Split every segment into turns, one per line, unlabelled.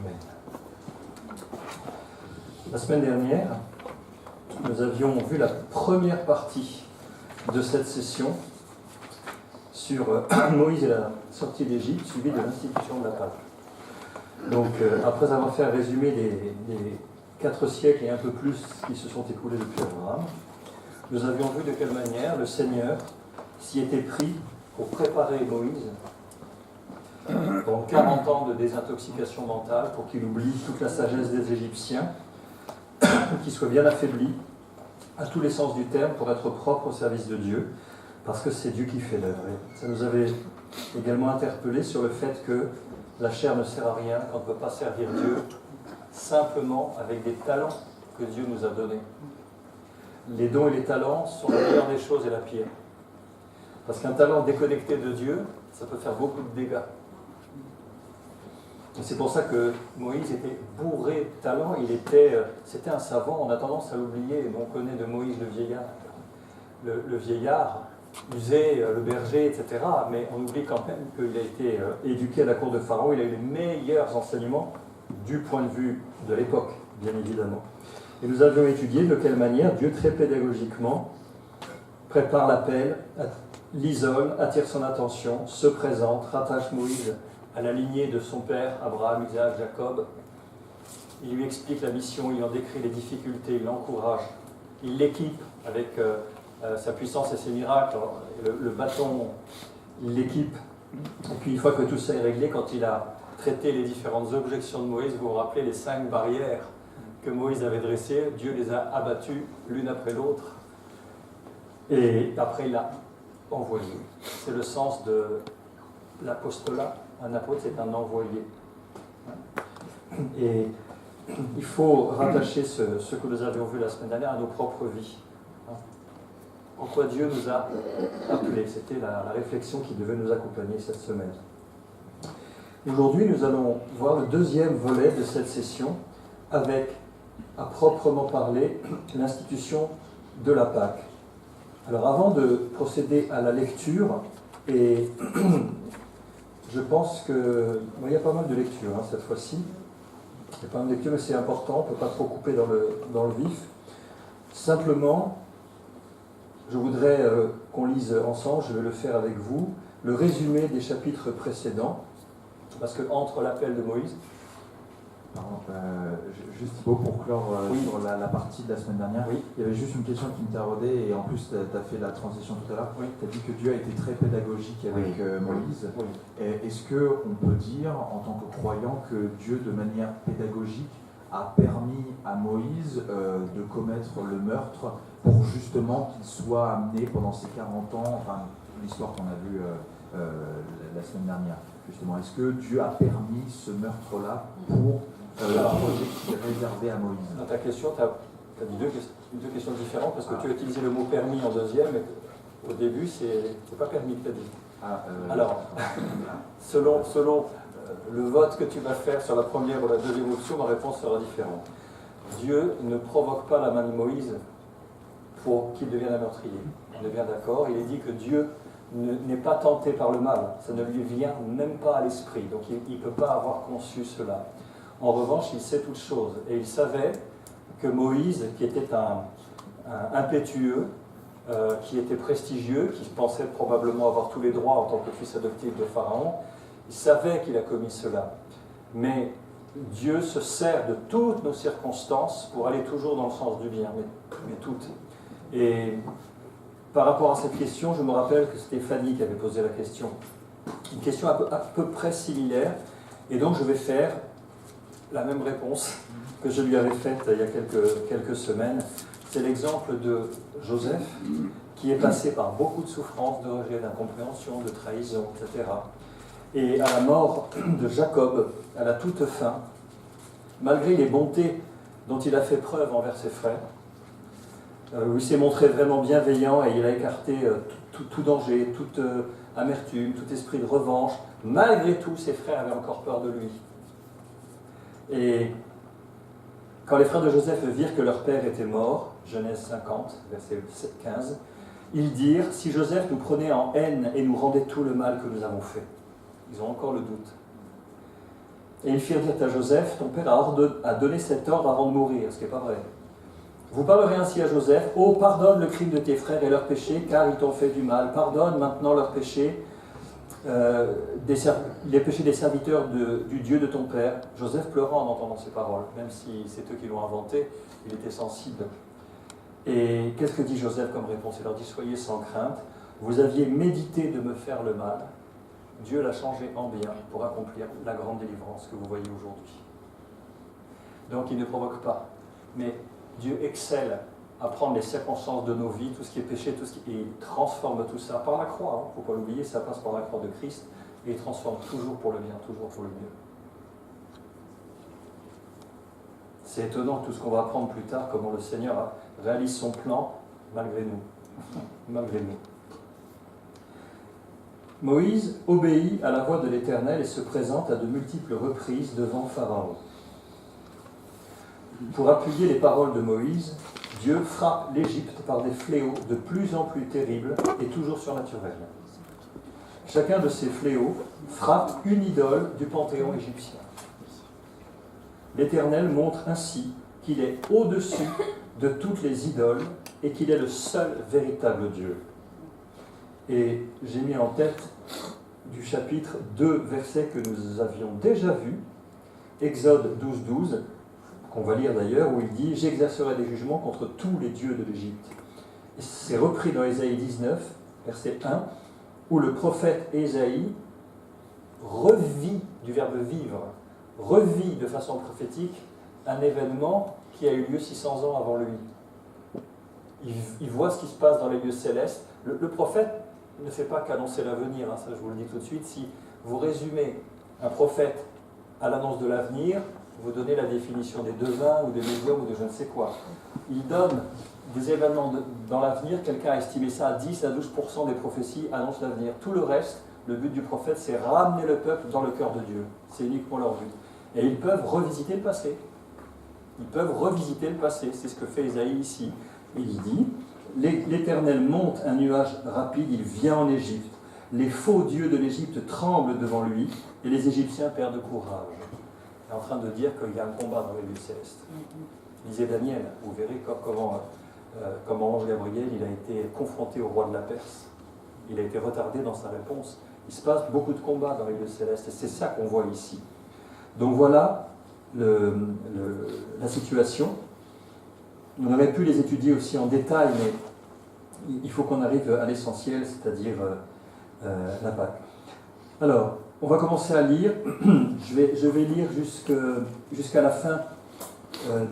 Amen. La semaine dernière, nous avions vu la première partie de cette session sur Moïse et la sortie d'Égypte, suivie de l'institution de la Pâque. Donc, après avoir fait un résumé des 4 siècles et un peu plus qui se sont écoulés depuis Abraham, nous avions vu de quelle manière le Seigneur s'y était pris pour préparer Moïse pendant 40 ans de désintoxication mentale pour qu'il oublie toute la sagesse des Égyptiens, qu'il soit bien affaibli à tous les sens du terme pour être propre au service de Dieu, parce que c'est Dieu qui fait l'œuvre. Et ça nous avait également interpellé sur le fait que la chair ne sert à rien, qu'on ne peut pas servir Dieu simplement avec des talents que Dieu nous a donnés. Les dons et les talents sont la meilleure des choses et la pire. Parce qu'un talent déconnecté de Dieu, ça peut faire beaucoup de dégâts. Et c'est pour ça que Moïse était bourré de talent, c'était un savant, on a tendance à l'oublier, on connaît de Moïse le vieillard, usé, le berger, etc. Mais on oublie quand même qu'il a été éduqué à la cour de Pharaon, il a eu les meilleurs enseignements du point de vue de l'époque, bien évidemment. Et nous avions étudié de quelle manière Dieu, très pédagogiquement, prépare l'appel, l'isole, attire son attention, se présente, rattache Moïse à la lignée de son père, Abraham, Isaac, Jacob. Il lui explique la mission, il en décrit les difficultés, il l'encourage, il l'équipe avec sa puissance et ses miracles, le bâton, il l'équipe. Et puis une fois que tout ça est réglé, quand il a traité les différentes objections de Moïse, vous vous rappelez les 5 barrières que Moïse avait dressées, Dieu les a abattues l'une après l'autre, et après il l'a envoyé. C'est le sens de l'apostolat. Un apôtre, c'est un envoyé. Et il faut rattacher ce que nous avions vu la semaine dernière à nos propres vies. Pourquoi Dieu nous a appelés? C'était la réflexion qui devait nous accompagner cette semaine. Aujourd'hui, nous allons voir le deuxième volet de cette session avec, à proprement parler, l'institution de la Pâque. Alors avant de procéder à la lecture, et je pense que... il y a pas mal de lectures cette fois-ci. Il y a pas mal de lectures, mais c'est important, on ne peut pas trop couper dans le vif. Simplement, je voudrais qu'on lise ensemble, je vais le faire avec vous, le résumé des chapitres précédents, parce que entre l'appel de Moïse...
juste Thibaut, pour clore
oui.
sur la partie de la semaine dernière,
oui.
Il y avait juste une question qui me taraudait, et en plus tu as fait la transition tout à l'heure.
Oui.
Tu as dit que Dieu a été très pédagogique avec Moïse.
Oui.
Est-ce qu'on peut dire, en tant que croyant, que Dieu, de manière pédagogique, a permis à Moïse de commettre le meurtre pour justement qu'il soit amené pendant ces 40 ans, enfin l'histoire qu'on a vue la semaine dernière, justement. Est-ce que Dieu a permis ce meurtre-là pour le projet qui est réservé à Moïse?
Dans ta question, tu as dit deux questions différentes, parce que tu as utilisé le mot permis en deuxième, et au début, c'est pas permis que tu as dit. Alors, selon le vote que tu vas faire sur la première ou la deuxième option, ma réponse sera différente. Dieu ne provoque pas la main de Moïse pour qu'il devienne un meurtrier. On est bien d'accord. Il est dit que Dieu n'est pas tenté par le mal. Ça ne lui vient même pas à l'esprit. Donc il ne peut pas avoir conçu cela. En revanche, il sait toutes choses. Et il savait que Moïse, qui était un impétueux, qui était prestigieux, qui pensait probablement avoir tous les droits en tant que fils adoptif de Pharaon, il savait qu'il a commis cela. Mais Dieu se sert de toutes nos circonstances pour aller toujours dans le sens du bien, mais toutes. Et par rapport à cette question, je me rappelle que Stéphanie qui avait posé la question, une question à peu près similaire, et donc je vais faire la même réponse que je lui avais faite il y a quelques semaines. C'est l'exemple de Joseph, qui est passé par beaucoup de souffrances, de rejet, d'incompréhension, de trahison, etc. Et à la mort de Jacob, à la toute fin, malgré les bontés dont il a fait preuve envers ses frères, où il s'est montré vraiment bienveillant et il a écarté tout danger, toute amertume, tout esprit de revanche, malgré tout, ses frères avaient encore peur de lui. Et quand les frères de Joseph virent que leur père était mort, Genèse 50, verset 15, ils dirent, si Joseph nous prenait en haine et nous rendait tout le mal que nous avons fait. Ils ont encore le doute. Et ils firent dire à Joseph, ton père a donné cet ordre avant de mourir, ce qui n'est pas vrai. Vous parlerez ainsi à Joseph, oh, pardonne le crime de tes frères et leurs péchés, car ils t'ont fait du mal. Pardonne maintenant leurs péchés, les péchés des serviteurs du Dieu de ton père. Joseph pleura en entendant ces paroles, même si c'est eux qui l'ont inventé, il était sensible. Et qu'est-ce que dit Joseph comme réponse? Il leur dit, soyez sans crainte, vous aviez médité de me faire le mal. Dieu l'a changé en bien pour accomplir la grande délivrance que vous voyez aujourd'hui. Donc il ne provoque pas, mais Dieu excelle à prendre les circonstances de nos vies, tout ce qui est péché, et il transforme tout ça par la croix. Il ne faut pas l'oublier, ça passe par la croix de Christ, et il transforme toujours pour le bien, toujours pour le mieux. C'est étonnant tout ce qu'on va apprendre plus tard, comment le Seigneur réalise son plan malgré nous. Malgré nous. Moïse obéit à la voix de l'Éternel et se présente à de multiples reprises devant Pharaon. Pour appuyer les paroles de Moïse, Dieu frappe l'Égypte par des fléaux de plus en plus terribles et toujours surnaturels. Chacun de ces fléaux frappe une idole du panthéon égyptien. L'Éternel montre ainsi qu'il est au-dessus de toutes les idoles et qu'il est le seul véritable Dieu. Et j'ai mis en tête du chapitre 2 versets que nous avions déjà vus, Exode 12, 12, qu'on va lire d'ailleurs, où il dit « J'exercerai des jugements contre tous les dieux de l'Égypte ». C'est repris dans Ésaïe 19, verset 1, où le prophète Ésaïe revit, du verbe vivre, revit de façon prophétique un événement qui a eu lieu 600 ans avant lui. Il voit ce qui se passe dans les lieux célestes. Le prophète ne fait pas qu'annoncer l'avenir, ça je vous le dis tout de suite. Si vous résumez un prophète à l'annonce de l'avenir, vous donnez la définition des devins ou des médiums ou de je ne sais quoi. Il donne des événements dans l'avenir, quelqu'un a estimé ça à 10 à 12% des prophéties annoncent l'avenir. Tout le reste, le but du prophète, c'est ramener le peuple dans le cœur de Dieu. C'est uniquement leur but. Et ils peuvent revisiter le passé. Ils peuvent revisiter le passé. C'est ce que fait Ésaïe ici. Il dit, l'Éternel monte un nuage rapide, il vient en Égypte. Les faux dieux de l'Égypte tremblent devant lui et les Égyptiens perdent courage. Il est en train de dire qu'il y a un combat dans les lieux célestes. Lisez Daniel, vous verrez comment Ange Gabriel il a été confronté au roi de la Perse. Il a été retardé dans sa réponse. Il se passe beaucoup de combats dans les lieux célestes et c'est ça qu'on voit ici. Donc voilà la situation. On aurait pu les étudier aussi en détail, mais il faut qu'on arrive à l'essentiel, c'est-à-dire la Pâque. Alors, on va commencer à lire. Je vais lire jusqu'à la fin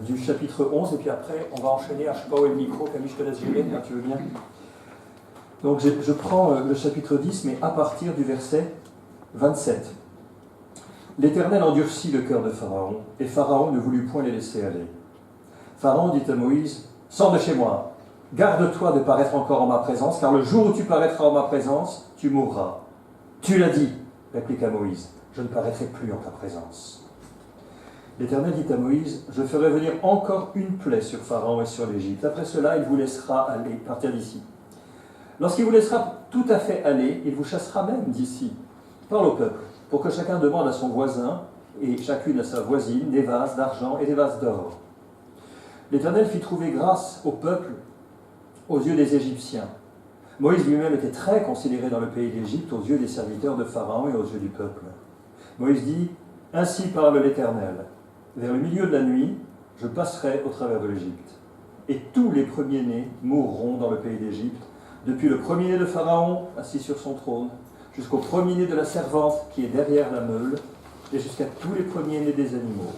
du chapitre 11, et puis après, on va enchaîner. Je ne sais pas où est le micro, Camille, je te laisse gérer, tu veux bien. Donc, je prends le chapitre 10, mais à partir du verset 27. L'Éternel endurcit le cœur de Pharaon, et Pharaon ne voulut point les laisser aller. Pharaon dit à Moïse, « Sors de chez moi, garde-toi de paraître encore en ma présence, car le jour où tu paraîtras en ma présence, tu mourras. » « Tu l'as dit, répliqua Moïse, je ne paraîtrai plus en ta présence. L'Éternel dit à Moïse, je ferai venir encore une plaie sur Pharaon et sur l'Égypte. Après cela, il vous laissera aller, partir d'ici. Lorsqu'il vous laissera tout à fait aller, il vous chassera même d'ici. Parle au peuple, pour que chacun demande à son voisin, et chacune à sa voisine, des vases d'argent et des vases d'or. L'Éternel fit trouver grâce au peuple aux yeux des Égyptiens. Moïse lui-même était très considéré dans le pays d'Égypte aux yeux des serviteurs de Pharaon et aux yeux du peuple. Moïse dit, « Ainsi parle l'Éternel. Vers le milieu de la nuit, je passerai au travers de l'Égypte. Et tous les premiers-nés mourront dans le pays d'Égypte, depuis le premier-né de Pharaon, assis sur son trône, jusqu'au premier-né de la servante qui est derrière la meule, et jusqu'à tous les premiers-nés des animaux.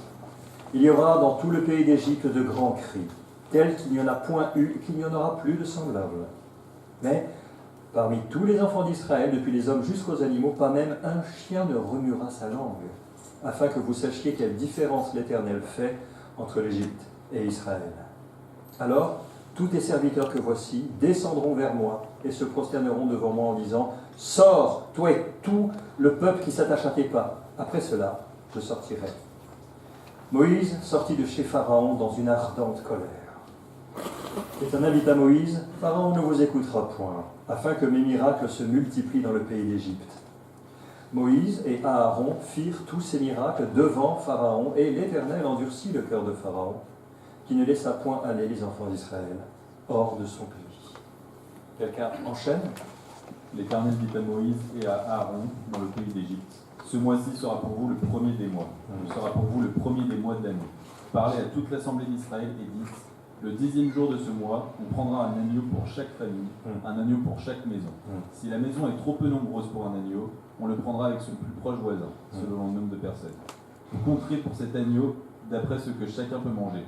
Il y aura dans tout le pays d'Égypte de grands cris, tels qu'il n'y en a point eu et qu'il n'y en aura plus de semblables. Mais parmi tous les enfants d'Israël, depuis les hommes jusqu'aux animaux, pas même un chien ne remuera sa langue, afin que vous sachiez quelle différence l'Éternel fait entre l'Égypte et Israël. Alors, tous tes serviteurs que voici descendront vers moi et se prosterneront devant moi en disant « Sors, toi et tout le peuple qui s'attache à tes pas. Après cela, je sortirai. » Moïse sortit de chez Pharaon dans une ardente colère. L'Éternel dit à Moïse, Pharaon ne vous écoutera point, afin que mes miracles se multiplient dans le pays d'Égypte. Moïse et Aaron firent tous ces miracles devant Pharaon, et l'Éternel endurcit le cœur de Pharaon, qui ne laissa point aller les enfants d'Israël hors de son pays. Quelqu'un enchaîne?
L'Éternel dit à Moïse et à Aaron dans le pays d'Égypte: ce mois-ci sera pour vous le premier des mois. Ce sera pour vous le premier des mois de l'année. Parlez à toute l'assemblée d'Israël et dites: le 10e jour de ce mois, on prendra un agneau pour chaque famille, un agneau pour chaque maison. Si la maison est trop peu nombreuse pour un agneau, on le prendra avec son plus proche voisin, selon le nombre de personnes. Vous compterez pour cet agneau d'après ce que chacun peut manger.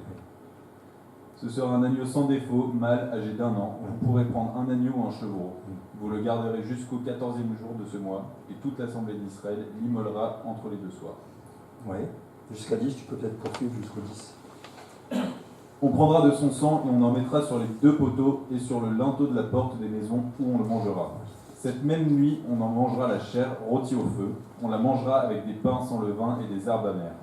Ce sera un agneau sans défaut, mâle, âgé d'1 an. Vous pourrez prendre un agneau ou un chevreau. Vous le garderez jusqu'au 14e jour de ce mois, et toute l'assemblée d'Israël l'immolera entre les deux soirs.
Oui. Jusqu'à 10, tu peux peut-être poursuivre jusqu'au 10.
On prendra de son sang et on en mettra sur les 2 poteaux et sur le linteau de la porte des maisons où on le mangera. Cette même nuit, on en mangera la chair rôtie au feu. On la mangera avec des pains sans levain et des herbes amères.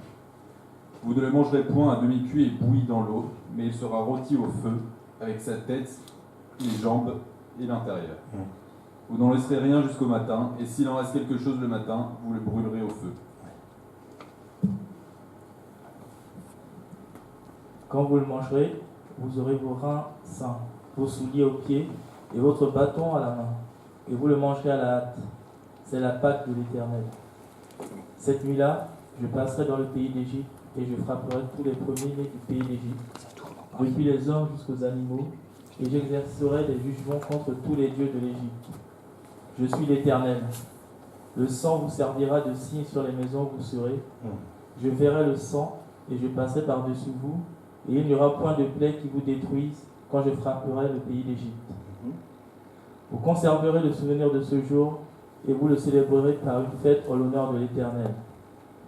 Vous ne le mangerez point à demi-cuit et bouilli dans l'eau, mais il sera rôti au feu, avec sa tête, les jambes et l'intérieur. Vous n'en laisserez rien jusqu'au matin, et s'il en reste quelque chose le matin, vous le brûlerez au feu.
Quand vous le mangerez, vous aurez vos reins sains, vos souliers aux pieds et votre bâton à la main. Et vous le mangerez à la hâte. C'est la Pâque de l'Éternel. Cette nuit-là, je passerai dans le pays d'Égypte et je frapperai tous les premiers-nés du pays d'Égypte, depuis les hommes jusqu'aux animaux, et j'exercerai des jugements contre tous les dieux de l'Égypte. Je suis l'Éternel. Le sang vous servira de signe sur les maisons où vous serez. Je verrai le sang et je passerai par-dessus vous, et il n'y aura point de plaie qui vous détruise quand je frapperai le pays d'Égypte. Vous conserverez le souvenir de ce jour et vous le célébrerez par une fête en l'honneur de l'Éternel.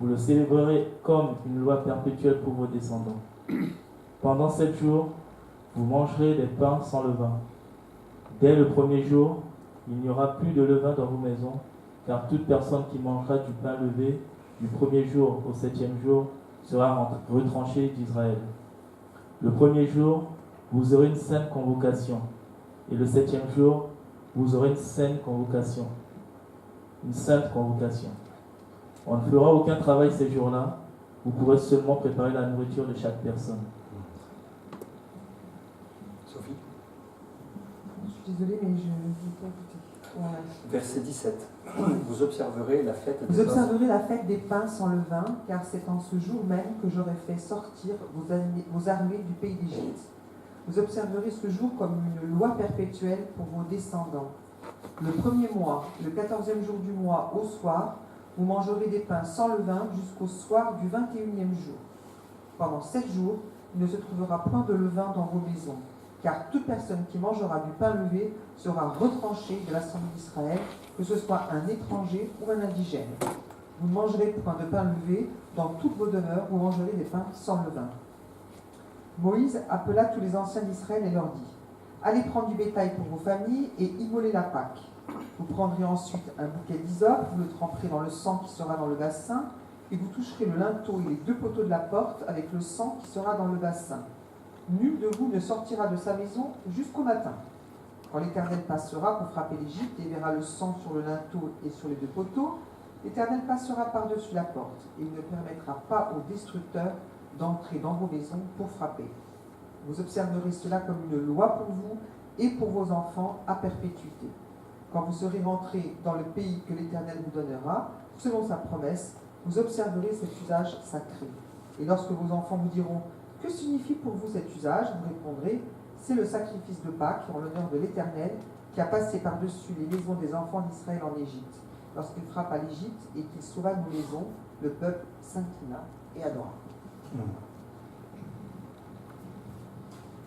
Vous le célébrerez comme une loi perpétuelle pour vos descendants. Pendant 7 jours, vous mangerez des pains sans levain. Dès le premier jour, il n'y aura plus de levain dans vos maisons, car toute personne qui mangera du pain levé du premier jour au 7e jour sera retranchée d'Israël. Le premier jour, vous aurez une sainte convocation, et le 7e jour, vous aurez une sainte convocation. Une sainte convocation. On ne fera aucun travail ces jours-là, vous pourrez seulement préparer la nourriture de chaque personne.
Sophie?
Je suis désolée, mais je n'ai pas écouté. Ouais.
Verset 17. Vous observerez la fête des
Vous observerez la fête des pains sans levain, car c'est en ce jour même que j'aurai fait sortir vos armées du pays d'Égypte. Vous observerez ce jour comme une loi perpétuelle pour vos descendants. Le premier mois, le 14e jour du mois, au soir, vous mangerez des pains sans levain jusqu'au soir du 21e jour. Pendant 7 jours, il ne se trouvera point de levain dans vos maisons, car toute personne qui mangera du pain levé sera retranchée de l'assemblée d'Israël, que ce soit un étranger ou un indigène. Vous ne mangerez point de pain levé dans toutes vos demeures, vous mangerez des pains sans levain. Moïse appela tous les anciens d'Israël et leur dit: allez prendre du bétail pour vos familles et immolez la Pâque. Vous prendrez ensuite un bouquet d'hysope, vous le tremperez dans le sang qui sera dans le bassin, et vous toucherez le linteau et les 2 poteaux de la porte avec le sang qui sera dans le bassin. Nul de vous ne sortira de sa maison jusqu'au matin. Quand l'Éternel passera pour frapper l'Égypte et verra le sang sur le linteau et sur les 2 poteaux, l'Éternel passera par-dessus la porte, et il ne permettra pas aux destructeurs d'entrer dans vos maisons pour frapper. Vous observerez cela comme une loi pour vous et pour vos enfants à perpétuité. Quand vous serez rentrés dans le pays que l'Éternel vous donnera, selon sa promesse, vous observerez cet usage sacré. Et lorsque vos enfants vous diront: que signifie pour vous cet usage? Vous répondrez: c'est le sacrifice de Pâques en l'honneur de l'Éternel qui a passé par-dessus les maisons des enfants d'Israël en Égypte. Lorsqu'il frappa l'Égypte et qu'il sauva nos maisons, le peuple s'inclina et adora.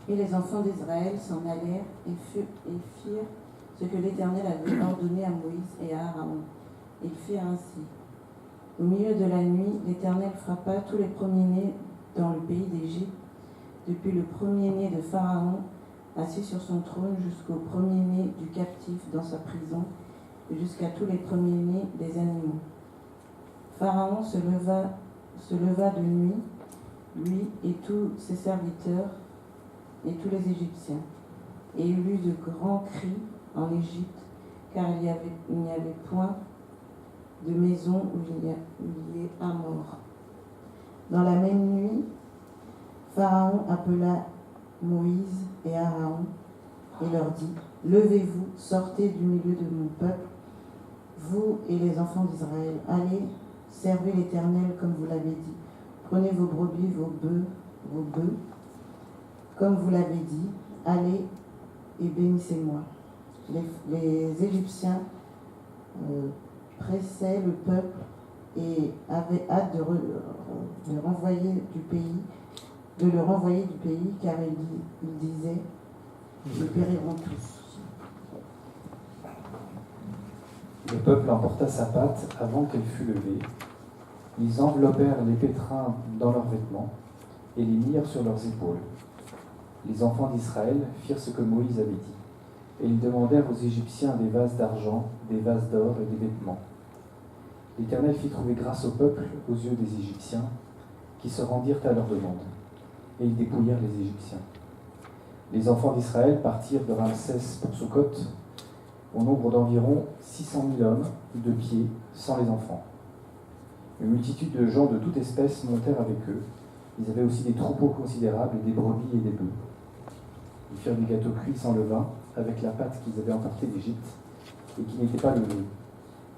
Et les enfants d'Israël s'en allèrent et firent ce que l'Éternel avait ordonné à Moïse et à Aaron. Ils firent ainsi. Au milieu de la nuit, l'Éternel frappa tous les premiers-nés dans le pays d'Égypte, depuis le premier-né de Pharaon, assis sur son trône, jusqu'au premier-né du captif dans sa prison, et jusqu'à tous les premiers-nés des animaux. Pharaon se leva de nuit, lui et tous ses serviteurs, et tous les Égyptiens. Et il eut de grands cris en Égypte, car il n'y avait point de maison où il y est un mort. Dans la même nuit, Pharaon appela Moïse et Aaron et leur dit, « Levez-vous, sortez du milieu de mon peuple, vous et les enfants d'Israël. Allez, servez l'Éternel comme vous l'avez dit. Prenez vos brebis, vos bœufs, comme vous l'avez dit. Allez et bénissez-moi. » Les Égyptiens pressaient le peuple et avaient hâte de le renvoyer du pays, car ils disaient, nous périrons tous.
Le peuple emporta sa pâte avant qu'elle fût levée. Ils enveloppèrent les pétrins dans leurs vêtements et les mirent sur leurs épaules. Les enfants d'Israël firent ce que Moïse avait dit, et ils demandèrent aux Égyptiens des vases d'argent, des vases d'or et des vêtements. L'Éternel fit trouver grâce au peuple aux yeux des Égyptiens, qui se rendirent à leur demande, et ils dépouillèrent les Égyptiens. Les enfants d'Israël partirent de Ramsès pour Sukkot, au nombre d'environ 600 000 hommes de pied, sans les enfants. Une multitude de gens de toute espèce montèrent avec eux. Ils avaient aussi des troupeaux considérables, des brebis et des bœufs. Ils firent des gâteaux cuits sans levain, avec la pâte qu'ils avaient emportée d'Égypte, et qui n'était pas levée,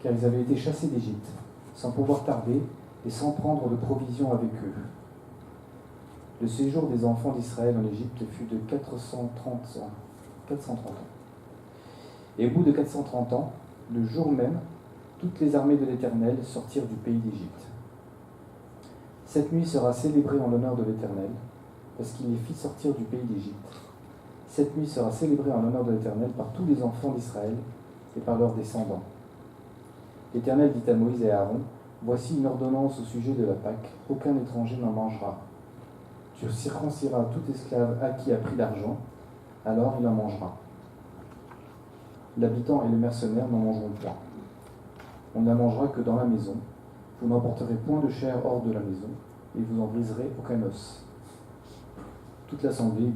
car ils avaient été chassés d'Égypte, sans pouvoir tarder et sans prendre de provisions avec eux. Le séjour des enfants d'Israël en Égypte fut de 430 ans. Et au bout de 430 ans, le jour même, toutes les armées de l'Éternel sortirent du pays d'Égypte. Cette nuit sera célébrée en l'honneur de l'Éternel, parce qu'il les fit sortir du pays d'Égypte. Cette nuit sera célébrée en l'honneur de l'Éternel par tous les enfants d'Israël et par leurs descendants. L'Éternel dit à Moïse et à Aaron, « Voici une ordonnance au sujet de la Pâque, aucun étranger n'en mangera. Tu circonciras tout esclave à qui a pris l'argent, alors il en mangera. L'habitant et le mercenaire n'en mangeront point. On ne la mangera que dans la maison. Vous n'emporterez point de chair hors de la maison, et vous en briserez aucun os. » Toute l'assemblée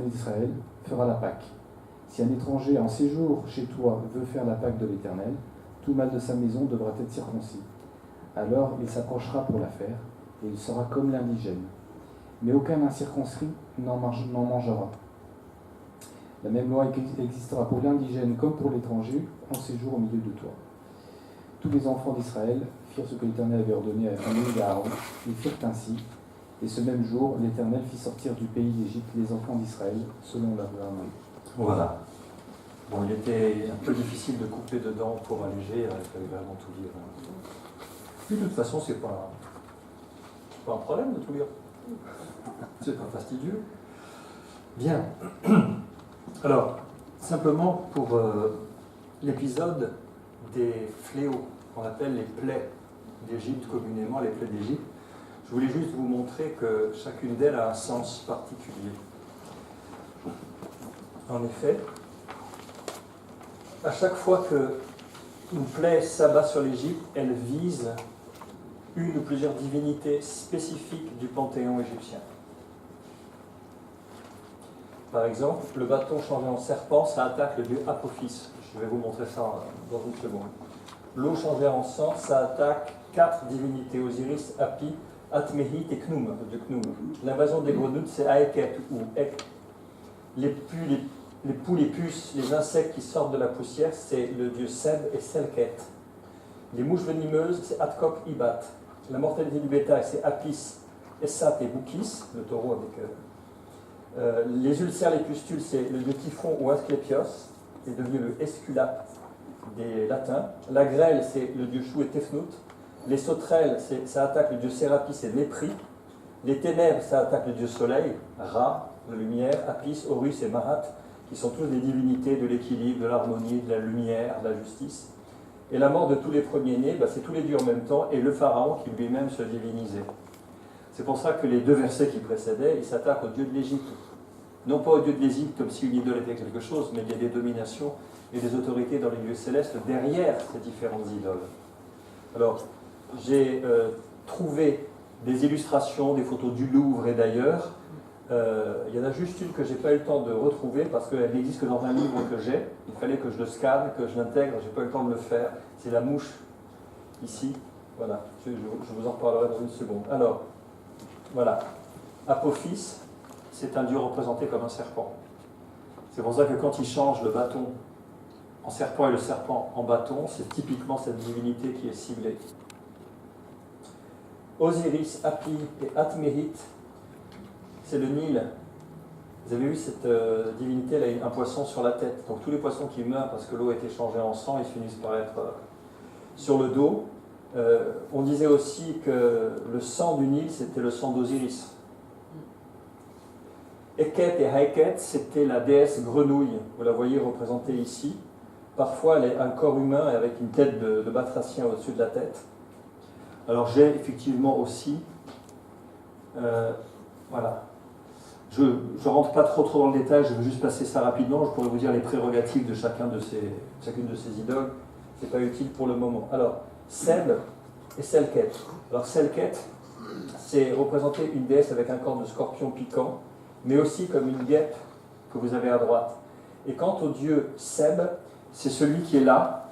d'Israël fera la Pâque. Si un étranger en séjour chez toi veut faire la Pâque de l'Éternel, tout mâle de sa maison devra être circoncis. Alors il s'approchera pour la faire, et il sera comme l'indigène. Mais aucun incirconcis n'en mangera. La même loi existera pour l'indigène comme pour l'étranger en séjour au milieu de toi. Tous les enfants d'Israël firent ce que l'Éternel avait ordonné à Moïse et à Aaron. Ils firent ainsi. Et ce même jour, l'Éternel fit sortir du pays d'Égypte les enfants d'Israël selon leur armée.
Voilà. Bon, il était un peu difficile de couper dedans pour alléger, il fallait vraiment tout lire. Puis de toute façon, c'est pas un problème de tout lire. C'est pas fastidieux. Bien. Alors, simplement pour l'épisode des fléaux, qu'on appelle les plaies d'Égypte, communément les plaies d'Égypte, je voulais juste vous montrer que chacune d'elles a un sens particulier. En effet, à chaque fois qu'une plaie s'abat sur l'Égypte, elle vise une ou plusieurs divinités spécifiques du panthéon égyptien. Par exemple, le bâton changé en serpent, ça attaque le dieu Apophis. Je vais vous montrer ça dans une seconde. L'eau changée en sang, ça attaque 4 divinités, Osiris, Hapi, Atmehit et Khnum, le dieu Khnum. L'invasion des grenouilles, c'est Aeket ou Ek. Les poules et puces, les insectes qui sortent de la poussière, c'est le dieu Seb et Selket. Les mouches venimeuses, c'est Atkok, Ibat. La mortalité du bétail, c'est Apis, Essat et Boukis, le taureau avec... les ulcères, les pustules, c'est le dieu Typhon ou Asclépios, c'est devenu le Esculape des latins. La grêle, c'est le dieu Chou et Tefnout. Les sauterelles, ça attaque le dieu Sérapis et Mépris. Les ténèbres, ça attaque le dieu Soleil, Ra, la lumière, Apis, Horus et Mahat, qui sont tous des divinités de l'équilibre, de l'harmonie, de la lumière, de la justice. Et la mort de tous les premiers-nés, c'est tous les dieux en même temps, et le pharaon qui lui-même se divinisait. C'est pour ça que les 2 versets qui précédaient, ils s'attaquent au dieu de l'Égypte. Non pas au dieu de l'Égypte comme si une idole était quelque chose, mais il y a des dominations et des autorités dans les lieux célestes derrière ces différentes idoles. Alors, j'ai trouvé des illustrations, des photos du Louvre et d'ailleurs. Il y en a juste une que je n'ai pas eu le temps de retrouver parce qu'elle n'existe que dans un livre que j'ai. Il fallait que je le scanne, que je l'intègre, je n'ai pas eu le temps de le faire. C'est la mouche ici. Voilà, je vous en reparlerai dans une seconde. Alors, voilà. Apophis, c'est un dieu représenté comme un serpent. C'est pour ça que quand il change le bâton en serpent et le serpent en bâton, c'est typiquement cette divinité qui est ciblée. Osiris, Hapi et Atmérite, c'est le Nil. Vous avez vu cette divinité, elle a un poisson sur la tête. Donc tous les poissons qui meurent parce que l'eau a été changée en sang, ils finissent par être sur le dos. On disait aussi que le sang du Nil, c'était le sang d'Osiris. Eket et Haeket, c'était la déesse grenouille. Vous la voyez représentée ici. Parfois, elle a un corps humain et avec une tête de batracien au-dessus de la tête. Alors j'ai effectivement aussi... voilà. Je ne rentre pas trop dans le détail, je veux juste passer ça rapidement. Je pourrais vous dire les prérogatives de chacune de ces idoles. Ce n'est pas utile pour le moment. Alors, Seb et Selket. Alors Selket, c'est représenter une déesse avec un corps de scorpion piquant, mais aussi comme une guêpe que vous avez à droite. Et quant au dieu Seb, c'est celui qui est là,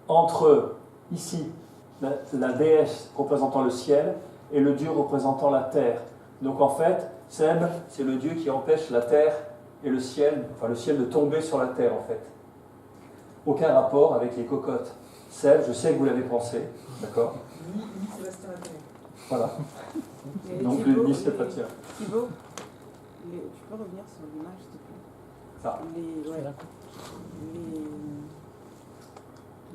entre ici, la déesse représentant le ciel et le dieu représentant la terre. Donc en fait, Seb, c'est le dieu qui empêche la terre et le ciel de tomber sur la terre en fait. Aucun rapport avec les cocottes. Seb, je sais que vous l'avez pensé, d'accord ?
Ni Sébastien Mathieu.
Voilà.
Mais
Donc
Thibaut,
le Nice n'est pas tien.
Thibaut, tu peux revenir sur l'image, s'il te plaît?
Ça.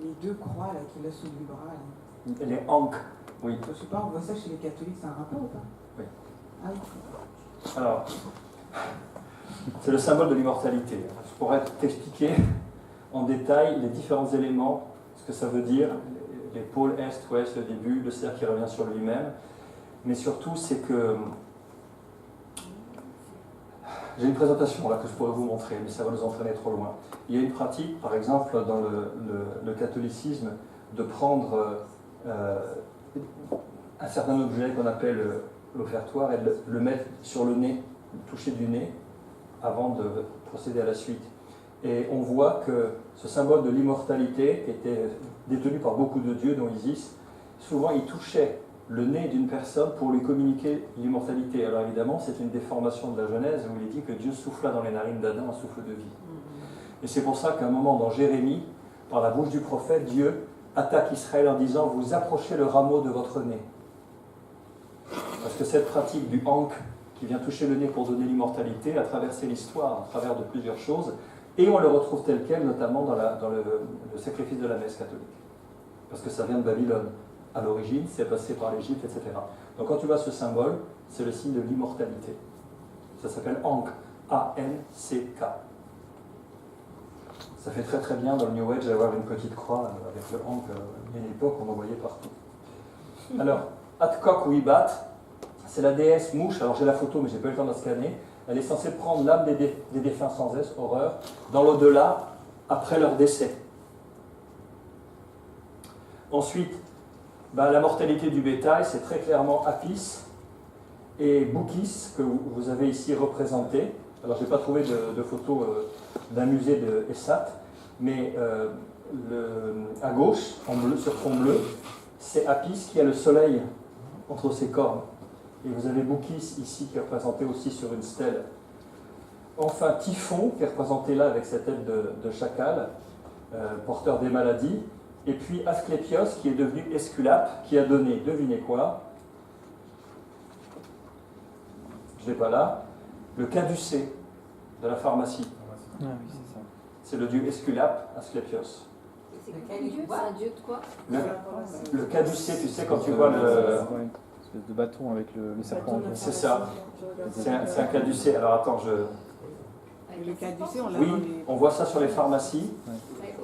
Les deux croix là qu'il a sous le bras. Là.
Les Ankh, oui.
Je sais pas, on voit ça chez les catholiques, c'est un rapport ou pas?
Oui.
Ah oui.
Alors, c'est le symbole de l'immortalité. Je pourrais t'expliquer en détail les différents éléments, ce que ça veut dire, les pôles est, ouest, le début, le cercle qui revient sur lui-même. Mais surtout, c'est que j'ai une présentation là que je pourrais vous montrer, mais ça va nous entraîner trop loin. Il y a une pratique, par exemple, dans le catholicisme, de prendre un certain objet qu'on appelle l'offertoire et de le mettre sur le nez, le toucher du nez, avant de procéder à la suite. Et on voit que ce symbole de l'immortalité, qui était détenu par beaucoup de dieux, dont Isis, souvent il touchait le nez d'une personne pour lui communiquer l'immortalité. Alors évidemment, c'est une déformation de la Genèse où il est dit que Dieu souffla dans les narines d'Adam un souffle de vie. Et c'est pour ça qu'à un moment dans Jérémie, par la bouche du prophète, Dieu attaque Israël en disant « Vous approchez le rameau de votre nez ». Parce que cette pratique du Ankh, qui vient toucher le nez pour donner l'immortalité, a traversé l'histoire à travers de plusieurs choses, et on le retrouve tel quel, notamment dans le sacrifice de la messe catholique. Parce que ça vient de Babylone. À l'origine, c'est passé par l'Égypte, etc. Donc quand tu vois ce symbole, c'est le signe de l'immortalité. Ça s'appelle Ankh, A-N-C-K. Ça fait très très bien dans le New Age d'avoir une petite croix avec le Ankh. Il y a une époque, on en voyait partout. Alors, Atkok ou Ibat, c'est la déesse mouche. Alors j'ai la photo, mais j'ai pas eu le temps de la scanner. Elle est censée prendre l'âme des défunts sans horreur dans l'au-delà après leur décès. Ensuite, la mortalité du bétail, c'est très clairement Apis et Boukis, que vous avez ici représenté. Alors, je n'ai pas trouvé de photo d'un musée de Essat, mais à gauche, en bleu, sur fond bleu, c'est Apis qui a le soleil entre ses cornes. Et vous avez Boukis ici, qui est représenté aussi sur une stèle. Enfin, Typhon, qui est représenté là avec sa tête de chacal, porteur des maladies. Et puis Asclépios, qui est devenu Esculape, qui a donné, devinez quoi? Je ne l'ai pas là. Le caducée de la pharmacie.
Ah oui, c'est ça.
C'est le dieu Esculape, Asclépios.
C'est quel dieu? C'est un dieu de quoi?
Le caducée, tu sais, quand tu vois le...
Ouais, une espèce de bâton avec le serpent.
C'est ça. C'est un caducée. Alors attends,
Le caducée, on l'a
Oui,
dans les...
on voit ça sur les pharmacies.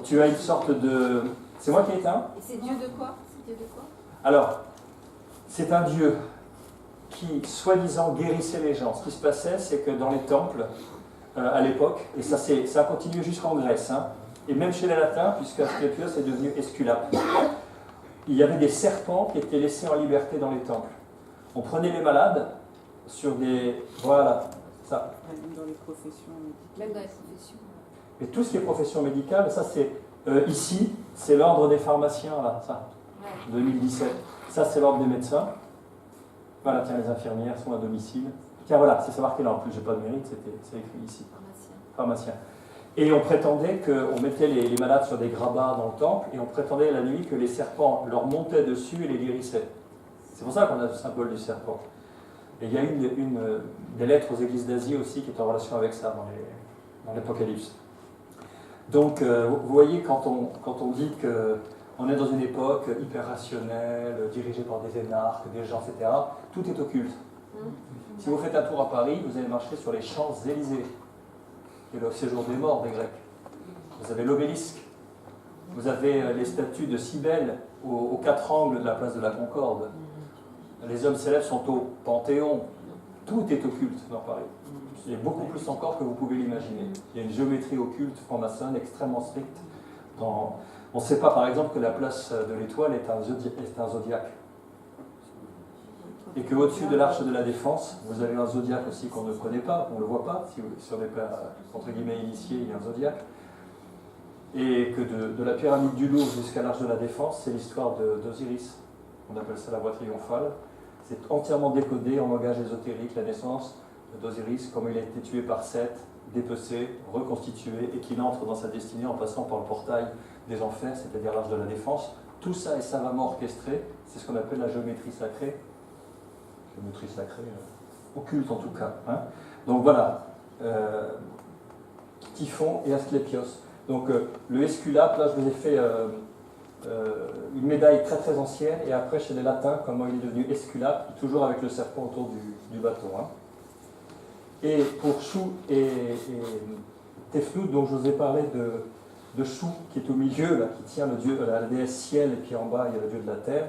Tu as une sorte de... C'est moi qui ai éteint?
Et c'est dieu de quoi? C'est dieu de quoi?
Alors, c'est un dieu qui, soi-disant, guérissait les gens. Ce qui se passait, c'est que dans les temples, à l'époque, et ça a continué jusqu'en Grèce, hein, et même chez les latins, puisque Asclépios est devenu Esculape, il y avait des serpents qui étaient laissés en liberté dans les temples. On prenait les malades sur des... Voilà, ça.
Même dans les professions médicales.
Même dans les professions.
Et tout ce qui est profession médicale, ça c'est Ici, c'est l'ordre des pharmaciens, là, ça, 2017. Ça, c'est l'ordre des médecins. Voilà, tiens, les infirmières sont à domicile. Tiens, voilà, c'est marqué là en plus, j'ai pas de mérite, c'est écrit ici. Pharmacien. Et on prétendait qu'on mettait les malades sur des grabats dans le temple, et on prétendait la nuit que les serpents leur montaient dessus et les guérissaient. C'est pour ça qu'on a le symbole du serpent. Et il y a une des lettres aux églises d'Asie aussi qui est en relation avec ça dans l'Apocalypse. Donc, vous voyez, quand on dit qu'on est dans une époque hyper rationnelle, dirigée par des énarques, des gens, etc., tout est occulte. Si vous faites un tour à Paris, vous allez marcher sur les Champs-Élysées, qui est le séjour des morts des Grecs. Vous avez l'obélisque. Vous avez les statues de Cybèle aux quatre angles de la place de la Concorde. Les hommes célèbres sont au Panthéon. Tout est occulte dans Paris. Il y a beaucoup plus encore que vous pouvez l'imaginer. Il y a une géométrie occulte franc-maçonne extrêmement stricte. On ne sait pas, par exemple, que la place de l'Étoile est un zodiaque. Et qu'au-dessus de l'Arche de la Défense, vous avez un zodiaque aussi qu'on ne connaît pas, on ne le voit pas. Si on n'est pas, entre guillemets, initié, il y a un zodiaque. Et que de la pyramide du Louvre jusqu'à l'Arche de la Défense, c'est l'histoire d'Osiris. On appelle ça la voie triomphale. C'est entièrement décodé en langage ésotérique, la naissance d'Osiris, comment il a été tué par Seth, dépecé, reconstitué, et qu'il entre dans sa destinée en passant par le portail des enfers, c'est-à-dire l'Arche de la Défense. Tout ça est savamment orchestré, c'est ce qu'on appelle la géométrie sacrée. Géométrie sacrée, occulte en tout cas. Hein. Donc voilà, Typhon et Asclépios. Donc le Esculape, là je vous ai fait une médaille très très ancienne, et après chez les Latins, comment il est devenu Esculape, toujours avec le serpent autour du bâton. Hein. Et pour Chou et Tefnout, dont je vous ai parlé de Chou, qui est au milieu, là, qui tient le dieu, la déesse ciel, et puis en bas il y a le dieu de la terre.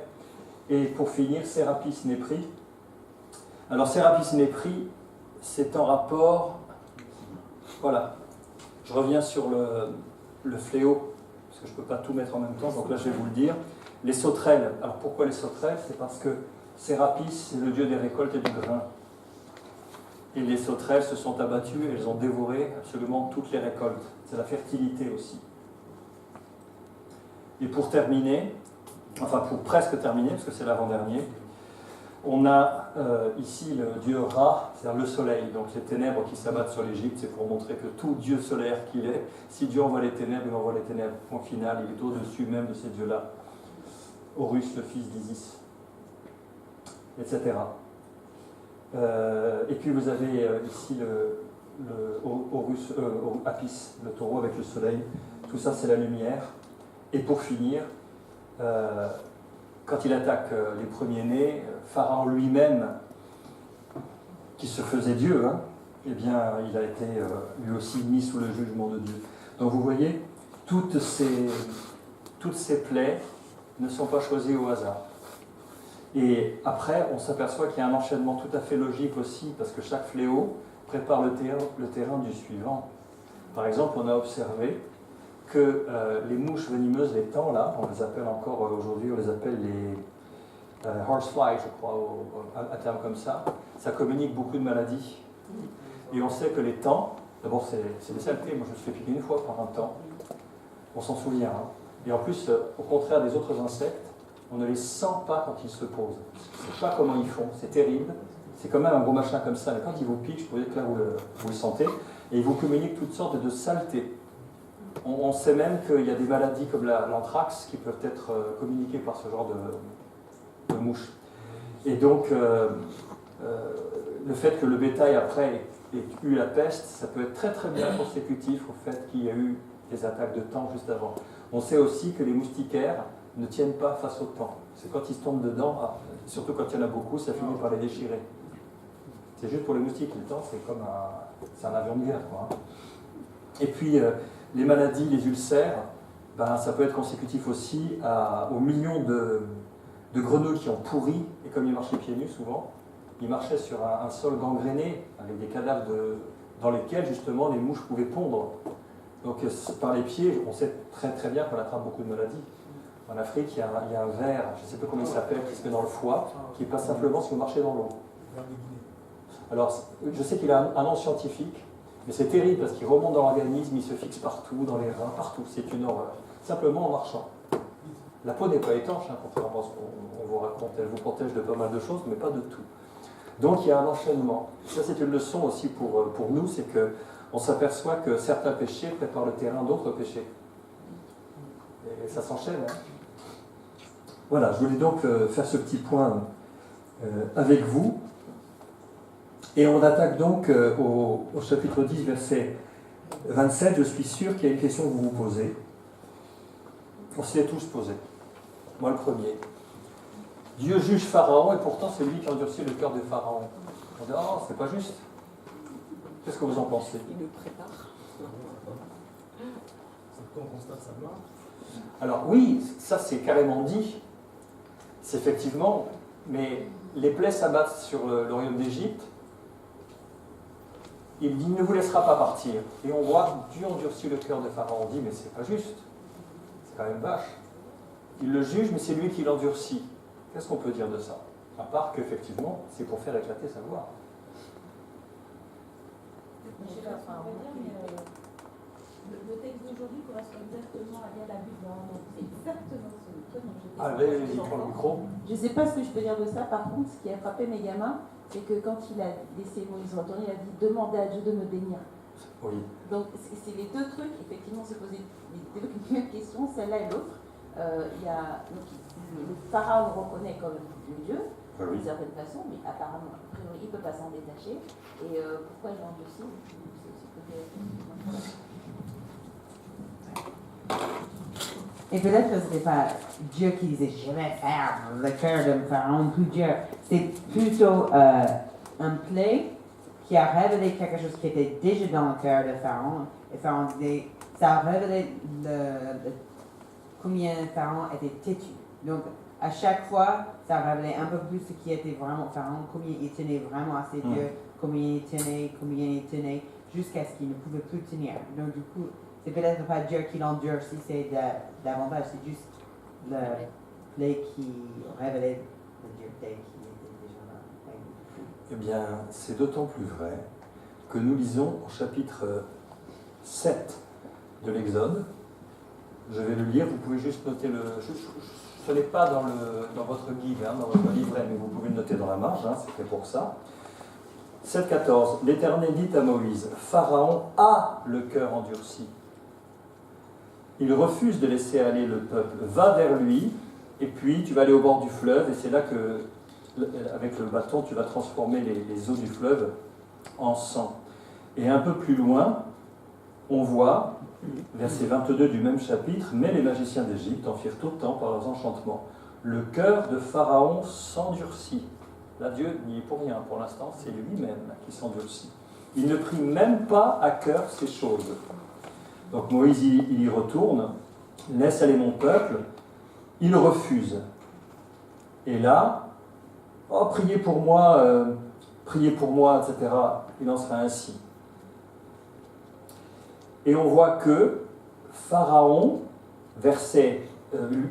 Et pour finir, Sérapis Népri. Alors Sérapis Népri, c'est en rapport, voilà, je reviens sur le fléau, parce que je ne peux pas tout mettre en même temps, donc là je vais vous le dire. Les sauterelles, alors pourquoi les sauterelles? C'est parce que Sérapis, c'est le dieu des récoltes et du grain. Et les sauterelles se sont abattues et elles ont dévoré absolument toutes les récoltes. C'est la fertilité aussi. Et pour terminer, enfin pour presque terminer, parce que c'est l'avant-dernier, on a ici le dieu Ra, c'est-à-dire le soleil. Donc les ténèbres qui s'abattent sur l'Égypte, c'est pour montrer que tout dieu solaire qu'il est, si Dieu envoie les ténèbres, il envoie les ténèbres. Au final, il est au-dessus même de ces dieux-là. Horus, le fils d'Isis, etc. Et puis vous avez ici Apis, le taureau avec le soleil. Tout ça, c'est la lumière. Et pour finir, quand il attaque les premiers-nés, Pharaon lui-même, qui se faisait Dieu, hein, eh bien, il a été lui aussi mis sous le jugement de Dieu. Donc vous voyez, toutes ces plaies ne sont pas choisies au hasard. Et après, on s'aperçoit qu'il y a un enchaînement tout à fait logique aussi, parce que chaque fléau prépare le terrain du suivant. Par exemple, on a observé que les mouches venimeuses, les tans, là, on les appelle encore aujourd'hui, on les appelle les horseflies, je crois, à terme comme ça communique beaucoup de maladies. Et on sait que les tans, d'abord c'est des saletés, moi je me suis fait piquer une fois par un tan, on s'en souvient. Hein. Et en plus, au contraire des autres insectes, on ne les sent pas quand ils se posent. Je ne sais pas comment ils font, c'est terrible. C'est quand même un gros machin comme ça, mais quand ils vous piquent, je peux dire que là vous le sentez, et ils vous communiquent toutes sortes de saletés. On sait même qu'il y a des maladies comme l'anthrax qui peuvent être communiquées par ce genre de mouches. Et donc, le fait que le bétail après ait eu la peste, ça peut être très très bien consécutif au fait qu'il y a eu des attaques de temps juste avant. On sait aussi que les moustiquaires ne tiennent pas face au temps. C'est quand ils se tombent dedans, surtout quand il y en a beaucoup, ça finit par les déchirer. C'est juste pour les moustiques, le temps c'est comme un avion de guerre, quoi. Et puis les maladies, les ulcères, ben, ça peut être consécutif aussi aux millions de grenouilles qui ont pourri, et comme ils marchaient pieds nus souvent, ils marchaient sur un sol gangréné, avec des cadavres dans lesquels justement les mouches pouvaient pondre. Donc par les pieds, on sait très très bien qu'on attrape beaucoup de maladies. En Afrique, il y a un ver, je ne sais pas comment il s'appelle, qui se met dans le foie, qui passe simplement si vous marchez dans l'eau. Alors, je sais qu'il a un nom scientifique, mais c'est terrible parce qu'il remonte dans l'organisme, il se fixe partout, dans les reins, partout. C'est une horreur. simplement en marchant. La peau n'est pas étanche, hein, contrairement à ce qu'on vous raconte. Elle vous protège de pas mal de choses, mais pas de tout. Donc il y a un enchaînement. Ça, c'est une leçon aussi pour nous, c'est qu'on s'aperçoit que certains péchés préparent le terrain d'autres péchés. Et ça s'enchaîne. Hein. Voilà, je voulais donc faire ce petit point avec vous. Et on attaque donc au chapitre 10, verset 27. Je suis sûr qu'il y a une question que vous vous posez. On s'y est tous posé. Moi le premier. Dieu juge Pharaon et pourtant c'est lui qui endurcit le cœur de Pharaon. On dit, oh, c'est pas juste. Qu'est-ce que vous en pensez?
Il le prépare.
C'est qu'on constate sa gloire.
Alors oui, ça c'est carrément dit. C'est effectivement, mais les plaies s'abattent sur le royaume d'Égypte. Il dit, il ne vous laissera pas partir. Et on voit, Dieu endurcit le cœur de Pharaon. On dit, mais c'est pas juste. C'est quand même vache. Il le juge, mais c'est lui qui l'endurcit. Qu'est-ce qu'on peut dire de ça? À part qu'effectivement, c'est pour faire éclater sa gloire.
Le texte d'aujourd'hui correspond exactement à la Bible. C'est exactement ce que j'étais.
Allez, prends le micro.
Je ne sais pas ce que je peux dire de ça. Par contre, ce qui a frappé mes gamins, c'est que quand il a laissé Moïse retourner, il a dit demandez à Dieu de me bénir.
Oui.
Donc, c'est les deux trucs. Effectivement, c'est posé les mêmes questions, celle-là et l'autre. Donc, le pharaon le reconnaît comme Dieu, d'une certaine façon, mais apparemment, a priori, il ne peut pas s'en détacher. Et pourquoi il l'endurcit?
Et peut-être que ce n'était pas Dieu qui disait je vais faire le cœur de Pharaon plus dur. C'est plutôt un plaie qui a révélé quelque chose qui était déjà dans le cœur de Pharaon. Et Pharaon disait, ça a révélé combien Pharaon était têtu. Donc à chaque fois, ça a révélé un peu plus ce qui était vraiment Pharaon, combien il tenait vraiment à ses dieux, combien il tenait, jusqu'à ce qu'il ne pouvait plus tenir. Donc du coup, c'est peut-être pas Dieu qui l'endurcit, c'est davantage, c'est juste le plaie qui révélait le Dieu qui était déjà là.
Eh bien, c'est d'autant plus vrai que nous lisons au chapitre 7 de l'Exode. Je vais le lire, vous pouvez juste noter le... Ce n'est pas dans votre guide, hein, dans votre livret, mais vous pouvez le noter dans la marge, hein, c'est fait pour ça. 7,14. L'Éternel dit à Moïse, Pharaon a le cœur endurci. Il refuse de laisser aller le peuple. Va vers lui, et puis tu vas aller au bord du fleuve, et c'est là que, avec le bâton, tu vas transformer les eaux du fleuve en sang. Et un peu plus loin, on voit, verset 22 du même chapitre, mais les magiciens d'Égypte en firent autant par leurs enchantements. Le cœur de Pharaon s'endurcit. Là, Dieu n'y est pour rien. Pour l'instant, c'est lui-même qui s'endurcit. Il ne prit même pas à cœur ces choses. Donc Moïse, il y retourne, laisse aller mon peuple, il refuse. Et là, oh, priez pour moi, etc. Il en sera ainsi. Et on voit que Pharaon,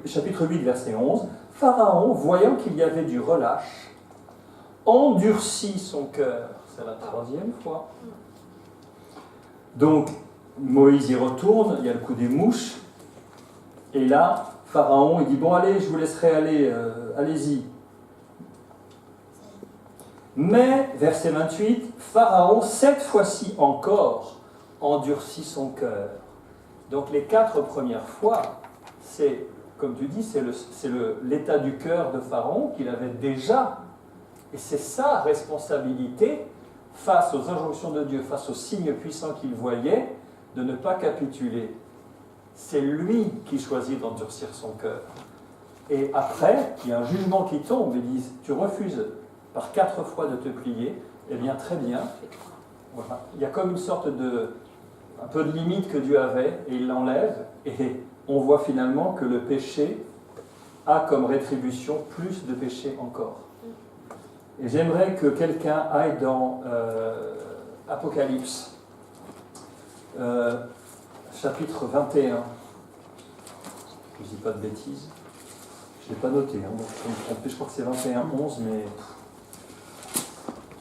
chapitre 8, verset 11, Pharaon, voyant qu'il y avait du relâche, endurcit son cœur. C'est la troisième fois. Donc, Moïse y retourne, il y a le coup des mouches, et là, Pharaon, il dit, bon allez, je vous laisserai aller, allez-y. Mais, verset 28, Pharaon, cette fois-ci encore, endurcit son cœur. Donc les 4 premières fois, c'est, comme tu dis, c'est l'état du cœur de Pharaon qu'il avait déjà, et c'est sa responsabilité, face aux injonctions de Dieu, face aux signes puissants qu'il voyait, de ne pas capituler. C'est lui qui choisit d'endurcir son cœur. Et après, il y a un jugement qui tombe, ils disent, tu refuses par 4 fois de te plier, eh bien très bien. Voilà. Il y a comme une sorte un peu de limite que Dieu avait, et il l'enlève, et on voit finalement que le péché a comme rétribution plus de péché encore. Et j'aimerais que quelqu'un aille dans Apocalypse, chapitre 21. Je ne dis pas de bêtises. Je ne l'ai pas noté, hein, donc je crois que c'est 21, 11, mais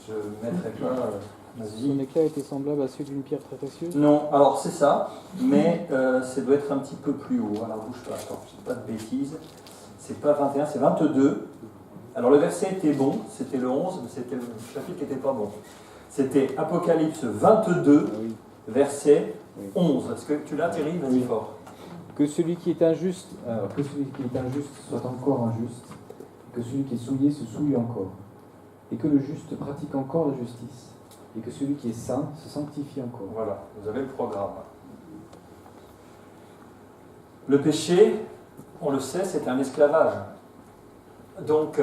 je ne mettrai pas... Vas-y.
éclat était semblable à celui d'une pierre très précieuse.
Non, alors c'est ça, mais ça doit être un petit peu plus haut. Alors bouge pas, attends, je dis pas de bêtises. C'est pas 21, c'est 22. Alors le verset était bon, c'était le 11, mais c'était le chapitre qui n'était pas bon. C'était Apocalypse 22, verset 11. Est-ce que tu l'as, Thierry? Vas-y fort.
Que celui qui est injuste, soit encore injuste, que celui qui est souillé se souille encore, et que le juste pratique encore la justice, et que celui qui est saint se sanctifie encore.
Voilà, vous avez le programme. Le péché, on le sait, c'est un esclavage. Donc,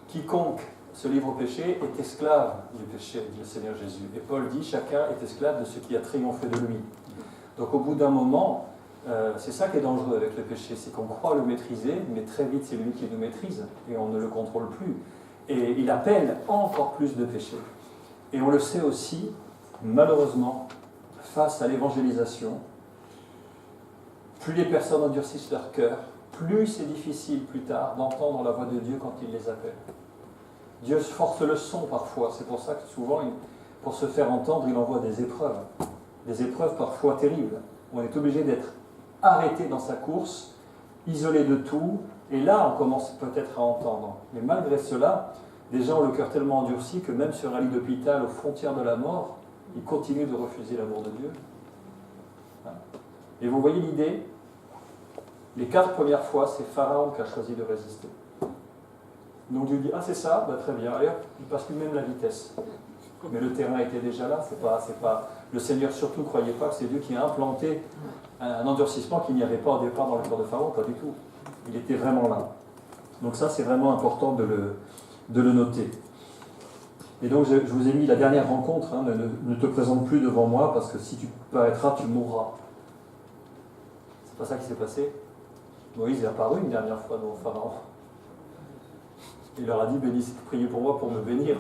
quiconque se livre au péché est esclave du péché, dit le Seigneur Jésus. Et Paul dit, chacun est esclave de ce qui a triomphé de lui. Donc au bout d'un moment, c'est ça qui est dangereux avec le péché, c'est qu'on croit le maîtriser, mais très vite c'est lui qui nous maîtrise, et on ne le contrôle plus. Et il appelle encore plus de péché. Et on le sait aussi, malheureusement, face à l'évangélisation, plus les personnes endurcissent leur cœur, plus c'est difficile plus tard d'entendre la voix de Dieu quand il les appelle. Dieu force le son parfois, c'est pour ça que souvent, pour se faire entendre, il envoie des épreuves parfois terribles. On est obligé d'être arrêté dans sa course, isolé de tout, et là on commence peut-être à entendre. Mais malgré cela, des gens ont le cœur tellement endurci que même sur un lit d'hôpital aux frontières de la mort, ils continuent de refuser l'amour de Dieu. Et vous voyez l'idée? Les 4 premières fois, c'est Pharaon qui a choisi de résister. Donc Dieu dit, ah c'est ça, bah, très bien, allez, il passe lui-même la vitesse. Mais le terrain était déjà là, c'est pas... Le Seigneur surtout ne croyait pas que c'est Dieu qui a implanté un endurcissement qu'il n'y avait pas au départ dans le cœur de Pharaon, pas du tout. Il était vraiment là. Donc ça, c'est vraiment important de le noter. Et donc je vous ai mis la dernière rencontre, hein, ne te présente plus devant moi, parce que si tu paraîtras, tu mourras. C'est pas ça qui s'est passé. Moïse est apparu une dernière fois devant Pharaon. Il leur a dit, priez pour moi pour me bénir.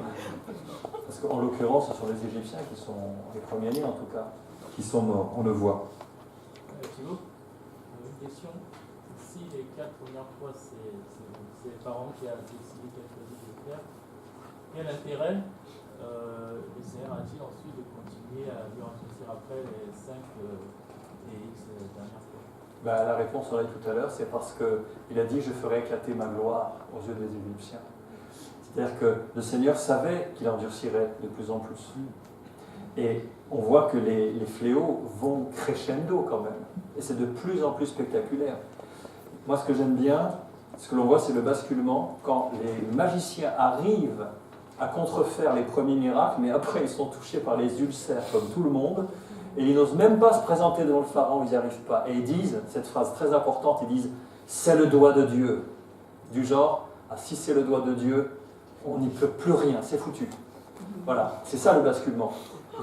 Parce qu'en l'occurrence, ce sont les Égyptiens qui sont, les premiers-nés en tout cas, qui sont morts, on le voit.
Thibaut, une question. Si les 4 premières fois, c'est les parents qui a décidé qui a choisi de le faire, quel intérêt le Seigneur a-t-il ensuite de continuer à lui endurcir après les 5 et X dernières fois?
La réponse, on l'a dit tout à l'heure, c'est parce qu'il a dit « Je ferai éclater ma gloire aux yeux des Égyptiens ». C'est-à-dire que le Seigneur savait qu'il endurcirait de plus en plus. Et on voit que les fléaux vont crescendo quand même. Et c'est de plus en plus spectaculaire. Moi, ce que j'aime bien, ce que l'on voit, c'est le basculement quand les magiciens arrivent à contrefaire les premiers miracles, mais après ils sont touchés par les ulcères comme tout le monde. Et ils n'osent même pas se présenter devant le Pharaon, ils n'y arrivent pas. Et ils disent, cette phrase très importante, ils disent « c'est le doigt de Dieu ». Du genre, ah, si c'est le doigt de Dieu, on n'y peut plus rien, c'est foutu. Voilà, c'est ça le basculement.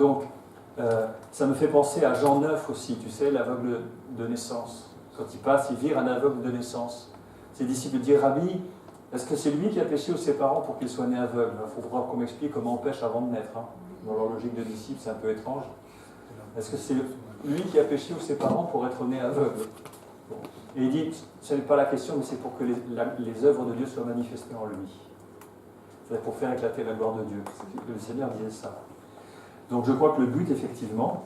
Donc, ça me fait penser à Jean 9 aussi, tu sais, l'aveugle de naissance. Quand il passe, il vire un aveugle de naissance. Ses disciples disent « Rabbi, est-ce que c'est lui qui a péché ou ses parents pour qu'il soit né aveugle ?» Il faudra qu'on m'explique comment on pêche avant de naître. Hein. Dans leur logique de disciples, c'est un peu étrange. Est-ce que c'est lui qui a péché ou ses parents pour être né aveugle? Bon. Et il dit, ce n'est pas la question, mais c'est pour que les œuvres de Dieu soient manifestées en lui. C'est pour faire éclater la gloire de Dieu. Le Seigneur disait ça. Donc je crois que le but, effectivement,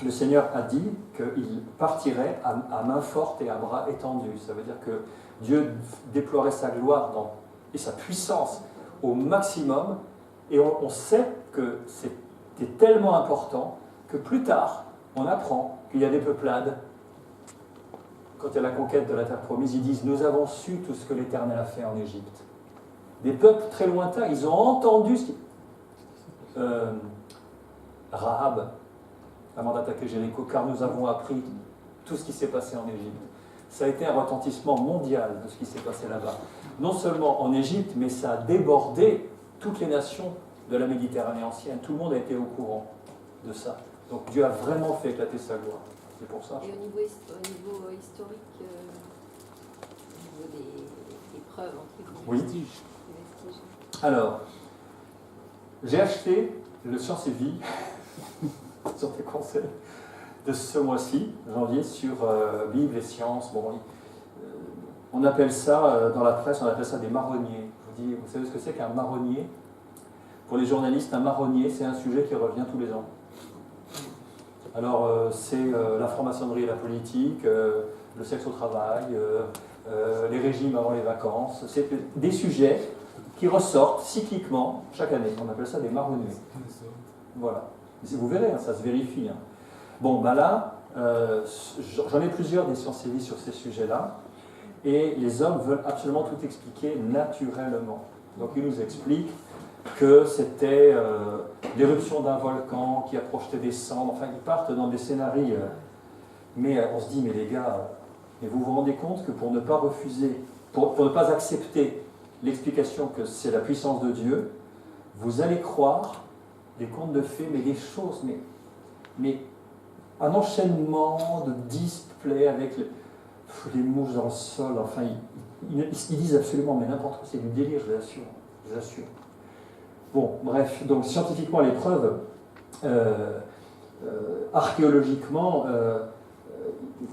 le Seigneur a dit qu'il partirait à main forte et à bras étendus. Ça veut dire que Dieu déploierait sa gloire et sa puissance au maximum. Et on sait que c'était tellement important que plus tard, on apprend qu'il y a des peuplades, quand il y a la conquête de la terre promise, ils disent « Nous avons su tout ce que l'Éternel a fait en Égypte ». Des peuples très lointains, ils ont entendu ce qui... Rahab, avant d'attaquer Jéricho, car nous avons appris tout ce qui s'est passé en Égypte. Ça a été un retentissement mondial de ce qui s'est passé là-bas. Non seulement en Égypte, mais ça a débordé toutes les nations de la Méditerranée ancienne. Tout le monde a été au courant de ça. Donc Dieu a vraiment fait éclater sa gloire. C'est pour ça.
Et au niveau historique, au niveau des preuves, entre guillemets,
oui. Alors, j'ai acheté le Science et Vie sur tes conseils de ce mois-ci, janvier, sur Bible et sciences. Bon, on appelle ça, dans la presse, on appelle ça des marronniers. Je vous dis, vous savez ce que c'est qu'un marronnier? Pour les journalistes, un marronnier, c'est un sujet qui revient tous les ans. Alors, c'est la franc-maçonnerie et la politique, le sexe au travail, les régimes avant les vacances. C'est des sujets qui ressortent cycliquement chaque année. On appelle ça des marronniers. Voilà. Vous verrez, hein, ça se vérifie. Hein. Bon, ben là, j'en ai plusieurs des sciences et vie sur ces sujets-là. Et les hommes veulent absolument tout expliquer naturellement. Donc, ils nous expliquent que c'était l'éruption d'un volcan qui a projeté des cendres. Enfin, ils partent dans des scénarios. Mais on se dit, mais les gars, mais vous vous rendez compte que pour ne pas refuser, pour ne pas accepter l'explication que c'est la puissance de Dieu, vous allez croire des contes de fées, mais des choses, mais un enchaînement de displays avec les mouches dans le sol. Enfin, ils disent absolument, mais n'importe quoi, c'est du délire, je vous assure. Bon, bref, donc scientifiquement, les preuves, archéologiquement,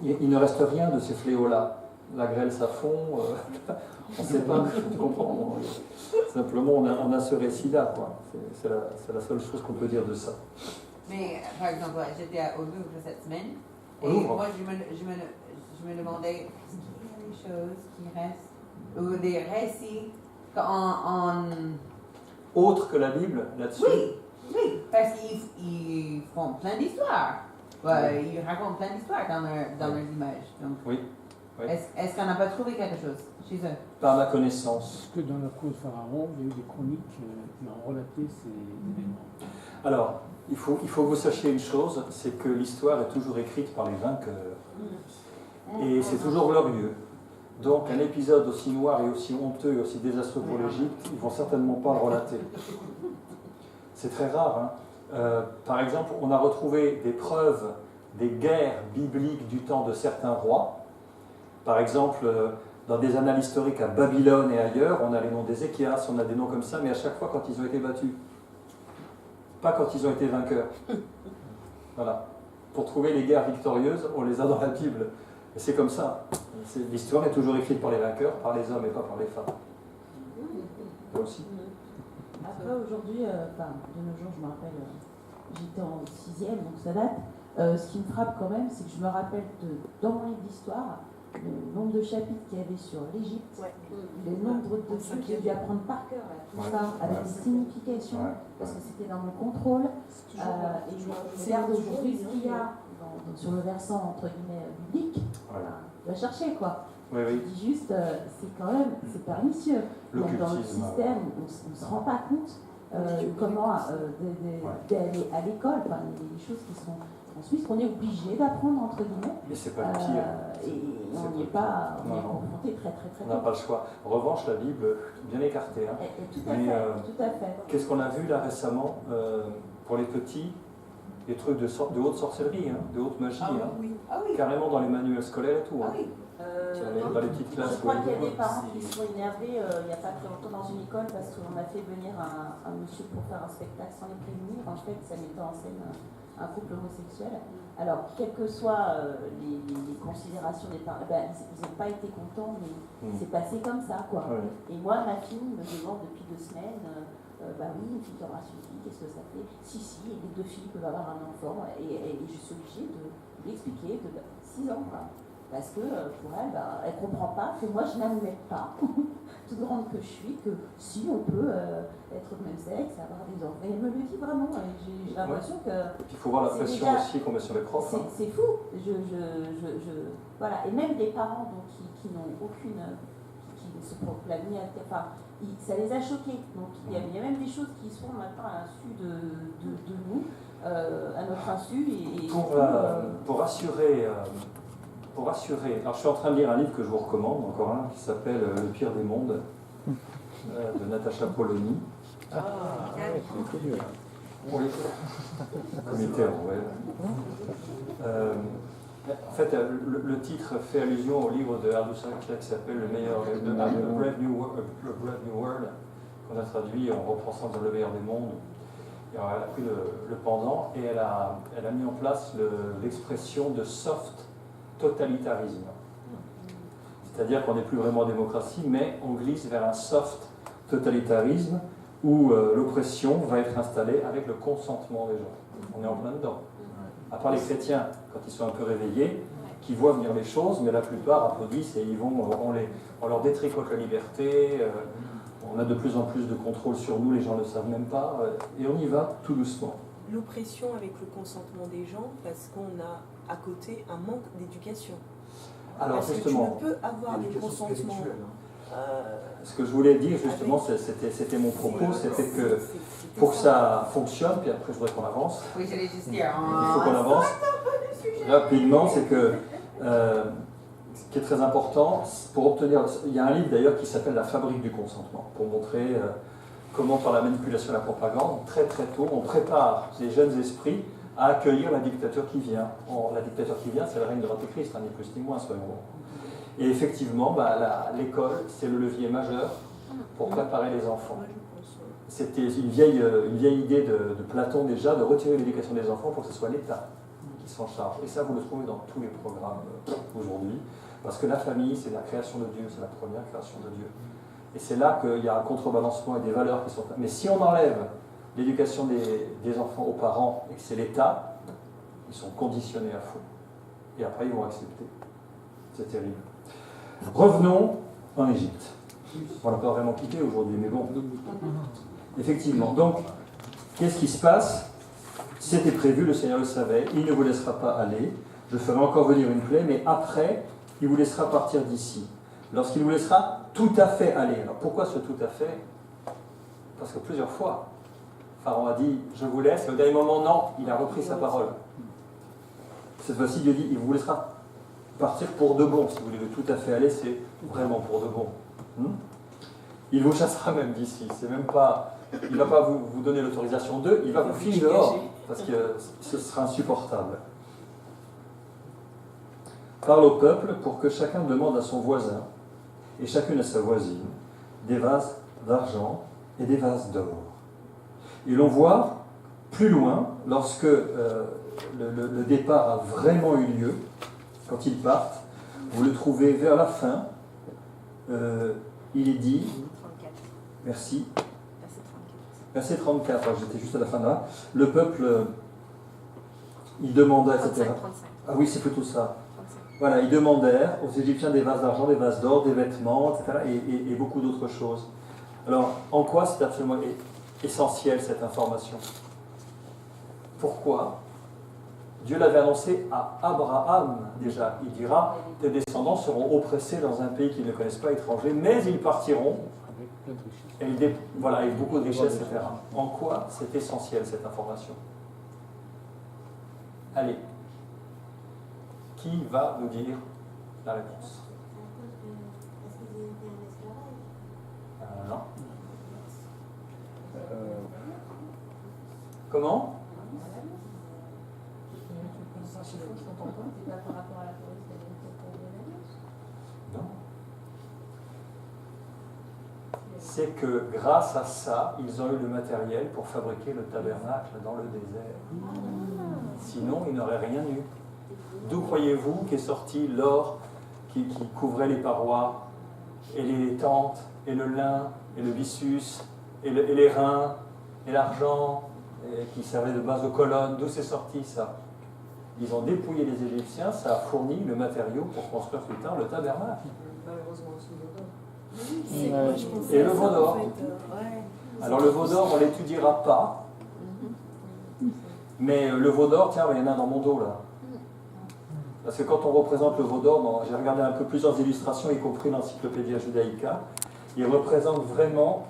il ne reste rien de ces fléaux-là. La grêle, ça fond, on ne sait pas, tu comprends. Simplement, on a ce récit-là, quoi. C'est la seule chose qu'on peut dire de ça.
Mais, par exemple, j'étais au Louvre cette semaine,
Au
et
Louvre.
moi, je me demandais, est-ce qu'il y a des choses qui restent, ou des récits
Autre que la Bible, là-dessus?
Oui, parce qu'ils font plein d'histoires. Ouais, ils racontent plein d'histoires dans leurs images. Donc,
oui.
Est-ce qu'on n'a pas trouvé quelque chose chez eux?
Par ma connaissance.
Est-ce que dans la cour de Pharaon, il y a eu des chroniques qui ont relaté ces événements?
Alors, il faut que vous sachiez une chose, c'est que l'histoire est toujours écrite par les vainqueurs. Et c'est toujours glorieux. Donc un épisode aussi noir et aussi honteux et aussi désastreux pour l'Égypte, ils ne vont certainement pas le relater. C'est très rare. Hein. Par exemple, on a retrouvé des preuves des guerres bibliques du temps de certains rois. Par exemple, dans des annales historiques à Babylone et ailleurs, on a les noms d'Ézéchias, on a des noms comme ça, mais à chaque fois quand ils ont été battus. Pas quand ils ont été vainqueurs. Voilà. Pour trouver les guerres victorieuses, on les a dans la Bible. Et c'est comme ça. L'histoire est toujours écrite par les vainqueurs, par les hommes et pas par les femmes. Toi aussi.
Après, aujourd'hui, de nos jours, je me rappelle, j'étais en 6e, donc ça date. Ce qui me frappe quand même, c'est que je me rappelle dans mon livre d'histoire, le nombre de chapitres qu'il y avait sur l'Égypte, le nombre de trucs que j'ai dû apprendre par cœur, tout ça, avec des significations, parce que c'était dans mon contrôle. Et je regarde aujourd'hui ce qu'il y a sur le versant, entre guillemets, biblique, je vais chercher, quoi.
Oui, oui.
Je dis juste, c'est quand même, c'est pernicieux. Donc, dans le système, on ne se rend pas compte comment d'aller à l'école, enfin, les choses qui sont en Suisse, qu'on est obligé d'apprendre, entre guillemets.
Mais c'est pas le pire.
Et on n'y est pas, on est confronté très
On n'a pas le choix. En revanche, la Bible, bien écartée. Hein.
Tout à fait.
Qu'est-ce qu'on a vu là récemment pour les petits? Des trucs de haute sorcellerie, hein, de haute magie. Carrément dans les manuels scolaires et tout. Hein. Dans les petites classes.
Je crois qu'il y a des parents qui sont énervés il n'y a pas très longtemps dans une école parce qu'on a fait venir un monsieur pour faire un spectacle sans les prévenir. En fait, ça mettait en scène un couple homosexuel. Alors, quelles que soient les considérations des parents, ils n'ont pas été contents, mais c'est passé comme ça, quoi. Et moi, ma fille me demande depuis 2 semaines, oui, une fille qui embrasse une fille, qu'est-ce que ça fait? Si, et les 2 filles peuvent avoir un enfant, et je suis obligée de l'expliquer de 6 ans, quoi. Parce que pour elle, elle ne comprend pas que moi je n'admets pas, toute grande que je suis, que si on peut être de même sexe, avoir des enfants. Et elle me le dit vraiment, et j'ai l'impression que.
Il faut voir la pression aussi qu'on met sur les profs.
C'est fou. Voilà. Et même des parents donc, qui n'ont aucune. Qui ne se proclament ni ça les a choqués. Donc il y a même des choses qui sont maintenant à l'insu de nous, à notre insu.
Pour rassurer. Alors je suis en train de lire un livre que je vous recommande, encore un, qui s'appelle Le pire des mondes, de Natacha Polony. Oui. Comité Orwell. En fait, le titre fait allusion au livre de Aldous Huxley qui s'appelle A Brave New World, qu'on a traduit en repensant dans Le meilleur des mondes. Et alors, elle a pris le pendant et elle a mis en place l'expression de soft totalitarisme. C'est-à-dire qu'on n'est plus vraiment en démocratie, mais on glisse vers un soft totalitarisme où l'oppression va être installée avec le consentement des gens. On est en plein dedans. À part les chrétiens, quand ils sont un peu réveillés, qui voient venir les choses, mais la plupart applaudissent et on leur détricote la liberté, on a de plus en plus de contrôle sur nous, les gens ne le savent même pas, et on y va tout doucement.
L'oppression avec le consentement des gens, parce qu'on a à côté un manque d'éducation.
Alors
parce
justement,
que tu ne peux avoir des consentements.
Ce que je voulais dire justement, c'était mon propos, c'était que pour que ça fonctionne, puis après je voudrais qu'on avance.
Oui, j'allais juste dire.
Il faut qu'on avance rapidement, c'est que ce qui est très important, pour obtenir. Il y a un livre d'ailleurs qui s'appelle La fabrique du consentement, pour montrer comment par la manipulation et la propagande, très très tôt, on prépare les jeunes esprits à accueillir la dictature qui vient. La dictature qui vient, c'est le règne de l'Antéchrist, ni plus ni moins, soyons bons. Et effectivement, l'école, c'est le levier majeur pour préparer les enfants. C'était une vieille idée de Platon déjà, de retirer l'éducation des enfants pour que ce soit l'État qui s'en charge. Et ça, vous le trouvez dans tous les programmes aujourd'hui, parce que la famille, c'est la création de Dieu, c'est la première création de Dieu. Et c'est là qu'il y a un contrebalancement et des valeurs qui sont... Mais si on enlève l'éducation des enfants aux parents et que c'est l'État, ils sont conditionnés à fond. Et après, ils vont accepter. C'est terrible. Revenons en Égypte. On l'a pas vraiment quitté aujourd'hui, mais bon. Effectivement. Donc, qu'est-ce qui se passe? C'était prévu, le Seigneur le savait, il ne vous laissera pas aller. Je ferai encore venir une plaie, mais après, il vous laissera partir d'ici. Lorsqu'il vous laissera tout à fait aller. Alors pourquoi ce tout à fait? Parce que plusieurs fois, Pharaon a dit « je vous laisse », et au dernier moment, non, il a repris sa parole. Cette fois-ci, Dieu dit « il vous laissera partir pour de bon ». Si vous voulez tout à fait aller, c'est vraiment pour de bon. Il vous chassera même d'ici. C'est même pas, il ne va pas vous donner l'autorisation d'eux, il va vous ficher dehors, parce que ce sera insupportable. Parle au peuple pour que chacun demande à son voisin, et chacune à sa voisine, des vases d'argent et des vases d'or. Et l'on voit plus loin, lorsque le départ a vraiment eu lieu, quand ils partent, vous le trouvez vers la fin, il est dit, merci, verset 34, alors j'étais juste à la fin là, le peuple, il demanda, etc. Ah oui, c'est plutôt ça. Voilà, ils demandèrent aux Égyptiens des vases d'argent, des vases d'or, des vêtements, etc. et beaucoup d'autres choses. Alors, en quoi c'est absolument essentiel cette information? Pourquoi? Dieu l'avait annoncé à Abraham déjà. Il dira, tes descendants seront oppressés dans un pays qu'ils ne connaissent pas, étranger, mais ils partiront avec beaucoup de richesses, etc. En quoi c'est essentiel cette information? Allez. Qui va nous dire la réponse? Non. Comment? Non. C'est que grâce à ça, ils ont eu le matériel pour fabriquer le tabernacle dans le désert. Sinon, ils n'auraient rien eu. D'où croyez-vous qu'est sorti l'or qui couvrait les parois, et les tentes, et le lin, et le byssus, et les reins, et l'argent, qui servait de base aux colonnes? D'où c'est sorti ça? Ils ont dépouillé les Égyptiens, ça a fourni le matériau pour construire plus tard le tabernacle.
Malheureusement aussi le veau d'or.
Et le veau d'or. Alors le veau d'or, on ne l'étudiera pas, mais le veau d'or, tiens, il y en a dans mon dos là. Parce que quand on représente le veau d'or, j'ai regardé un peu plusieurs illustrations, y compris l'Encyclopédia Judaïca, il représente vraiment,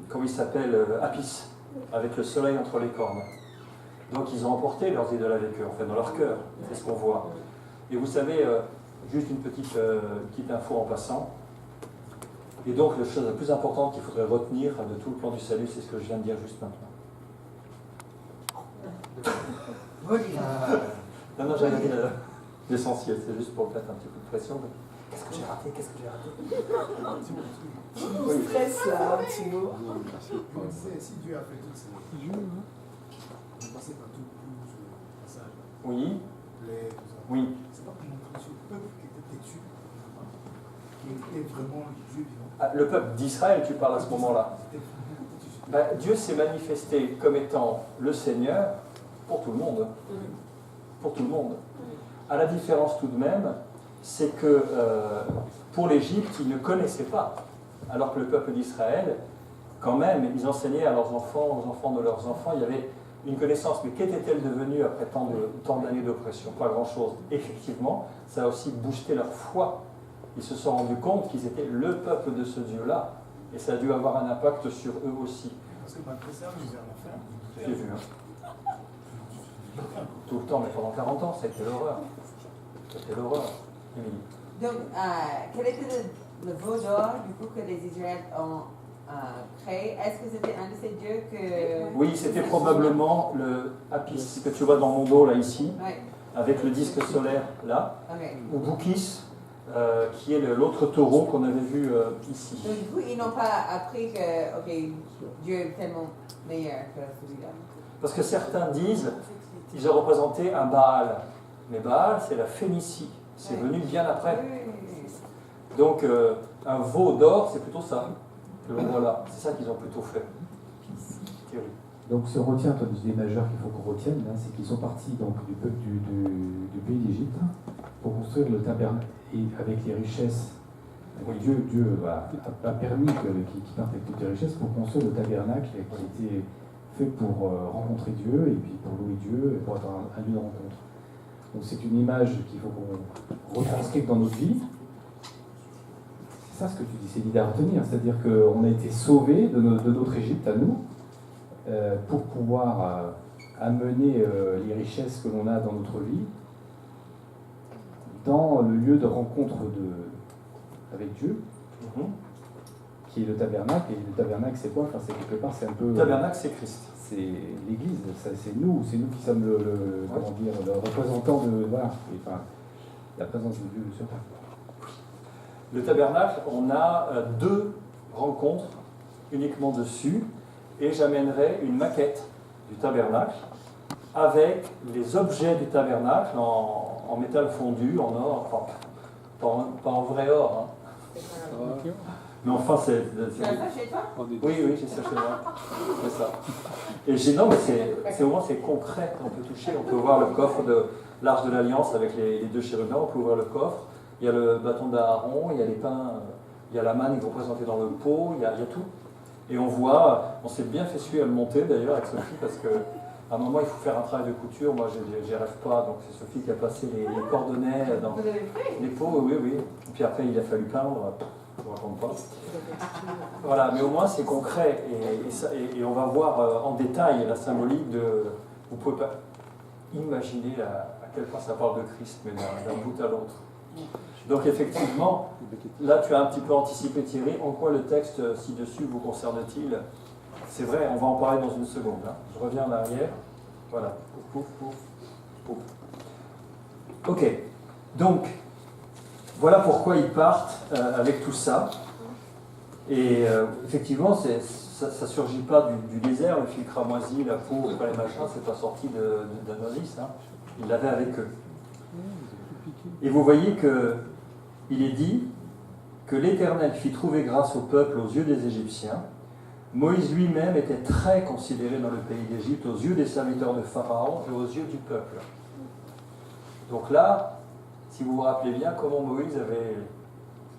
comment il s'appelle, Apis, avec le soleil entre les cornes. Donc ils ont emporté leurs idoles avec eux, en fait, dans leur cœur, c'est ce qu'on voit. Et vous savez, juste une petite info en passant, et donc la chose la plus importante qu'il faudrait retenir de tout le plan du salut, c'est ce que je viens de dire juste maintenant. Non, j'avais dit l'essentiel, c'est juste pour mettre un petit coup de pression. Qu'est-ce que j'ai raté? Qu'est-ce que j'ai raté?
Oui. Stress là, Thibaut.
Si Dieu a fait tout ça, on est passé par tout ce passage.
Oui.
Les, tout ça.
Oui.
C'est pas pour montrer ce peuple qui était têtu. qui était vraiment Dieu vivant.
Ah, le peuple d'Israël, tu parles à ce moment-là. Ben, Dieu s'est manifesté comme étant le Seigneur pour tout le monde. Pour tout le monde. À la différence tout de même, c'est que pour l'Égypte, ils ne connaissaient pas. Alors que le peuple d'Israël, quand même, ils enseignaient à leurs enfants, aux enfants de leurs enfants, il y avait une connaissance. Mais qu'était-elle devenue après tant d'années d'oppression? Pas grand-chose. Effectivement, ça a aussi boosté leur foi. Ils se sont rendus compte qu'ils étaient le peuple de ce Dieu-là. Et ça a dû avoir un impact sur eux aussi.
Parce que malgré ça, nous allons faire.
J'ai vu, hein. Tout le temps, mais pendant 40 ans, c'était l'horreur. C'était l'horreur. Émilie.
Donc, quel était le veau d'or du coup que les Israélites ont créé? Est-ce que c'était un de ces dieux que...
Oui, c'était probablement le Apis que tu vois dans mon dos là ici, avec le disque solaire là, ou Boukis, qui est l'autre taureau qu'on avait vu ici.
Donc du coup, ils n'ont pas appris que Dieu est tellement meilleur que celui-là.
Parce que certains disent, ils ont représenté un Baal. Mais Baal, c'est la Phénicie. C'est venu bien après. Donc, un veau d'or, c'est plutôt ça que l'on voit là. C'est ça qu'ils ont plutôt fait. Thierry.
Donc, ce retient, toi, des majeurs qu'il faut qu'on retienne, là, c'est qu'ils sont partis donc, du peuple du pays d'Égypte pour construire le tabernacle. Et avec les richesses, Dieu a permis qu'ils partent avec toutes les richesses pour construire le tabernacle qui était fait pour rencontrer Dieu et puis pour louer Dieu et pour être un lieu de rencontre. Donc c'est une image qu'il faut qu'on retranscrive dans notre vie. C'est ça ce que tu dis, c'est l'idée à retenir. C'est-à-dire qu'on a été sauvés de notre Égypte à nous pour pouvoir amener les richesses que l'on a dans notre vie dans le lieu de rencontre avec Dieu, qui est le tabernacle. Et le tabernacle, c'est quoi? Enfin, c'est quelque part, c'est un peu...
Le tabernacle, c'est Christ.
C'est l'Église, c'est nous qui sommes le représentant de la présence de Dieu sur terre.
Le tabernacle, on a 2 rencontres uniquement dessus, et j'amènerai une maquette du tabernacle avec les objets du tabernacle en métal fondu, en or, enfin, pas en vrai or. Hein. Mais enfin, c'est...
Tu as ça chez toi?
Oui, j'ai ça chez moi. C'est ça. Et non, mais c'est au moins c'est concret. On peut toucher, on peut voir le coffre de l'Arche de l'Alliance avec les 2 chérubins, on peut ouvrir le coffre. Il y a le bâton d'Aaron, il y a les pains, il y a la manne qui est représentée dans le pot, il y a tout. Et on voit, on s'est bien fait suer à le monter d'ailleurs avec Sophie, parce qu'à un moment il faut faire un travail de couture, moi j'y arrive pas, donc c'est Sophie qui a passé les cordonnets dans les pots, oui. Et puis après il a fallu peindre. Je ne raconte pas. Voilà, mais au moins c'est concret et on va voir en détail la symbolique de. Vous ne pouvez pas imaginer à quel point ça parle de Christ, mais d'un bout à l'autre. Donc effectivement, là tu as un petit peu anticipé Thierry, en quoi le texte ci-dessus vous concerne-t-il? C'est vrai, on va en parler dans une seconde. Hein. Je reviens en arrière. Voilà. Pouf. Ok, donc. Voilà pourquoi ils partent avec tout ça. Et effectivement, ça ne surgit pas du désert, le fil cramoisi, la peau, les machins, c'est pas sorti d'un novice. Hein. Ils l'avaient avec eux. Et vous voyez qu'il est dit que l'Éternel fit trouver grâce au peuple aux yeux des Égyptiens. Moïse lui-même était très considéré dans le pays d'Égypte, aux yeux des serviteurs de Pharaon et aux yeux du peuple. Donc là, si vous vous rappelez bien, comment Moïse avait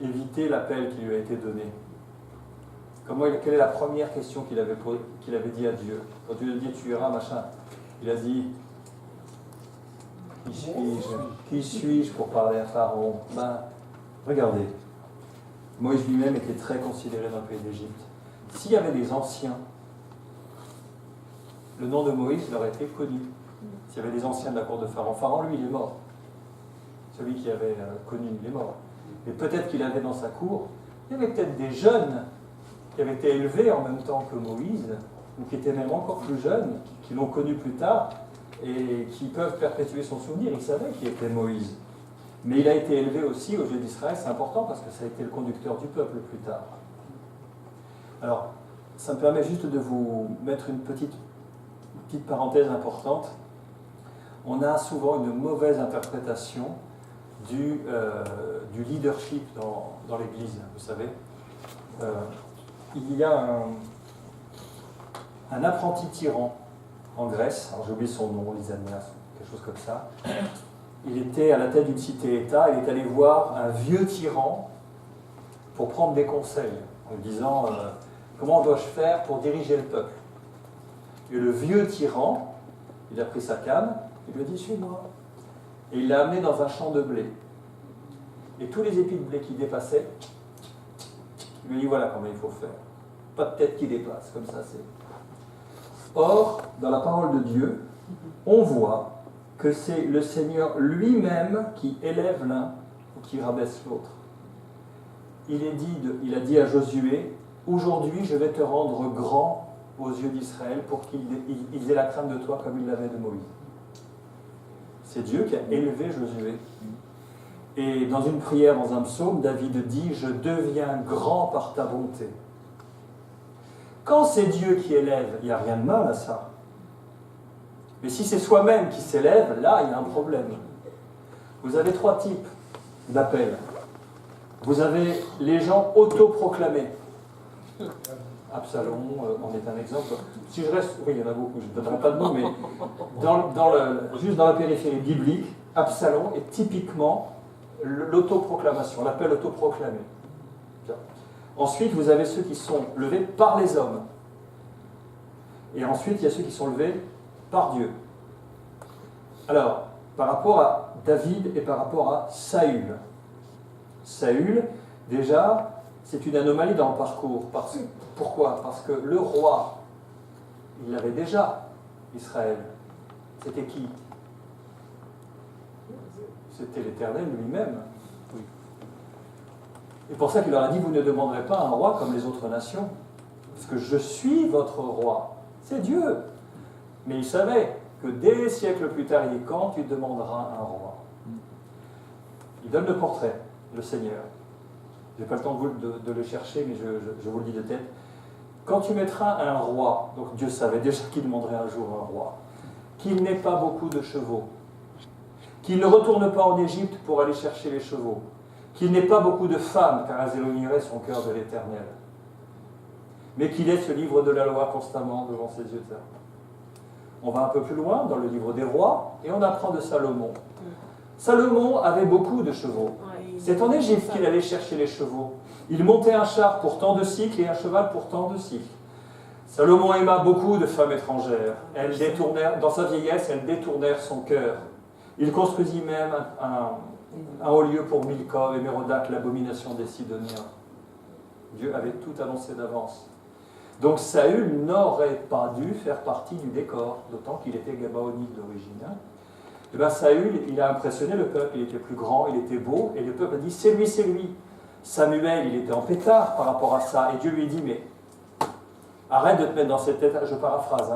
évité l'appel qui lui a été donné. Quelle est la première question qu'il avait dit à Dieu? Quand Dieu lui a dit tu iras, machin, il a dit qui suis-je pour parler à Pharaon? Regardez, Moïse lui-même était très considéré dans le pays d'Égypte. S'il y avait des anciens, le nom de Moïse leur était connu. S'il y avait des anciens de la cour de Pharaon, Pharaon lui il est mort. Celui qui avait connu, il est mort. Mais peut-être qu'il avait dans sa cour, il y avait peut-être des jeunes qui avaient été élevés en même temps que Moïse, ou qui étaient même encore plus jeunes, qui l'ont connu plus tard, et qui peuvent perpétuer son souvenir. Ils savaient qui était Moïse. Mais il a été élevé aussi aux yeux d'Israël, c'est important parce que ça a été le conducteur du peuple plus tard. Alors, ça me permet juste de vous mettre une petite parenthèse importante. On a souvent une mauvaise interprétation du leadership dans l'Église, vous savez. Il y a un apprenti tyran en Grèce, alors j'ai oublié son nom, Lysanias, quelque chose comme ça. Il était à la tête d'une cité-État, il est allé voir un vieux tyran pour prendre des conseils, en lui disant comment dois-je faire pour diriger le peuple. Et le vieux tyran, il a pris sa canne, il lui a dit suis-moi. Et il l'a amené dans un champ de blé. Et tous les épis de blé qui dépassaient, il lui a dit voilà comment il faut faire. Pas de tête qui dépasse, comme ça c'est. Or, dans la parole de Dieu, on voit que c'est le Seigneur lui-même qui élève l'un ou qui rabaisse l'autre. Il a dit à Josué, aujourd'hui je vais te rendre grand aux yeux d'Israël pour qu'ils aient la crainte de toi comme il l'avait de Moïse. C'est Dieu qui a élevé Josué. Et dans une prière, dans un psaume, David dit « Je deviens grand par ta bonté ». Quand c'est Dieu qui élève, il n'y a rien de mal à ça. Mais si c'est soi-même qui s'élève, là, il y a un problème. Vous avez 3 types d'appels. Vous avez les gens autoproclamés. Absalom en est un exemple. Si je reste, oui, il y en a beaucoup, je ne donnerai pas de nom, mais juste dans la périphérie biblique, Absalom est typiquement l'autoproclamation, l'appel autoproclamé. Ensuite, vous avez ceux qui sont levés par les hommes. Et ensuite, il y a ceux qui sont levés par Dieu. Alors, par rapport à David et par rapport à Saül. Saül, déjà, c'est une anomalie dans le parcours. Pourquoi? Parce que le roi, il l'avait déjà, Israël. C'était qui? C'était l'Éternel lui-même. Et pour ça qu'il leur a dit, vous ne demanderez pas un roi comme les autres nations, parce que je suis votre roi. C'est Dieu. Mais il savait que des siècles plus tard, il dit, quand tu demanderas un roi. Il donne le portrait, le Seigneur. Je n'ai pas le temps de le chercher, mais je vous le dis de tête. Quand tu mettras un roi, donc Dieu savait déjà qu'il demanderait un jour un roi, qu'il n'ait pas beaucoup de chevaux, qu'il ne retourne pas en Égypte pour aller chercher les chevaux, qu'il n'ait pas beaucoup de femmes, car elles éloigneraient son cœur de l'Éternel, mais qu'il ait ce livre de la loi constamment devant ses yeux. On va un peu plus loin dans le livre des rois, et on apprend de Salomon. Salomon avait beaucoup de chevaux. C'est en Égypte qu'il allait chercher les chevaux. Il montait un char pour tant de cycles et un cheval pour tant de cycles. Salomon aima beaucoup de femmes étrangères. Elles détournèrent, dans sa vieillesse, elles détournèrent son cœur. Il construisit même un haut lieu pour Milcom et Mérodach, l'abomination des Sidoniens. Dieu avait tout annoncé d'avance. Donc Saül n'aurait pas dû faire partie du décor, d'autant qu'il était gabaonite d'origine. Et bien Saül, il a impressionné le peuple, il était plus grand, il était beau, et le peuple a dit, c'est lui, c'est lui. Samuel, il était en pétard par rapport à ça, et Dieu lui dit, mais arrête de te mettre dans cet état, je paraphrase,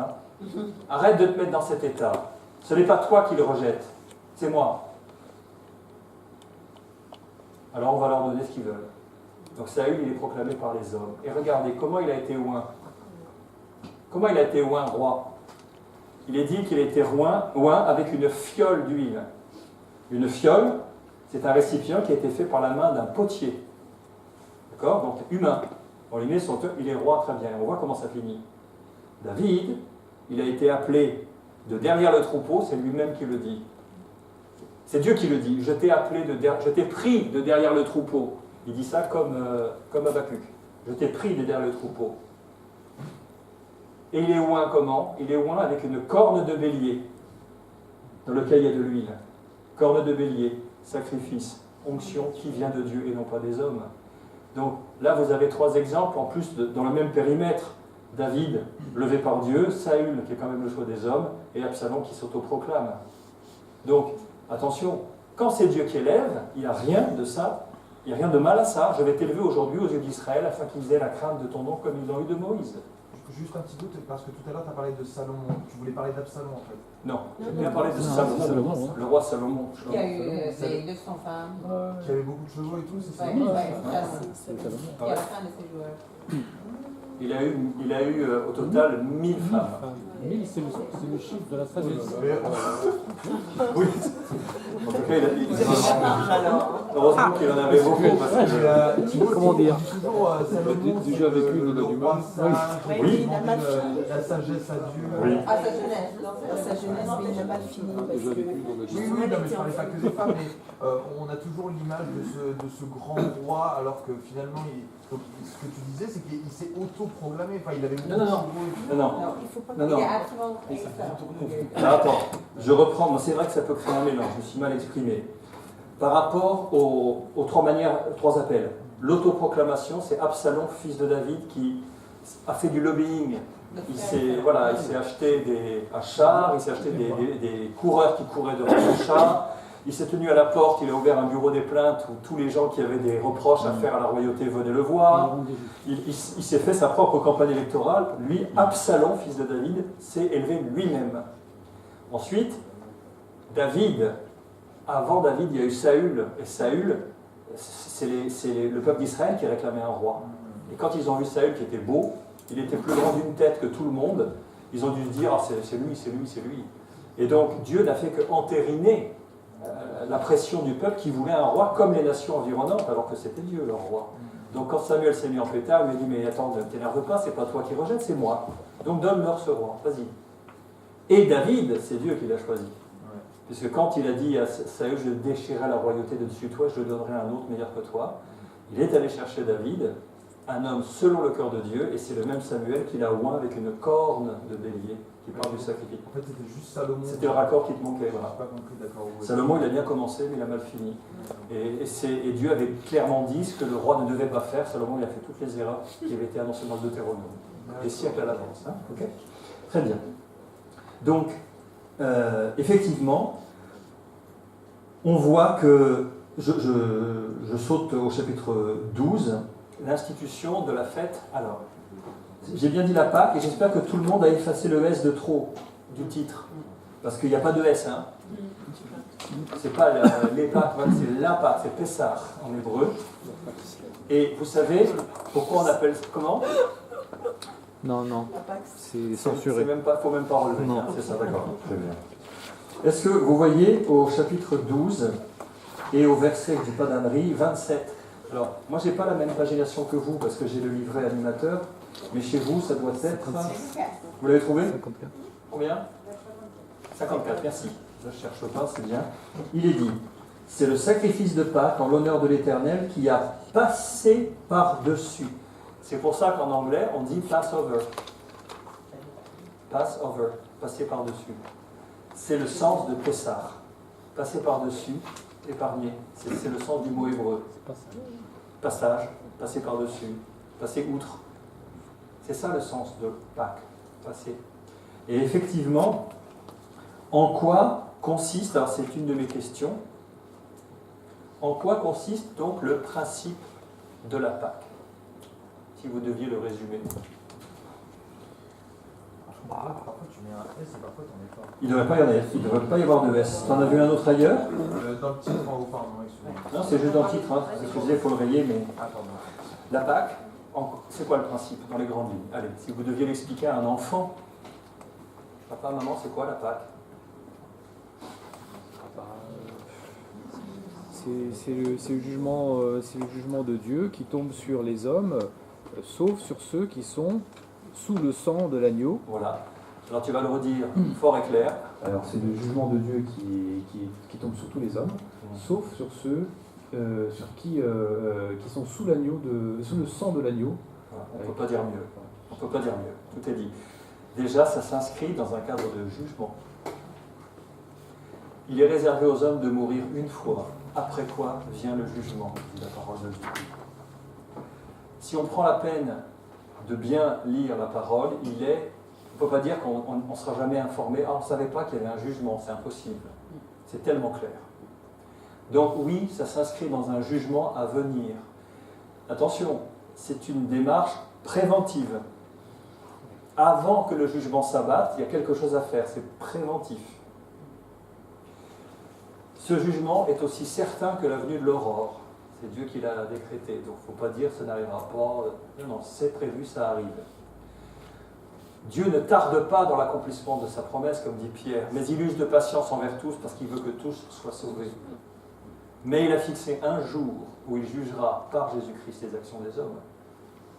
arrête de te mettre dans cet état. Ce n'est pas toi qui le rejette, c'est moi. Alors on va leur donner ce qu'ils veulent. Donc Saül, il est proclamé par les hommes. Et regardez, comment il a été oint. Comment il a été oint roi? Il est dit qu'il a été oint avec une fiole d'huile. Une fiole, c'est un récipient qui a été fait par la main d'un potier. D'accord? Donc humain. On lui met son cœur, il est roi, très bien. On voit comment ça finit. David, il a été appelé de derrière le troupeau, c'est lui-même qui le dit. C'est Dieu qui le dit. Je t'ai appelé, je t'ai pris de derrière le troupeau. Il dit ça comme Habakkuk. Je t'ai pris de derrière le troupeau. Et il est oint comment? Il est oint avec une corne de bélier, dans lequel il y a de l'huile. Corne de bélier, sacrifice, onction qui vient de Dieu et non pas des hommes. Donc là, vous avez 3 exemples, en plus dans le même périmètre. David, levé par Dieu, Saül, qui est quand même le choix des hommes, et Absalom qui s'autoproclame. Donc, attention, quand c'est Dieu qui élève, il n'y a rien de ça, il n'y a rien de mal à ça. Je vais t'élever aujourd'hui aux yeux d'Israël afin qu'ils aient la crainte de ton nom comme ils l'ont eu de Moïse.
Juste un petit doute, parce que tout à l'heure tu as parlé de Salomon, tu voulais parler d'Absalom en fait.
Non, j'ai bien parlé de Salomon, le roi Salomon.
Qui a eu des 200 femmes.
Qui avait beaucoup de chevaux et tout, c'est ça?
Qui a la fin de ses joueurs.
Il a eu au total 1000 femmes.
1000, c'est le chiffre de la sagesse.
Oui. En tout cas, heureusement qu'il en avait beaucoup. Parce que,
comment dire
Déjà avec lui, on a du mal.
Oui.
La sagesse à Dieu.
Oui.
Ah, sa jeunesse, mais il n'a mal fini. Parce que
Oui, non, mais je ne parlais pas que des femmes, mais on a toujours l'image de ce grand roi, alors que finalement, ce que tu disais, c'est qu'il s'est auto-proclamé. Enfin, il avait beaucoup
Non.
il faut pas.
Non.
Il est absolument
Alors, attends, je reprends. C'est vrai que ça peut créer un mélange. Je me suis mal exprimé. Par rapport aux trois appels. L'autoproclamation, c'est Absalom, fils de David, qui a fait du lobbying. Il s'est acheté un char, il s'est acheté des coureurs qui couraient devant son char. Il s'est tenu à la porte, il a ouvert un bureau des plaintes où tous les gens qui avaient des reproches à faire à la royauté venaient le voir. Il s'est fait sa propre campagne électorale. Lui, Absalom, fils de David, s'est élevé lui-même. Ensuite, David, avant David, il y a eu Saül. Et Saül, c'est le peuple d'Israël qui réclamait un roi. Et quand ils ont vu Saül qui était beau, il était plus grand d'une tête que tout le monde, ils ont dû se dire, ah, c'est lui. Et donc Dieu n'a fait qu'entériner la pression du peuple qui voulait un roi comme les nations environnantes, alors que c'était Dieu leur roi. Donc quand Samuel s'est mis en pétard, il lui a dit, mais attends, ne t'énerve pas, c'est pas toi qui rejette, c'est moi. Donc donne-leur ce roi, vas-y. Et David, c'est Dieu qui l'a choisi. Puisque quand il a dit à Saül, je déchirerai la royauté de dessus toi, je donnerai un autre meilleur que toi, il est allé chercher David, un homme selon le cœur de Dieu, et c'est le même Samuel qui l'a oint avec une corne de bélier, qui parle du sacrifice.
En fait, c'était juste Salomon.
C'était le raccord qui te manquait. Voilà.
Pas compris, d'accord.
Salomon, il a bien commencé, mais il a mal fini. Et Dieu avait clairement dit ce que le roi ne devait pas faire. Salomon, il a fait toutes les erreurs qui avaient été annoncées dans le Deutéronome, des siècles à l'avance. Hein, okay. Très bien. Donc, effectivement, on voit que, je saute au chapitre 12, l'institution de la fête. Alors, j'ai bien dit la Pâque, et j'espère que tout le monde a effacé le S de trop du titre. Parce qu'il n'y a pas de S, hein. C'est pas les Pâques, c'est la Pâque, c'est Pessah en hébreu. Et vous savez pourquoi on appelle comment?
Non, c'est censuré.
Il ne faut même pas relever.
Non.
Hein, c'est ça, d'accord. Très bien. Est-ce que vous voyez au chapitre 12 et au verset, je ne dis pas d'ânerie, 27. Alors, moi, je n'ai pas la même imagination que vous, parce que j'ai le livret animateur, mais chez vous, ça doit être... Vous l'avez trouvé?
54.
Combien? 54, merci. Je ne cherche pas, c'est bien. Il est dit, c'est le sacrifice de Pâques en l'honneur de l'Éternel qui a passé par-dessus. C'est pour ça qu'en anglais, on dit Passover. Passover, passer par-dessus. C'est le sens de Pessah. Passer par-dessus, épargner. C'est le sens du mot hébreu. Passage, passer par-dessus, passer outre. C'est ça le sens de Pâques, passer. Et effectivement, en quoi consiste, alors c'est une de mes questions, en quoi consiste donc le principe de la Pâque, si vous deviez le résumer?
Parfois tu mets un S et parfois tu n'en mets pas.
Il ne devrait pas y avoir de S. Tu en as vu un autre ailleurs?
Dans le titre en haut, pardon, excusez-moi.
Non, c'est juste dans le titre, hein. C'est ce que je disais, il faut le rayer, mais...
Ah, pardon.
La Pâque, c'est quoi le principe dans les grandes lignes? Allez, si vous deviez l'expliquer à un enfant, papa, maman, c'est quoi la Pâque?
C'est le jugement de Dieu qui tombe sur les hommes, sauf sur ceux qui sont sous le sang de l'agneau.
Voilà. Alors tu vas le redire fort et clair.
Alors c'est le jugement de Dieu qui tombe sur tous les hommes, sauf sur ceux qui sont sous le sang de l'agneau.
Voilà. On ne peut pas dire mieux. On ne peut pas dire mieux. Tout est dit. Déjà, ça s'inscrit dans un cadre de jugement. Il est réservé aux hommes de mourir une fois, après quoi vient le jugement, dit la parole de Dieu. Si on prend la peine de bien lire la parole, on ne peut pas dire qu'on ne sera jamais informé. Ah, on ne savait pas qu'il y avait un jugement, c'est impossible. C'est tellement clair. Donc oui, ça s'inscrit dans un jugement à venir. Attention, c'est une démarche préventive. Avant que le jugement s'abatte, il y a quelque chose à faire, c'est préventif. Ce jugement est aussi certain que la venue de l'aurore. C'est Dieu qui l'a décrété. Donc il ne faut pas dire ça n'arrivera pas. Non, non, c'est prévu, ça arrive. Dieu ne tarde pas dans l'accomplissement de sa promesse, comme dit Pierre, mais il use de patience envers tous parce qu'il veut que tous soient sauvés. Mais il a fixé un jour où il jugera par Jésus-Christ les actions des hommes.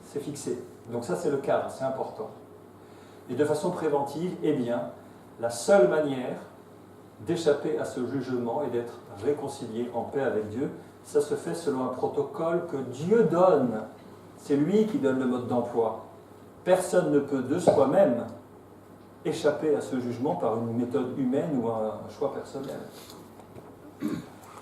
C'est fixé. Donc ça, c'est le cadre, c'est important. Et de façon préventive, eh bien, la seule manière d'échapper à ce jugement et d'être réconcilié en paix avec Dieu, ça se fait selon un protocole que Dieu donne. C'est lui qui donne le mode d'emploi. Personne ne peut de soi-même échapper à ce jugement par une méthode humaine ou un choix personnel.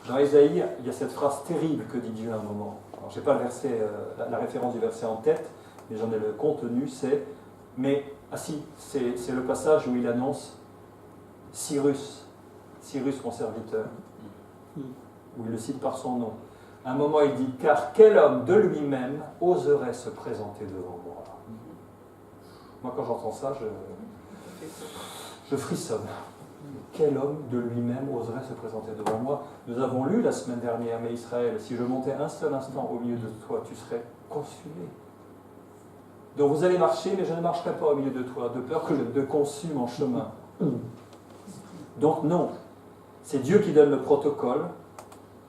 Dans Ésaïe, il y a cette phrase terrible que dit Dieu à un moment. Alors, je n'ai pas le verset, la référence du verset en tête, mais j'en ai le contenu, c'est le passage où il annonce Cyrus mon serviteur, où il le cite par son nom. À un moment, il dit « Car quel homme de lui-même oserait se présenter devant moi ?» Moi, quand j'entends ça, je frissonne. Quel homme de lui-même oserait se présenter devant moi? Nous avons lu la semaine dernière, mais Israël, si je montais un seul instant au milieu de toi, tu serais consumé. Donc vous allez marcher, mais je ne marcherai pas au milieu de toi, de peur que je te consume en chemin. Donc non, c'est Dieu qui donne le protocole,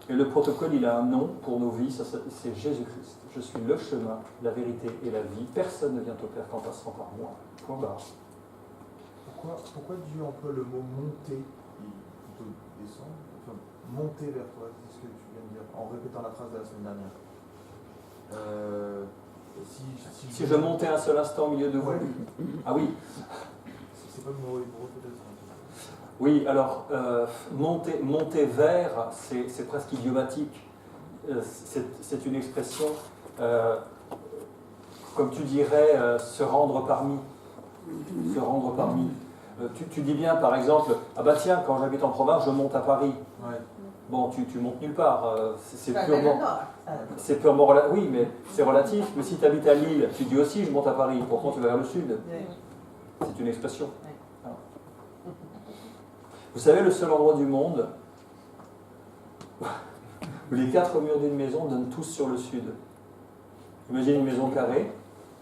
et le protocole, il a un nom pour nos vies, c'est Jésus-Christ. Je suis le chemin, la vérité et la vie. Personne ne vient au Père qu'en passant par moi. Point barre.
Pourquoi Dieu emploie le mot monter et plutôt descendre, enfin, monter vers toi, c'est ce que tu viens de dire, en répétant la phrase de la semaine dernière.
Si je montais un seul instant au milieu de vous.
Ouais.
Ah oui.
C'est pas le mot hébreu peut-être.
Oui, alors monter vers, c'est presque idiomatique. C'est une expression, comme tu dirais, se rendre parmi. Se rendre parmi. Tu dis bien, par exemple, ah bah tiens, quand j'habite en province, je monte à Paris.
Ouais.
Bon, tu montes nulle part. C'est purement relatif. Oui, mais c'est relatif. Mais si tu habites à Lille, tu dis aussi, je monte à Paris. Pourtant, tu vas vers le sud. C'est une expression. Vous savez, le seul endroit du monde où les 4 murs d'une maison donnent tous sur le sud. Imaginez une maison carrée,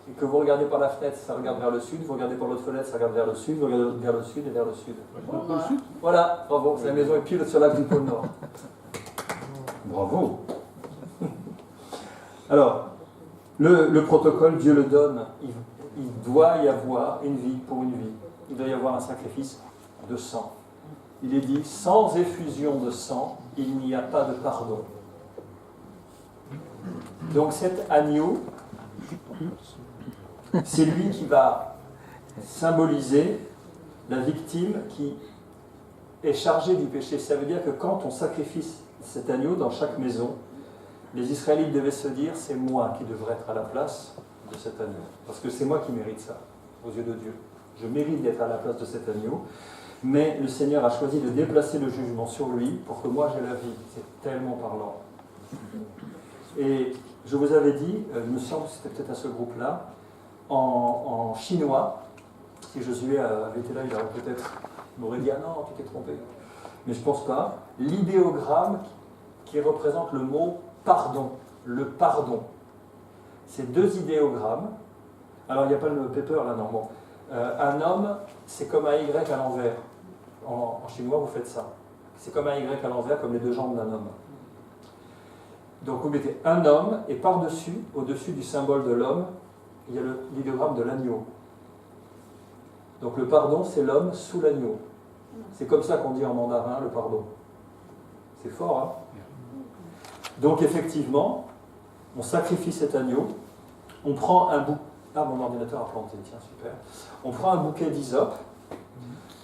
et que vous regardez par la fenêtre, ça regarde vers le sud, vous regardez par l'autre fenêtre, ça regarde vers le sud, vous regardez vers le sud et vers le sud. Voilà, bravo, la maison est pile sur l'axe du pôle Nord. Bravo. Alors, le protocole, Dieu le donne, il doit y avoir une vie pour une vie. Il doit y avoir un sacrifice de sang. Il est dit, sans effusion de sang, il n'y a pas de pardon. Donc cet agneau, c'est lui qui va symboliser la victime qui est chargée du péché. Ça veut dire que quand on sacrifie cet agneau dans chaque maison, les Israélites devaient se dire, c'est moi qui devrais être à la place de cet agneau. Parce que c'est moi qui mérite ça, aux yeux de Dieu. Je mérite d'être à la place de cet agneau. Mais le Seigneur a choisi de déplacer le jugement sur lui pour que moi j'ai la vie. C'est tellement parlant. Et je vous avais dit, il me semble que c'était peut-être à ce groupe-là, en chinois, si Josué avait été là, il m'aurait dit « Ah non, tu t'es trompé ». Mais je ne pense pas. L'idéogramme qui représente le mot « pardon », le pardon. C'est 2 idéogrammes. Alors il n'y a pas le paper là, non. Bon. Un homme, c'est comme un Y à l'envers. En chinois, vous faites ça. C'est comme un Y à l'envers, comme les 2 jambes d'un homme. Donc vous mettez un homme, et par-dessus, au-dessus du symbole de l'homme, il y a l'idéogramme de l'agneau. Donc le pardon, c'est l'homme sous l'agneau. C'est comme ça qu'on dit en mandarin le pardon. C'est fort, hein? Donc effectivement, on sacrifie cet agneau, on prend un bouquet. Ah, mon ordinateur a planté, tiens, super. On prend un bouquet d'hysope,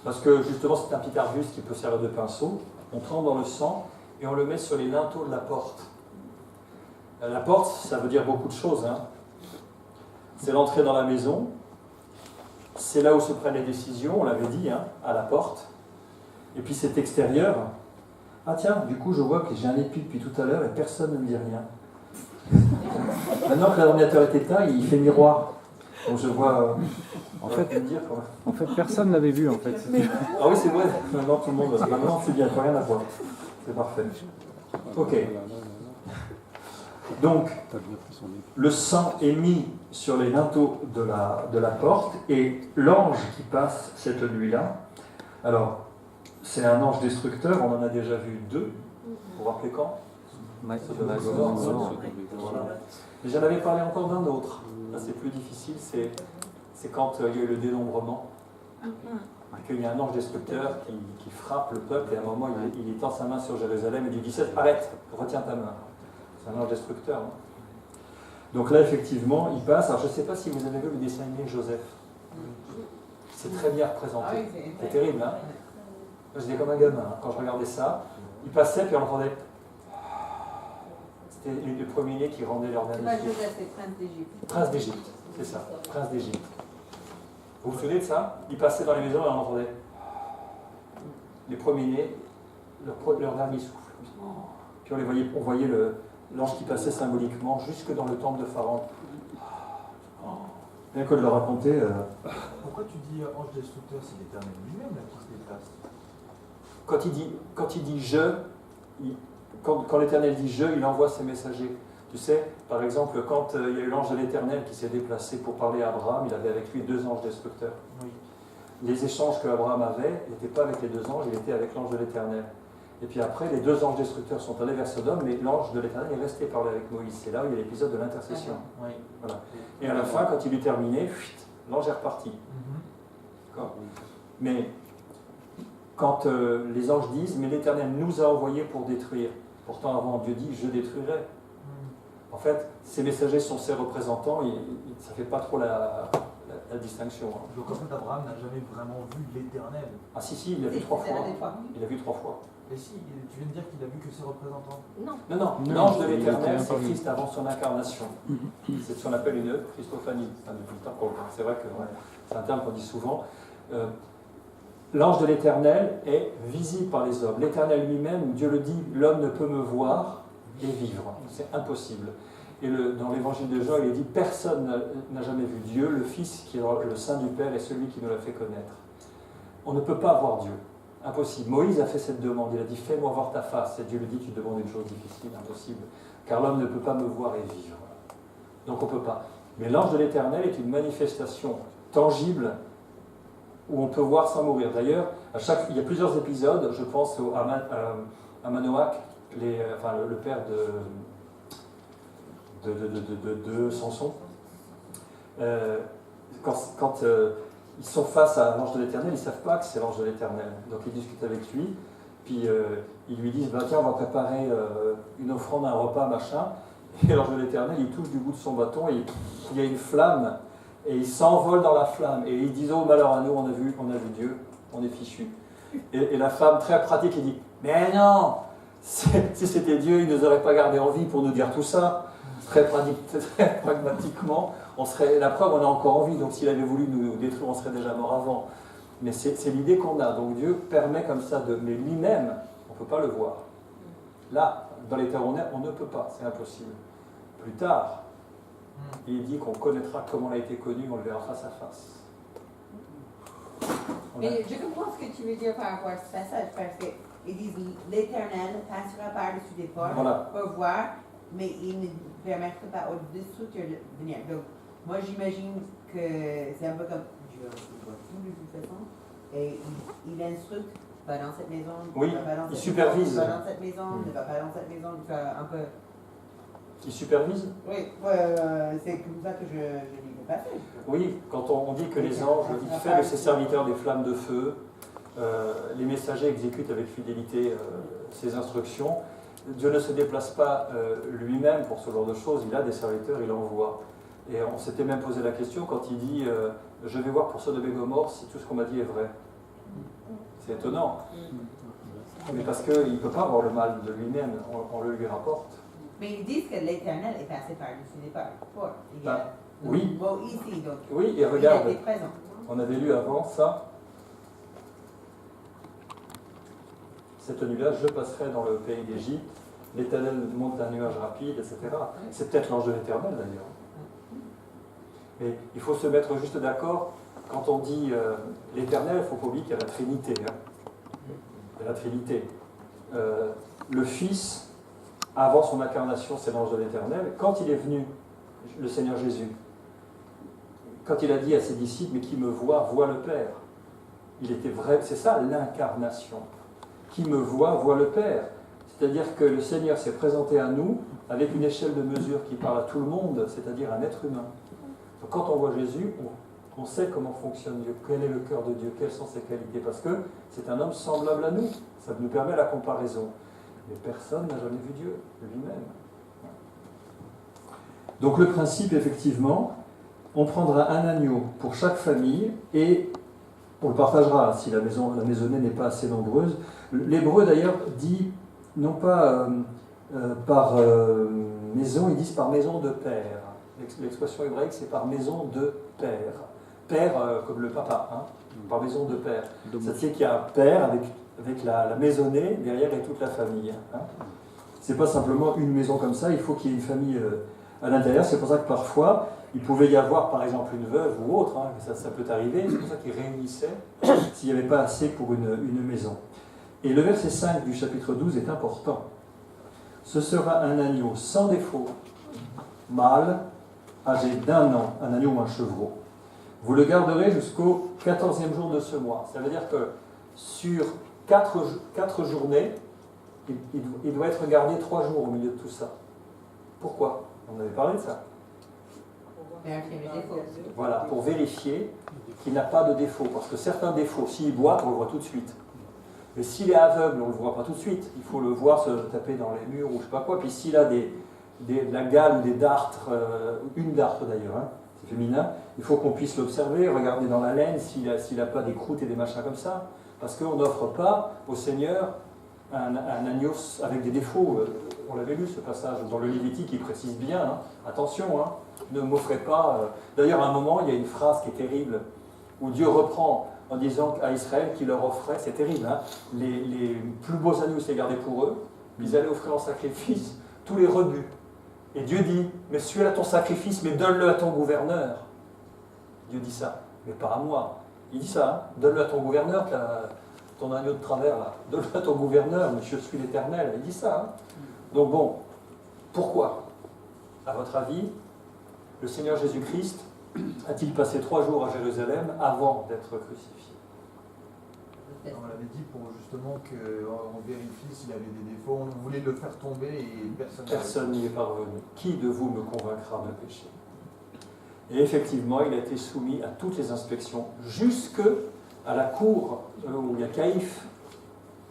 parce que justement c'est un petit arbuste qui peut servir de pinceau. On trempe dans le sang et on le met sur les linteaux de la porte. La porte, ça veut dire beaucoup de choses. Hein. C'est l'entrée dans la maison, c'est là où se prennent les décisions, on l'avait dit, hein, à la porte. Et puis c'est extérieur. Ah tiens, du coup je vois que j'ai un épi depuis tout à l'heure et personne ne me dit rien. Maintenant que l'ordinateur est éteint, il fait miroir. Donc je vois...
En fait, personne n'avait vu en fait.
Ah oui, c'est vrai. Maintenant tout le monde... Maintenant c'est bien, il n'y a rien à voir. C'est parfait. Ok. Donc, le sang est mis sur les linteaux de la porte et l'ange qui passe cette nuit-là, alors c'est un ange destructeur, on en a déjà vu 2, vous vous rappelez quand? Sodome et Gomorrhe. Voilà. Et j'en avais parlé encore d'un autre, là c'est plus difficile, c'est quand il y a eu le dénombrement, et qu'il y a un ange destructeur qui frappe le peuple et à un moment il étend sa main sur Jérusalem et lui dit « Arrête, retiens ta main ». C'est un ange destructeur. Hein. Donc là, effectivement, il passe. Alors, je ne sais pas si vous avez vu le dessin animé Joseph. C'est très bien représenté. C'est terrible, hein. J'étais comme un gamin. Hein. Quand je regardais ça, il passait, puis on entendait... C'était le premier-né qui rendait leur dernier souffle.
Joseph, c'est Prince d'Égypte.
Prince d'Égypte, c'est ça. Prince d'Égypte. Vous vous souvenez de ça? Il passait dans les maisons et on entendait... Les premiers-nés, leur dernier souffle. Puis on voyait l'ange qui passait symboliquement jusque dans le temple de Pharaon. Bien que de le raconter.
Pourquoi tu dis ange destructeur? C'est l'Éternel lui-même là qui se déplace.
Quand il dit je, quand l'Éternel dit je, il envoie ses messagers. Tu sais, par exemple, quand il y a eu l'ange de l'Éternel qui s'est déplacé pour parler à Abraham, il avait avec lui 2 anges destructeurs.
Oui.
Les échanges que Abraham avait n'étaient pas avec les 2 anges, il était avec l'ange de l'Éternel. Et puis après, les 2 anges destructeurs sont allés vers Sodome, mais l'ange de l'Éternel est resté parler avec Moïse. C'est là où il y a l'épisode de l'intercession.
Oui.
Voilà. Et à la fin, quand il eut terminé, l'ange est reparti. D'accord. Mais quand les anges disent « Mais l'Éternel nous a envoyés pour détruire », pourtant avant Dieu dit « Je détruirai ». En fait, ces messagers sont ses représentants, et ça ne fait pas trop la distinction. Hein.
Donc en fait, Abraham n'a jamais vraiment vu l'Éternel.
Ah si, il l'a vu 3 fois. Il l'a vu 3 fois.
Et si, tu viens de dire qu'il a vu que ses représentants?
Non. L'ange de l'Éternel, c'est Christ avant son incarnation. C'est ce qu'on appelle une Christophanie. C'est vrai que c'est un terme qu'on dit souvent. L'ange de l'Éternel est visible par les hommes. L'Éternel lui-même, Dieu le dit, l'homme ne peut me voir et vivre. C'est impossible. Et dans l'évangile de Jean, il est dit, personne n'a jamais vu Dieu, le Fils qui est dans le sein du Père est celui qui nous l'a fait connaître. On ne peut pas voir Dieu. Impossible. Moïse a fait cette demande. Il a dit, fais-moi voir ta face. Et Dieu lui dit, tu demandes une chose difficile, impossible. Car l'homme ne peut pas me voir et vivre. Donc on ne peut pas. Mais l'ange de l'Éternel est une manifestation tangible où on peut voir sans mourir. D'ailleurs, il y a plusieurs épisodes, je pense à Manoach, le père de Samson. Quand ils sont face à l'ange de l'Éternel, ils ne savent pas que c'est l'ange de l'Éternel. Donc ils discutent avec lui, puis ils lui disent tiens, on va préparer une offrande, un repas, machin. Et l'ange de l'Éternel, il touche du bout de son bâton et il y a une flamme, et il s'envole dans la flamme. Et ils disent oh malheur à nous, on a vu Dieu, on est fichu. Et la femme, très pratique, elle dit mais non, si c'était Dieu, il ne nous aurait pas gardé en vie pour nous dire tout ça. Très pragmatiquement, la preuve, on est encore en vie, donc s'il avait voulu nous détruire, on serait déjà mort avant. Mais c'est l'idée qu'on a. Donc Dieu permet comme ça mais lui-même, on ne peut pas le voir. Là, dans l'état où on est, on ne peut pas, c'est impossible. Plus tard, il dit qu'on connaîtra comment il a été connu, on le verra face à face.
Mais je comprends ce que tu veux dire par rapport à ce passage, parce qu'ils disent l'Éternel passera par-dessus des portes pour voir, mais il ne permettra pas au destructeur de venir. Donc, moi j'imagine que c'est un peu comme Dieu voit tout de toute façon, et il instructe, va dans cette maison,
oui,
va dans
il
cette
supervise.
maison, va dans cette maison, ne va pas dans cette maison, un peu.
Il supervise?
Oui, c'est comme ça que je lis le passage.
Oui, quand on dit que les anges, il fait de ses serviteurs des flammes de feu, les messagers exécutent avec fidélité ses instructions. Dieu ne se déplace pas lui-même pour ce genre de choses, il a des serviteurs, il envoie. Et on s'était même posé la question quand il dit je vais voir pour Sodome et Gomorrhe si tout ce qu'on m'a dit est vrai. C'est étonnant. Mais parce qu'il ne peut pas avoir le mal de lui-même, on le lui rapporte.
Mais ils disent que l'Éternel est passé par-dessus les portes. Il y a
oui.
mot ici, donc
oui, et regarde,
il était présent.
On avait lu avant ça. Cette nuit-là, je passerai dans le pays d'Égypte, l'Éternel monte d'un nuage rapide, etc. C'est peut-être l'ange de l'Éternel d'ailleurs. Mais il faut se mettre juste d'accord, quand on dit l'Éternel, il ne faut pas oublier qu'il y a la Trinité. Hein. Il y a la Trinité. Le Fils avant son incarnation, c'est l'ange de l'Éternel. Quand il est venu, le Seigneur Jésus, quand il a dit à ses disciples, mais qui me voit le Père. Il était vrai, c'est ça l'incarnation. Qui me voit le Père. C'est-à-dire que le Seigneur s'est présenté à nous avec une échelle de mesure qui parle à tout le monde, c'est-à-dire un être humain. Donc quand on voit Jésus, on sait comment fonctionne Dieu, quel est le cœur de Dieu, quelles sont ses qualités, parce que c'est un homme semblable à nous. Ça nous permet la comparaison. Mais personne n'a jamais vu Dieu lui-même. Donc le principe, effectivement, on prendra un agneau pour chaque famille et on le partagera si la maisonnée n'est pas assez nombreuse. L'hébreu d'ailleurs dit, non pas par maison, ils disent par maison de père. L'expression hébraïque c'est par maison de père. Père comme le papa, hein, par maison de père. Ça veut dire qu'il y a un père avec la maisonnée, derrière et toute la famille. Hein. C'est pas simplement une maison comme ça, il faut qu'il y ait une famille à l'intérieur. C'est pour ça que parfois, il pouvait y avoir par exemple une veuve ou autre, hein, ça peut arriver, c'est pour ça qu'ils réunissaient s'il n'y avait pas assez pour une maison. Et le verset 5 du chapitre 12 est important. Ce sera un agneau sans défaut, mâle, âgé d'1 an, un agneau ou un chevreau. Vous le garderez jusqu'au 14e jour de ce mois. Ça veut dire que sur 4 journées, il doit être gardé 3 jours au milieu de tout ça. Pourquoi? On avait parlé de ça. Voilà, pour vérifier qu'il n'a pas de défaut. Parce que certains défauts, s'il boite, on le voit tout de suite. Mais s'il est aveugle, on ne le voit pas tout de suite. Il faut le voir se taper dans les murs ou je ne sais pas quoi. Puis s'il a de la gale ou des dartres, une dartre d'ailleurs, hein, c'est féminin, il faut qu'on puisse l'observer, regarder dans la laine s'il n'a pas des croûtes et des machins comme ça. Parce qu'on n'offre pas au Seigneur un agneau avec des défauts. On l'avait lu ce passage dans le Lévitique, il précise bien, hein, attention, hein, ne m'offrez pas. D'ailleurs, à un moment, il y a une phrase qui est terrible, où Dieu reprend en disant à Israël qu'il leur offrait, c'est terrible, hein, les plus beaux agneaux, c'est gardé pour eux, ils allaient offrir en sacrifice tous les rebuts. Et Dieu dit, mais celui-là ton sacrifice, mais donne-le à ton gouverneur. Dieu dit ça, mais pas à moi. Il dit ça, hein, donne-le à ton gouverneur, ton agneau de travers, là. Donne-le à ton gouverneur, mais je suis l'Éternel. Il dit ça. Hein. Donc bon, pourquoi, à votre avis, le Seigneur Jésus-Christ a-t-il passé 3 jours à Jérusalem avant d'être crucifié?
On l'avait dit pour justement qu'on vérifie s'il avait des défauts. On voulait le faire tomber et
personne n'y est parvenu. Qui de vous me convaincra de péché? Et effectivement, il a été soumis à toutes les inspections, jusque à la cour où il y a Caïphe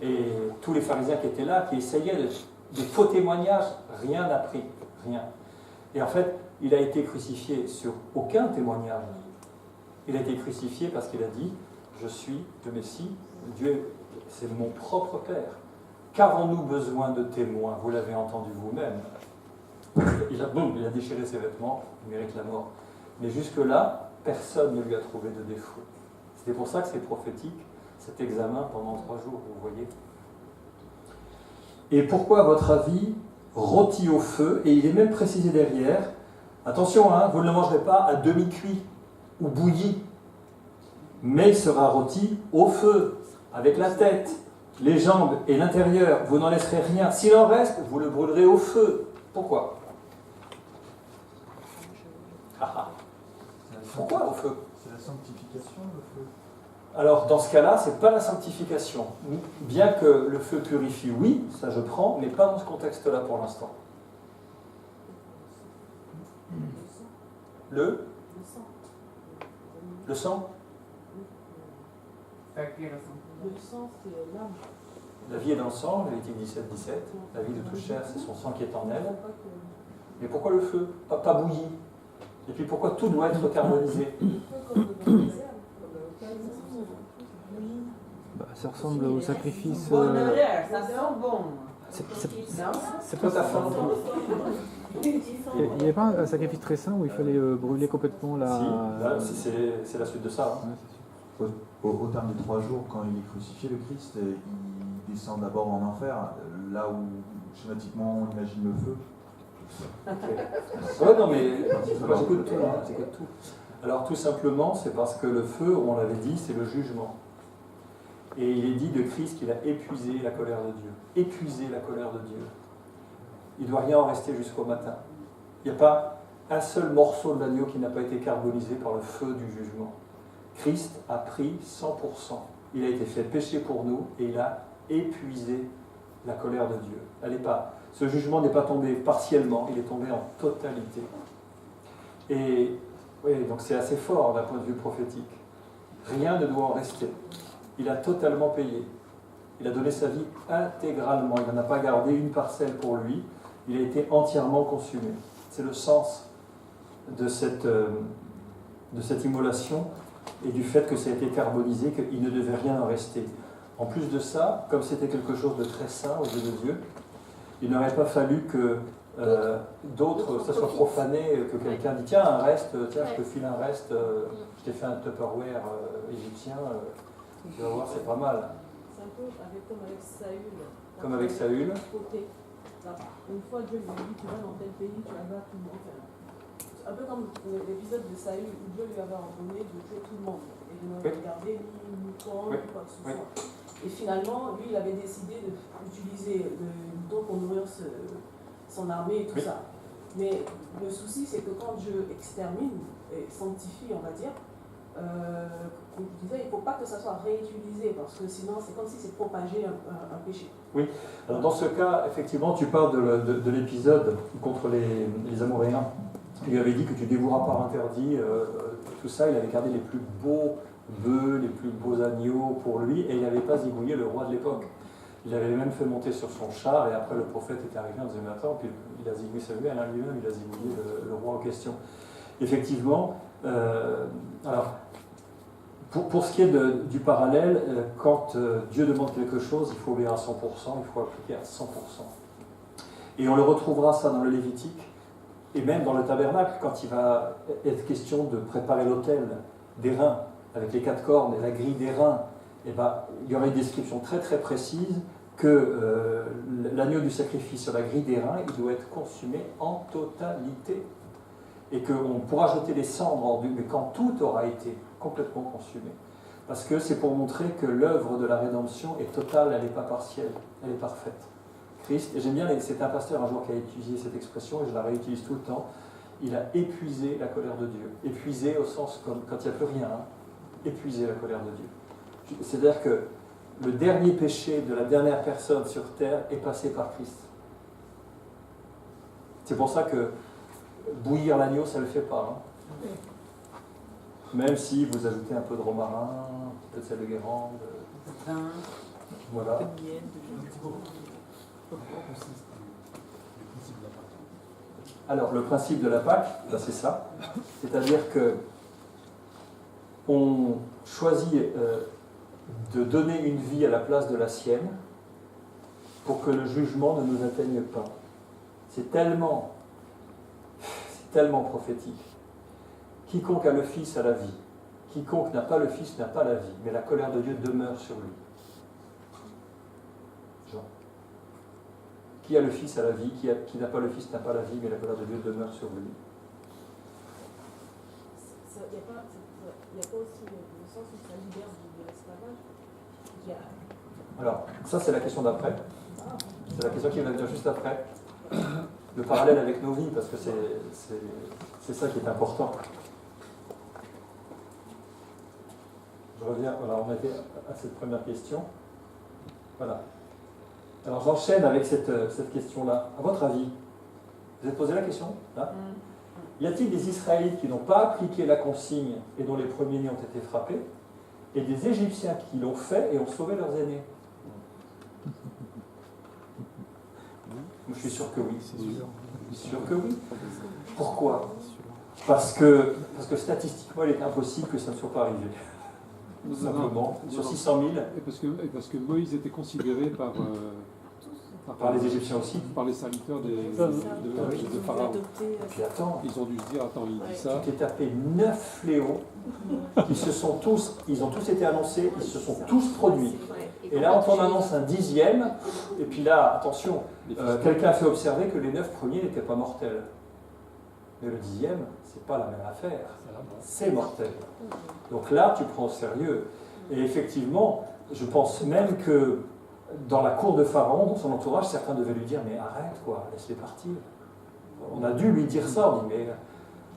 et tous les pharisiens qui étaient là, qui essayaient des faux témoignages. Rien n'a pris, rien. Et en fait, il a été crucifié sur aucun témoignage. Il a été crucifié parce qu'il a dit « Je suis le Messie, Dieu, c'est mon propre Père. Qu'avons-nous besoin de témoins? Vous l'avez entendu vous-même. » Il a déchiré ses vêtements, il mérite la mort. Mais jusque-là, personne ne lui a trouvé de défaut. C'est pour ça que c'est prophétique, cet examen pendant 3 jours, vous voyez. Et pourquoi, à votre avis, rôti au feu? Et il est même précisé derrière, attention, hein, vous ne le mangerez pas à demi-cuit ou bouilli, mais il sera rôti au feu, avec la tête, les jambes et l'intérieur. Vous n'en laisserez rien. S'il en reste, vous le brûlerez au feu. Pourquoi? Pourquoi au feu?
C'est la sanctification, le feu.
Alors, dans ce cas-là, ce n'est pas la sanctification. Bien que le feu purifie, oui, ça je prends, mais pas dans ce contexte-là pour l'instant. Le sang?
Le sang, c'est l'âme.
La vie est dans le sang, Lévitique 17, 17. La vie de toute chair, c'est son sang qui est en elle. Mais pourquoi le feu? Pas bouilli. Et puis pourquoi tout doit être carbonisé?
Ça ressemble au sacrifice.
Ça sent bon.
C'est pas ça. Il n'y avait pas un sacrifice très sain où il fallait brûler complètement la.
Si, c'est la suite de ça. Hein.
Ouais, au terme des 3 jours, quand il est crucifié, le Christ, il descend d'abord en enfer, là où schématiquement on imagine le feu.
Ouais, non, mais moi j'écoute tout, hein, j'écoute tout. Alors tout simplement, c'est parce que le feu, on l'avait dit, c'est le jugement. Et il est dit de Christ qu'il a épuisé la colère de Dieu. Épuisé la colère de Dieu. il ne doit rien en rester jusqu'au matin. Il n'y a pas un seul morceau de l'agneau qui n'a pas été carbonisé par le feu du jugement. Christ a pris 100%. Il a été fait péché pour nous et il a épuisé la colère de Dieu. Ce jugement n'est pas tombé partiellement, il est tombé en totalité. Et oui, donc c'est assez fort d'un point de vue prophétique. Rien ne doit en rester. Il a totalement payé. Il a donné sa vie intégralement. Il n'en a pas gardé une parcelle pour lui. Il a été entièrement consumé. C'est le sens de cette immolation et du fait que ça a été carbonisé, qu'il ne devait rien en rester. En plus de ça, comme c'était quelque chose de très saint aux yeux de Dieu, il n'aurait pas fallu que d'autres, ça soit profané, que quelqu'un dit tiens, un reste, tiens, je te file un reste, je t'ai fait un Tupperware égyptien, tu vas voir, c'est pas mal.
C'est un peu comme avec Saül.
Comme avec Saül.
Une fois, Dieu lui a dit tu vas dans tel pays, tu vas battre tout le monde. Un peu comme l'épisode de Saül où Dieu lui avait ordonné de tuer tout le monde et de ne regarder ni mouton, ni quoi que ce soit. Et finalement, lui, il avait décidé d'utiliser le mouton pour nourrir son armée et tout ça. Mais le souci, c'est que quand Dieu extermine et sanctifie, on va dire, comme tu disais, il ne faut pas que ça soit réutilisé parce que sinon, c'est comme si c'est propager un péché.
Oui, alors dans ce cas, effectivement, tu parles de l'épisode contre les Amoréens. Il lui avait dit que tu dévoueras par interdit tout ça. Il avait gardé les plus beaux bœufs, les plus beaux agneaux pour lui, et il n'avait pas zigouillé le roi de l'époque. Il avait même fait monter sur son char, et après le prophète était arrivé en disant mais attends, puis il a zigouillé Saül, et lui-même il a zigouillé le roi en question. Effectivement, alors pour ce qui est du parallèle, quand Dieu demande quelque chose, il faut obéir à 100%, il faut appliquer à 100%. Et on le retrouvera ça dans le Lévitique, et même dans le tabernacle, quand il va être question de préparer l'autel des reins, avec les 4 cornes et la grille des reins, et il y aura une description très très précise que l'agneau du sacrifice sur la grille des reins, il doit être consumé en totalité. Et qu'on pourra jeter les cendres hors mais quand tout aura été complètement consumé. Parce que c'est pour montrer que l'œuvre de la rédemption est totale, elle n'est pas partielle, elle est parfaite. Christ, et j'aime bien, c'est un pasteur un jour qui a utilisé cette expression, et je la réutilise tout le temps, il a épuisé la colère de Dieu. Épuisé au sens comme quand il n'y a plus rien, épuisé la colère de Dieu. C'est-à-dire que le dernier péché de la dernière personne sur terre est passé par Christ. C'est pour ça que bouillir l'agneau, ça ne le fait pas. Même si vous ajoutez un peu de romarin, un peu de sel de Guérande, voilà. Alors, le principe de la Pâque, c'est ça. C'est-à-dire que on choisit de donner une vie à la place de la sienne pour que le jugement ne nous atteigne pas. C'est tellement prophétique. Quiconque a le Fils a la vie. Quiconque n'a pas le Fils n'a pas la vie. Mais la colère de Dieu demeure sur lui. Jean. Qui a le Fils a la vie. Qui n'a pas le Fils n'a pas la vie. Mais la colère de Dieu demeure sur lui.
Il n'y a pas aussi le sens où ça libère de l'esclavage.
Alors, ça c'est la question d'après. C'est la question qui va venir juste après. Le parallèle avec nos vies, parce que c'est ça qui est important. Je reviens, voilà, on était à cette première question. Voilà. Alors j'enchaîne avec cette question-là. À votre avis, vous avez posé la question là ? Y a-t-il des Israélites qui n'ont pas appliqué la consigne et dont les premiers-nés ont été frappés, et des Égyptiens qui l'ont fait et ont sauvé leurs aînés ? Je suis sûr que oui. Je suis sûr que oui. Pourquoi ? Parce que statistiquement, il est impossible que ça ne soit pas arrivé. Tout simplement, sur 600 000.
Et parce que Moïse était considéré par
les Égyptiens aussi.
Par les serviteurs de Pharaon.
Puis attends.
Ils ont dû se dire, attends, il dit ça.
Tu t'es tapé 9 fléaux ils ont tous été annoncés, ils se sont tous produits. Et là, on t'en annonce un 10e, et puis là, attention, quelqu'un a fait observer que les 9 premiers n'étaient pas mortels. Mais le 10e, c'est pas la même affaire. C'est mortel. Donc là, tu prends au sérieux. Et effectivement, je pense même que dans la cour de Pharaon, dans son entourage, certains devaient lui dire « Mais arrête, quoi, laisse-les partir ». On a dû lui dire ça, on dit « Mais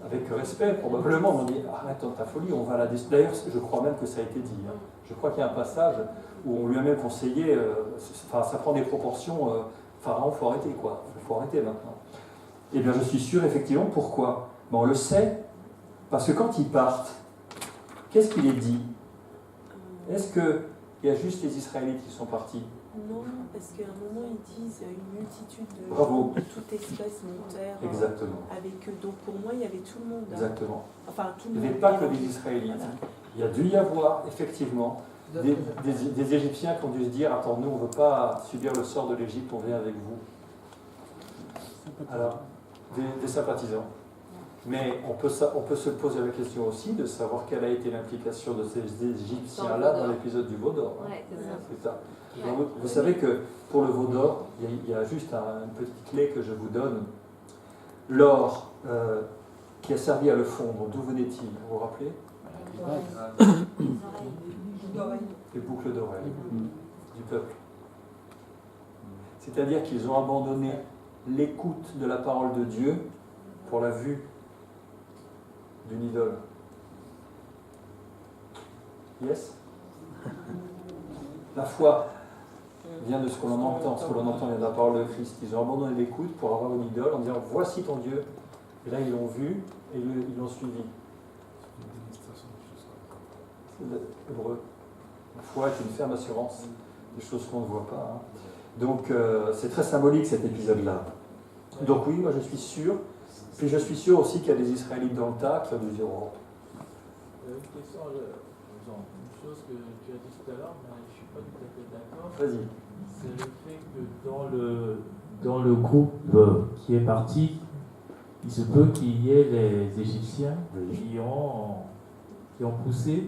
avec respect, probablement, on dit « Arrête ta folie, on va la décider ». D'ailleurs, je crois même que ça a été dit. Hein. Je crois qu'il y a un passage où on lui a même conseillé, ça prend des proportions, Pharaon, il faut arrêter, quoi. Il faut arrêter maintenant. Eh bien, je suis sûr, effectivement, pourquoi? On le sait, parce que quand ils partent, qu'est-ce qu'il est dit? Est-ce qu'il y a juste les Israélites qui sont partis?
Non, parce qu'à un moment, ils disent une multitude de
Bravo.
gens de toute espèce montèrent
Exactement.
avec eux. Donc pour moi, il y avait tout le monde. Hein.
Exactement.
Enfin, tout le
Il
monde.
n'y avait pas que des Israélites. Voilà. Il y a dû y avoir, effectivement, des Égyptiens qui ont dû se dire « Attends, nous, on ne veut pas subir le sort de l'Égypte, on vient avec vous. » Alors, des sympathisants. Mais on peut se poser la question aussi de savoir quelle a été l'implication de ces Égyptiens-là dans l'épisode du veau d'or. Hein.
Ouais,
c'est ça. Vous savez que pour le veau d'or, il y a juste une petite clé que je vous donne. L'or qui a servi à le fondre, d'où venait-il? Vous vous rappelez? Les boucles d'oreilles du peuple. C'est-à-dire qu'ils ont abandonné l'écoute de la parole de Dieu pour la vue d'une idole. Yes? La foi vient de ce que l'on entend. Ce que l'on entend vient de la parole de Christ. Ils ont abandonné l'écoute pour avoir une idole en disant voici ton Dieu. Et là ils l'ont vu et ils l'ont suivi. C'est heureux. La foi est une ferme assurance des choses qu'on ne voit pas. Hein. Donc c'est très symbolique cet épisode-là. Donc oui, moi je suis sûr. Puis je suis sûr aussi qu'il y a des Israélites dans le tas qui ont dû dire oh.
Une question, une chose que tu as dit tout à l'heure, mais je ne suis pas tout à fait d'accord.
Vas-y.
C'est le fait que dans le groupe qui est parti, il se peut qu'il y ait les Égyptiens qui ont poussé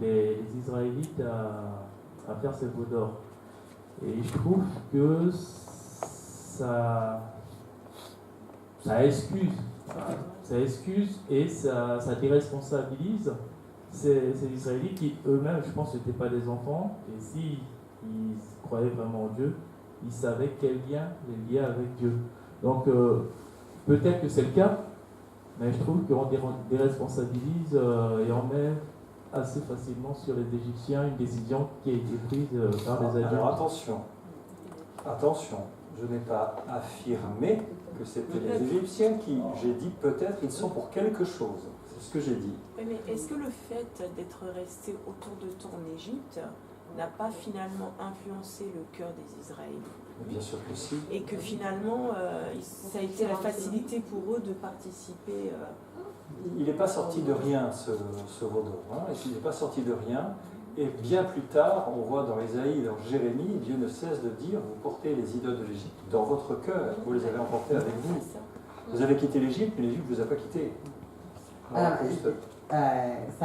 les Israélites à faire ces veaux d'or. Et je trouve que ça excuse et ça déresponsabilise ces Israélites qui eux-mêmes, je pense, n'étaient pas des enfants. Et s'ils croyaient vraiment en Dieu, ils savaient quel lien les liait avec Dieu. Donc peut-être que c'est le cas, mais je trouve qu'on déresponsabilise et on met assez facilement sur les Égyptiens une décision qui a été prise par les adultes.
Alors attention, je n'ai pas affirmé que c'était les Égyptiens qui, j'ai dit peut-être ils sont pour quelque chose. C'est ce que j'ai dit.
Oui, mais est-ce que le fait d'être resté autant de temps en Égypte n'a pas finalement influencé le cœur des Israéliens?
Bien sûr que si.
Et que finalement, ça a été la facilité pour eux de participer.
Il n'est pas sorti de rien, ce veau d'or. Hein. Il n'est pas sorti de rien. Et bien plus tard, on voit dans Ésaïe et dans Jérémie, Dieu ne cesse de dire, vous portez les idoles de l'Égypte dans votre cœur, vous les avez emportés avec vous. Vous avez quitté l'Égypte, mais l'Égypte ne vous a pas quitté.
Ça a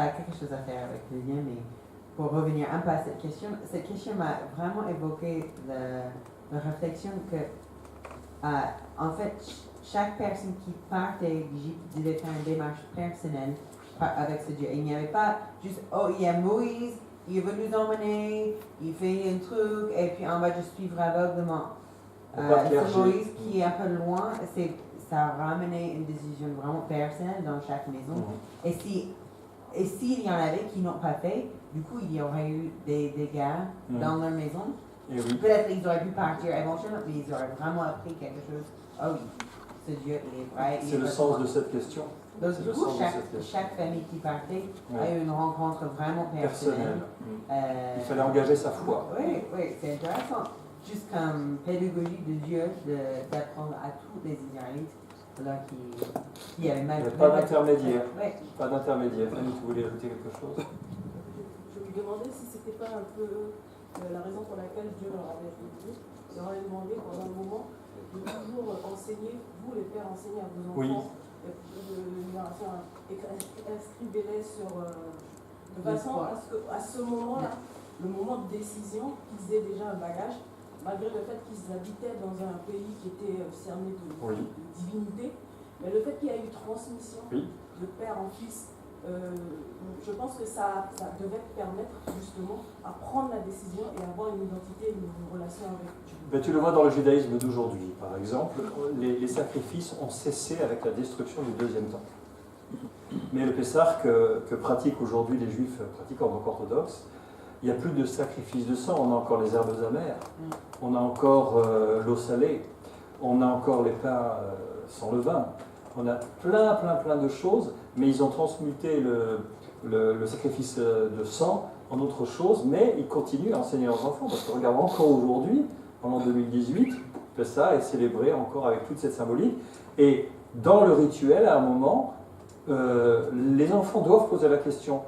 quelque chose à faire avec le lien, mais pour revenir un peu à cette question m'a vraiment évoqué la réflexion que, en fait, chaque personne qui partait d'Égypte devait faire une démarche personnelle avec ce Dieu. Il n'y avait pas juste, oh, il y a Moïse, il veut nous emmener, il fait un truc, et puis on va juste suivre aveuglement. C'est Moïse qui est un peu loin, ça a ramené une décision vraiment personnelle dans chaque maison. Et s'il y en avait qui n'ont pas fait, du coup, il y aurait eu des dégâts dans leur maison. Peut-être qu'ils auraient pu partir éventuellement, mais ils auraient vraiment appris quelque chose. Oh oui, ce Dieu, il est vrai.
C'est le sens de cette question.
Donc, du coup, chaque famille qui partait a eu une rencontre vraiment personnelle.
Il fallait engager sa foi.
Oui, c'est intéressant. Juste comme pédagogie de Dieu, d'apprendre à tous les Israélites qui avaient mal.
Il n'y a pas d'intermédiaire.
Oui.
Pas d'intermédiaire. Fanny, tu voulais ajouter quelque chose?
Je lui demandais si c'était pas un peu la raison pour laquelle Dieu leur avait dit, il leur avait demandé pendant un moment de toujours enseigner, vous les pères, enseigner à vos enfants. Inscrivez-les de façon à ce qu'à ce moment-là, le moment de décision, qu'ils aient déjà un bagage, malgré le fait qu'ils habitaient dans un pays qui était cerné de divinité, mais le fait qu'il y a eu transmission de père en fils, je pense que ça devait permettre justement à prendre la décision et avoir une identité, une relation avec Dieu.
Ben, tu le vois dans le judaïsme d'aujourd'hui, par exemple, les sacrifices ont cessé avec la destruction du deuxième temple. Mais le Pessah que pratiquent aujourd'hui les Juifs pratiquants donc orthodoxes, il n'y a plus de sacrifice de sang, on a encore les herbes amères, on a encore l'eau salée, on a encore les pains sans levain, on a plein de choses, mais ils ont transmuté le sacrifice de sang en autre chose, mais ils continuent à enseigner leurs enfants, parce que regarde, encore aujourd'hui, en 2018, Pessah est célébré encore avec toute cette symbolique, et dans le rituel, à un moment, les enfants doivent poser la question,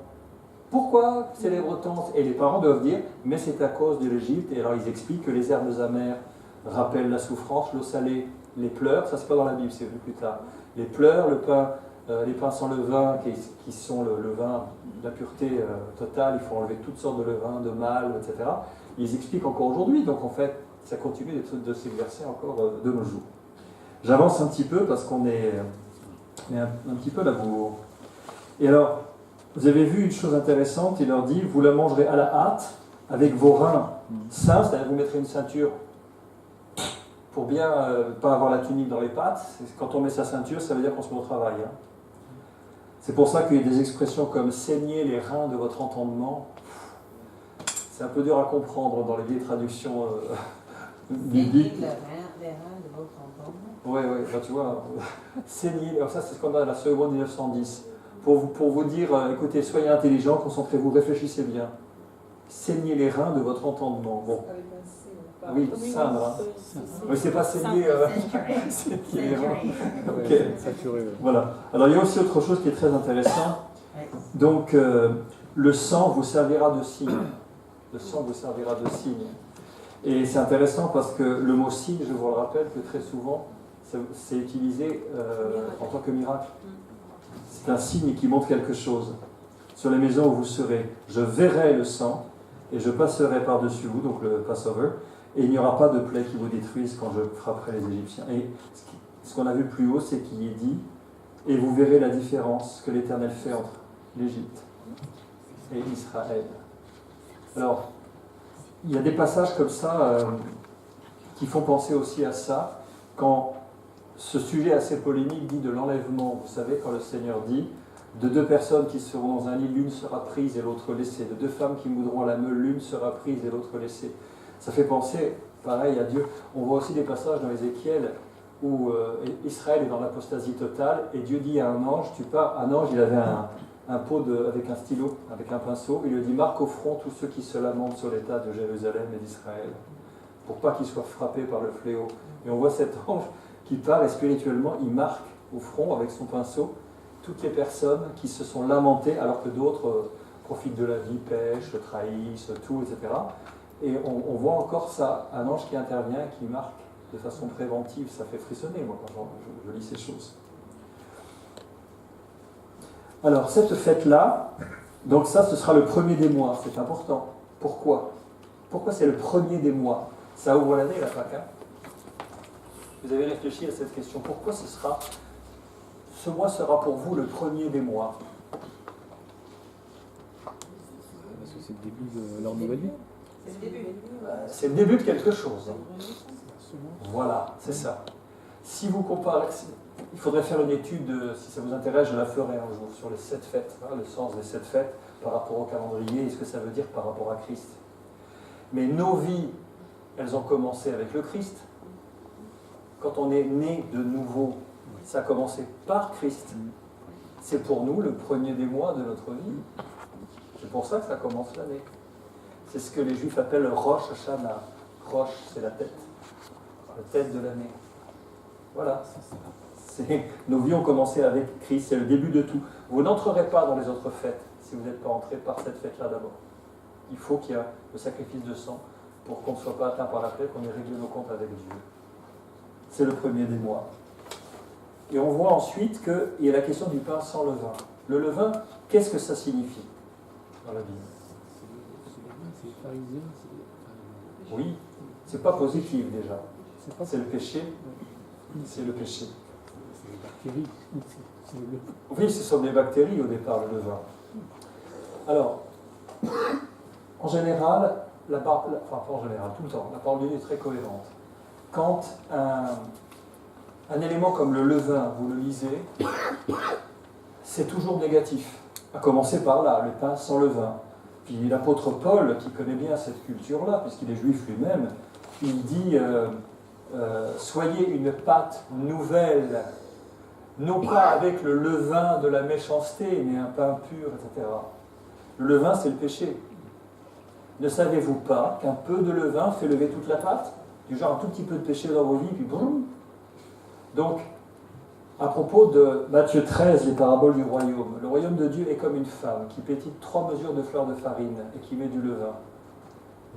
pourquoi célèbre-t-on? Et les parents doivent dire, mais c'est à cause de l'Égypte. Et alors ils expliquent que les herbes amères rappellent la souffrance, l'eau salée, les pleurs, ça c'est pas dans la Bible, c'est venu plus tard. Les pleurs, le pain, les pains sans levain, qui sont le vin de la pureté totale, il faut enlever toutes sortes de levain, de mal, etc. Ils expliquent encore aujourd'hui, donc en fait, ça continue de s'exercer encore de nos jours. J'avance un petit peu parce qu'on est un petit peu laboureux. Et alors, vous avez vu une chose intéressante, il leur dit, vous la mangerez à la hâte, avec vos reins sains, c'est-à-dire vous mettrez une ceinture pour bien pas avoir la tunique dans les pattes. Quand on met sa ceinture, ça veut dire qu'on se met au travail. Hein. C'est pour ça qu'il y a des expressions comme « saigner les reins de votre entendement ». C'est un peu dur à comprendre dans les vieilles traductions bibliques.
Saigner les reins de votre entendement.
Oui, ben, tu vois, saigner, alors ça c'est ce qu'on a à la seconde 1910. Pour vous dire, écoutez, soyez intelligents, concentrez-vous, réfléchissez bien. Saignez les reins de votre entendement. Bon. Oui, ceindre. Hein. Mais c'est pas saigner, saigner les reins. Okay. Voilà. Alors il y a aussi autre chose qui est très intéressant. Donc, le sang vous servira de signe. Le sang vous servira de signe. Et c'est intéressant parce que le mot signe, je vous le rappelle que très souvent, c'est utilisé en tant que miracle. C'est un signe qui montre quelque chose. Sur les maisons où vous serez, je verrai le sang et je passerai par-dessus vous, donc le Passover, et il n'y aura pas de plaie qui vous détruise quand je frapperai les Égyptiens. Et ce qu'on a vu plus haut, c'est qu'il est dit, et vous verrez la différence que l'Éternel fait entre l'Égypte et Israël. Alors, il y a des passages comme ça qui font penser aussi à ça, quand ce sujet assez polémique dit de l'enlèvement. Vous savez, quand le Seigneur dit de deux personnes qui seront dans un lit, l'une sera prise et l'autre laissée. De deux femmes qui moudront la meule, l'une sera prise et l'autre laissée. Ça fait penser, pareil, à Dieu. On voit aussi des passages dans Ézéchiel où Israël est dans l'apostasie totale et Dieu dit à un ange, un ange, il avait un pot avec un stylo, avec un pinceau, il lui dit, marque au front tous ceux qui se lamentent sur l'état de Jérusalem et d'Israël, pour pas qu'ils soient frappés par le fléau. Et on voit cet ange qui part et spirituellement, il marque au front avec son pinceau toutes les personnes qui se sont lamentées alors que d'autres profitent de la vie, pêchent, trahissent, tout, etc. Et on voit encore ça, un ange qui intervient et qui marque de façon préventive. Ça fait frissonner, moi, quand je lis ces choses. Alors, cette fête-là, donc ça, ce sera le premier des mois, c'est important. Pourquoi? Pourquoi c'est le premier des mois? Ça ouvre l'année, la Pâques, hein? Vous avez réfléchi à cette question. Pourquoi ce mois sera pour vous le premier des mois?
Parce que c'est le début de leur nouvelle vie.
C'est le début.
C'est le début de quelque chose. Voilà, c'est ça. Si vous comparez, il faudrait faire une étude, si ça vous intéresse, je la ferai un jour, sur les 7 fêtes, hein, le sens des 7 fêtes par rapport au calendrier et ce que ça veut dire par rapport à Christ. Mais nos vies, elles ont commencé avec le Christ. Quand on est né de nouveau, ça a commencé par Christ. C'est pour nous le premier des mois de notre vie. C'est pour ça que ça commence l'année. C'est ce que les Juifs appellent Rosh Hashanah. Rosh, c'est la tête de l'année. Voilà. Nos vies ont commencé avec Christ, c'est le début de tout. Vous n'entrerez pas dans les autres fêtes si vous n'êtes pas entré par cette fête-là d'abord. Il faut qu'il y ait le sacrifice de sang pour qu'on ne soit pas atteint par la plaie, qu'on ait réglé nos comptes avec Dieu. C'est le premier des mois. Et on voit ensuite qu'il y a la question du pain sans levain. Le levain, qu'est-ce que ça signifie dans la Bible? Oui, c'est pas positif déjà. C'est le péché. C'est le péché.
bactéries.
Oui, ce sont des bactéries au départ, le levain. Alors, en général, pas en général, tout le temps, la parole de Dieu est très cohérente. Quand un élément comme le levain, vous le lisez, c'est toujours négatif. À commencer par là, le pain sans levain. Puis l'apôtre Paul, qui connaît bien cette culture-là, puisqu'il est juif lui-même, il dit soyez une pâte nouvelle, non pas avec le levain de la méchanceté, mais un pain pur, etc. Le levain, c'est le péché. Ne savez-vous pas qu'un peu de levain fait lever toute la pâte? Du genre un tout petit peu de péché dans vos vies, puis boum. Donc, à propos de Matthieu 13, les paraboles du royaume, le royaume de Dieu est comme une femme qui pétite 3 mesures de fleur de farine et qui met du levain.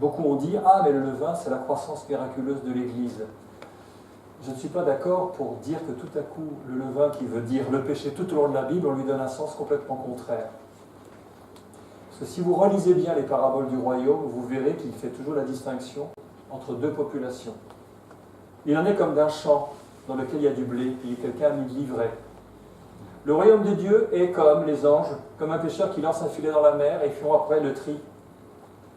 Beaucoup ont dit, ah mais le levain c'est la croissance miraculeuse de l'Église. Je ne suis pas d'accord pour dire que tout à coup, le levain qui veut dire le péché tout au long de la Bible, on lui donne un sens complètement contraire. Parce que si vous relisez bien les paraboles du royaume, vous verrez qu'il fait toujours la distinction entre 2 populations. Il en est comme d'un champ dans lequel il y a du blé, puis quelqu'un a mis de l'ivraie. Le royaume de Dieu est comme les anges, comme un pêcheur qui lance un filet dans la mer et font après le tri.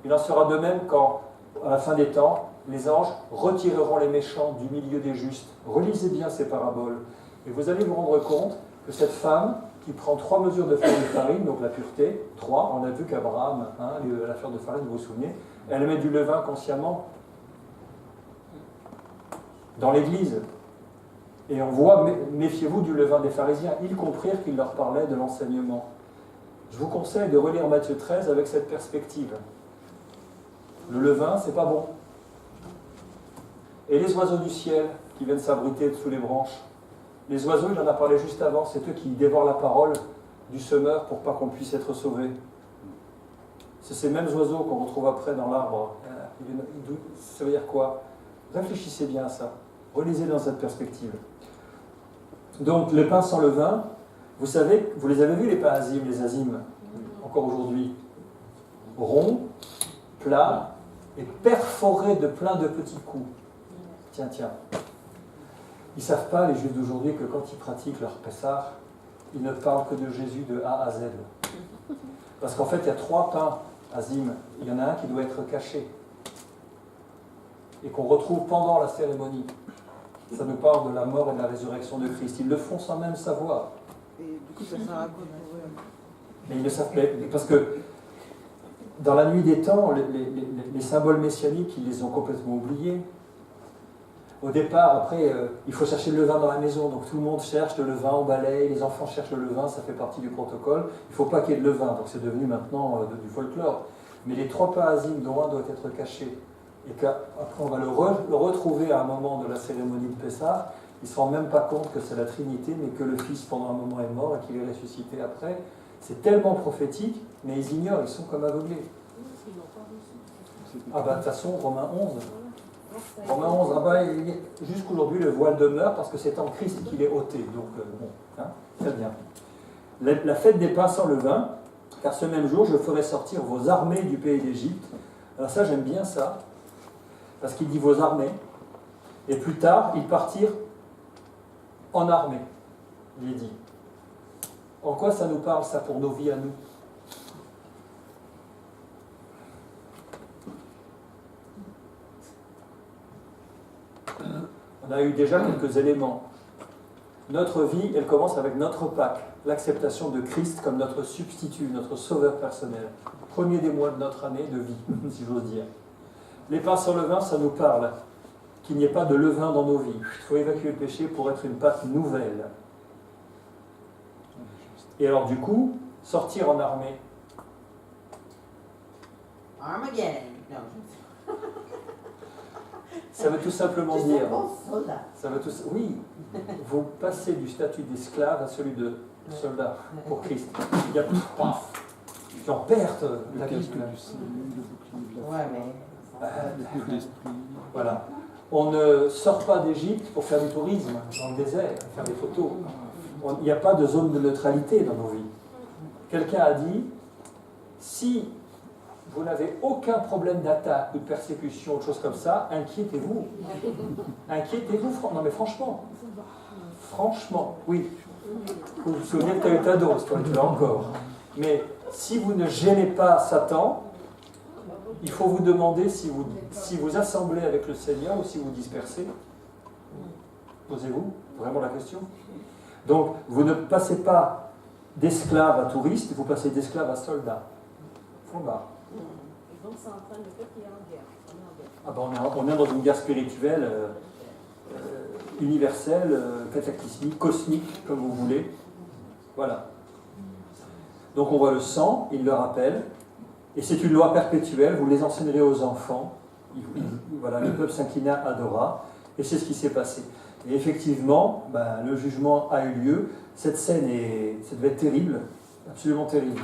Il en sera de même quand, à la fin des temps, les anges retireront les méchants du milieu des justes. Relisez bien ces paraboles, et vous allez vous rendre compte que cette femme qui prend 3 mesures de fleur de farine, donc la pureté, 3, on a vu qu'Abraham, la fleur de farine, vous vous souvenez, elle met du levain consciemment dans l'église. Et on voit, méfiez-vous du levain des pharisiens, ils comprirent qu'il leur parlait de l'enseignement. Je vous conseille de relire Matthieu 13 avec cette perspective. Le levain, c'est pas bon. Et les oiseaux du ciel qui viennent s'abriter sous les branches. Les oiseaux, il en a parlé juste avant, c'est eux qui dévorent la parole du semeur pour pas qu'on puisse être sauvé. C'est ces mêmes oiseaux qu'on retrouve après dans l'arbre. Ça veut dire quoi? Réfléchissez bien à ça. Relisez dans cette perspective. Donc, les pains sans levain, vous savez, vous les avez vus les pains azimes, les azimes, encore aujourd'hui. Ronds, plats et perforés de plein de petits coups. Tiens. Ils ne savent pas, les Juifs d'aujourd'hui, que quand ils pratiquent leur Pessah, ils ne parlent que de Jésus de A à Z. Parce qu'en fait, il y a 3 pains azim. Il y en a un qui doit être caché et qu'on retrouve pendant la cérémonie. Ça nous parle de la mort et de la résurrection de Christ. Ils le font sans même savoir.
Et du coup, ça sert à quoi pour eux?
Mais ils le savent, parce que dans la nuit des temps, les symboles messianiques, ils les ont complètement oubliés. Au départ, après, il faut chercher le levain dans la maison, donc tout le monde cherche le levain, on balaye, les enfants cherchent le levain, ça fait partie du protocole. Il ne faut pas qu'il y ait de levain, donc c'est devenu maintenant du folklore. Mais les 3 pains azim, dont un doit être caché, et qu'après on va le retrouver à un moment de la cérémonie de Pessah, ils ne se rendent même pas compte que c'est la Trinité, mais que le Fils pendant un moment est mort et qu'il est ressuscité après. C'est tellement prophétique, mais ils ignorent, ils sont comme aveuglés. Ah bah de toute façon, Romains 11. Romains 11, jusqu'aujourd'hui le voile demeure parce que c'est en Christ qu'il est ôté. Donc très bien. La fête des pains sans levain, car ce même jour je ferai sortir vos armées du pays d'Égypte. Alors ça j'aime bien ça, parce qu'il dit vos armées, et plus tard ils partirent en armée, il est dit. En quoi ça nous parle ça pour nos vies à nous? On a eu déjà quelques éléments. Notre vie, elle commence avec notre Pâques, l'acceptation de Christ comme notre substitut, notre sauveur personnel. Premier des mois de notre année de vie, si j'ose dire. Les pains sans levain, ça nous parle qu'il n'y ait pas de levain dans nos vies. Il faut évacuer le péché pour être une pâte nouvelle. Et alors du coup, sortir en armée.
Armageddon. Non.
Ça veut tout simplement dire.
Soldat.
Ça veut tout. Oui. Vous passez du statut d'esclave à celui de soldat pour Christ. Il y a paf, en perte la vie.
Ouais, mais.
Voilà. On ne sort pas d'Égypte pour faire du tourisme dans le désert, faire des photos. Il n'y a pas de zone de neutralité dans nos vies. Quelqu'un a dit, si vous n'avez aucun problème d'attaque ou de persécution, autre chose comme ça, inquiétez-vous. Inquiétez-vous, non mais franchement. franchement, oui. Vous vous souvenez que tu as eu ta dose, toi, tu l'as encore. Mais si vous ne gênez pas Satan, il faut vous demander si vous assemblez avec le Seigneur ou si vous dispersez. Posez-vous vraiment la question. Donc, vous ne passez pas d'esclave à touriste, vous passez d'esclave à soldat. Point barre.
Et donc, c'est en train de faire qu'il y a une guerre.
Ah ben, on est dans une guerre spirituelle, universelle, cataclysmique, cosmique, comme vous voulez. Voilà. Donc on voit le sang, il le rappelle, et c'est une loi perpétuelle, vous les enseignerez aux enfants. Voilà, le peuple s'inclina, adora, et c'est ce qui s'est passé. Et effectivement, le jugement a eu lieu. Cette scène, ça devait être terrible, absolument terrible.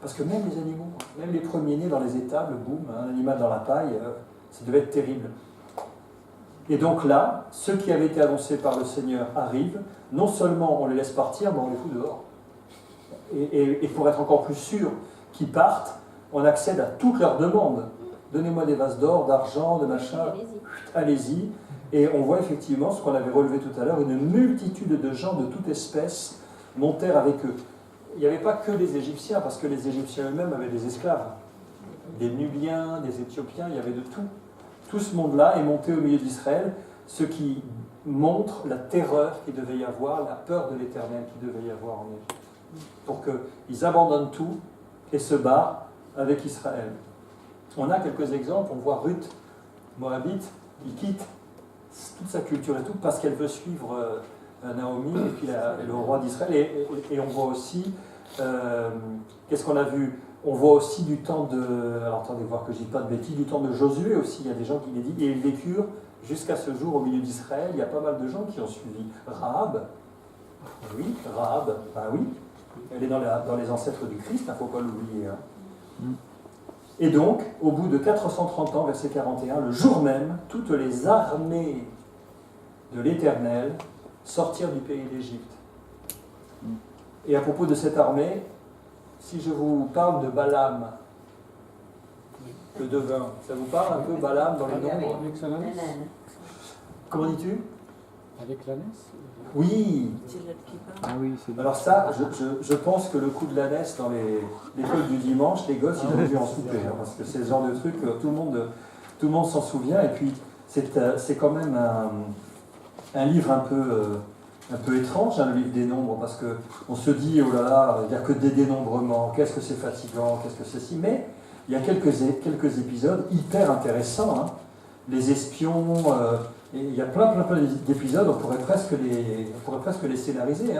Parce que même les animaux, même les premiers-nés dans les étables, boum, un animal dans la paille, ça devait être terrible. Et donc là, ceux qui avaient été annoncés par le Seigneur arrivent. Non seulement on les laisse partir, mais on les fout dehors. Et pour être encore plus sûr qu'ils partent, on accède à toutes leurs demandes. Donnez-moi des vases d'or, d'argent, de machin. Allez-y. Et on voit effectivement ce qu'on avait relevé tout à l'heure, une multitude de gens de toute espèce montèrent avec eux. Il n'y avait pas que les Égyptiens, parce que les Égyptiens eux-mêmes avaient des esclaves. Des Nubiens, des Éthiopiens, il y avait de tout. Tout ce monde-là est monté au milieu d'Israël, ce qui montre la terreur qu'il devait y avoir, la peur de l'Éternel qu'il devait y avoir en Égypte. Pour qu'ils abandonnent tout et se battent avec Israël. On a quelques exemples, on voit Ruth, Moabite, qui quitte toute sa culture et tout, parce qu'elle veut suivre Naomi et puis le roi d'Israël. Et on voit aussi, qu'est-ce qu'on a vu? On voit aussi du temps de, alors attendez voir que je ne dis pas de bêtises, du temps de Josué aussi, il y a des gens qui l'ont dit, et ils vécurent jusqu'à ce jour au milieu d'Israël. Il y a pas mal de gens qui ont suivi. Rahab, oui, Rahab, oui, elle est dans les ancêtres du Christ, il ne faut pas l'oublier. Et donc, au bout de 430 ans, verset 41, le jour même, toutes les armées de l'Éternel sortirent du pays d'Égypte. Et à propos de cette armée, si je vous parle de Balaam, le devin, ça vous parle un peu Balaam dans les nombres?
Avec la naisse.
Comment dis-tu?
Avec la naisse.
Oui.
Ah oui, c'est
alors ça, je pense que le coup de l'ânesse dans l'école du dimanche, les gosses, ils ont dû en souper, parce que c'est le genre de truc, tout le monde s'en souvient, et puis c'est quand même un livre un peu étrange, le livre des nombres, parce qu'on se dit, oh là là, il n'y a que des dénombrements, qu'est-ce que c'est fatigant, qu'est-ce que c'est si, mais il y a quelques épisodes hyper intéressants, les espions, et il y a plein d'épisodes, on pourrait presque les scénariser,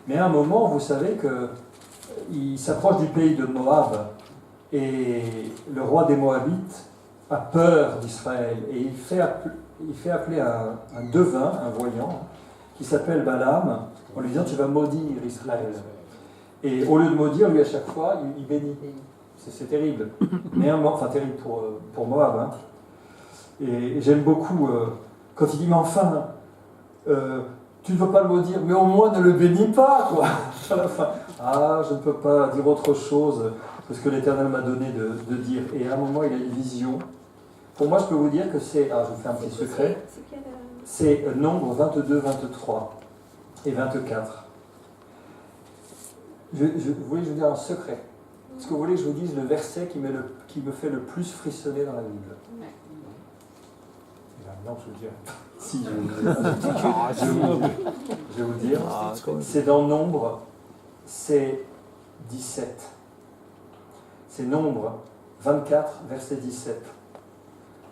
mais à un moment, vous savez qu'il s'approche du pays de Moab, et le roi des Moabites a peur d'Israël, et il fait appeler un devin, un voyant, qui s'appelle Balaam, en lui disant tu vas maudire Israël. Et au lieu de maudire, lui à chaque fois, il bénit. C'est terrible. Mais enfin terrible pour Moab. Et j'aime beaucoup quand il dit mais enfin, tu ne veux pas le maudire, mais au moins ne le bénis pas, quoi. À la fin, je ne peux pas dire autre chose que ce que l'Éternel m'a donné de dire. Et à un moment, il a une vision. Pour moi, je peux vous dire que c'est, je vous fais un petit secret, c'est Nombre 22, 23 et 24. Vous voulez que je vous dise un secret? Est-ce que vous voulez que je vous dise le verset qui me fait le plus frissonner dans la Bible? Non, je vous le dirai. Si, je vais vous le dire. C'est dans Nombre, c'est 17. C'est Nombre 24, verset 17.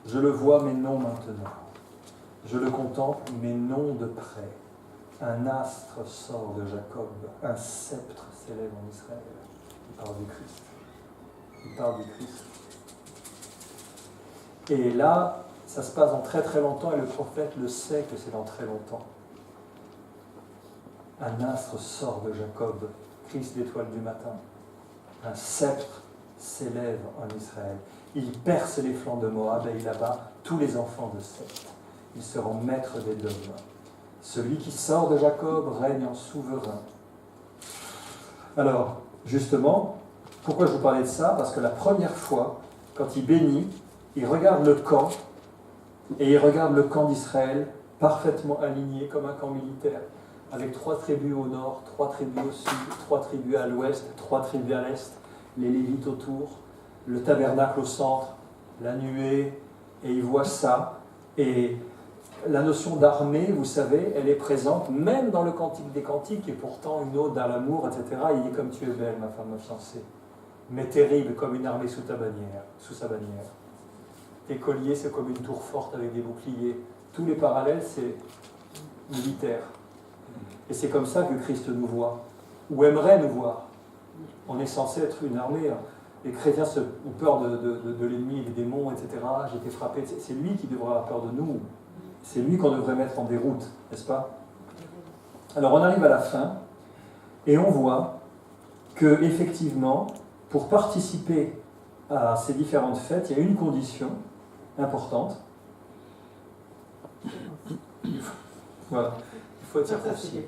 Je le vois, mais non maintenant. Je le contemple, mais non de près. Un astre sort de Jacob, un sceptre s'élève en Israël. Il parle du Christ. Il parle du Christ. Et là, ça se passe dans très très longtemps, et le prophète le sait que c'est dans très longtemps. Un astre sort de Jacob, Christ l'étoile du matin. Un sceptre s'élève en Israël. Il perce les flancs de Moab et il abat tous les enfants de Seth. Ils seront maîtres des dômes. Celui qui sort de Jacob règne en souverain. Alors, justement, pourquoi je vous parlais de ça? Parce que la première fois, quand il bénit, il regarde le camp, et il regarde le camp d'Israël parfaitement alignés comme un camp militaire, avec 3 tribus au nord, 3 tribus au sud, 3 tribus à l'ouest, 3 tribus à l'est, les Lévites autour, le tabernacle au centre, la nuée, et ils voient ça. Et la notion d'armée, vous savez, elle est présente même dans le Cantique des Cantiques, et pourtant une ode à l'amour, etc. Il dit « Comme tu es belle, ma femme, ma fiancée, mais terrible comme une armée sous sa bannière. Tes colliers, c'est comme une tour forte avec des boucliers. » Tous les parallèles, c'est militaire. Et c'est comme ça que Christ nous voit, ou aimerait nous voir. On est censé être une armée. Les chrétiens ont peur de l'ennemi, des démons, etc. J'ai été frappé. C'est lui qui devrait avoir peur de nous. C'est lui qu'on devrait mettre en déroute, n'est-ce pas? Alors on arrive à la fin, et on voit que, effectivement, pour participer à ces différentes fêtes, il y a une condition importante. Voilà. Il faut être circoncis.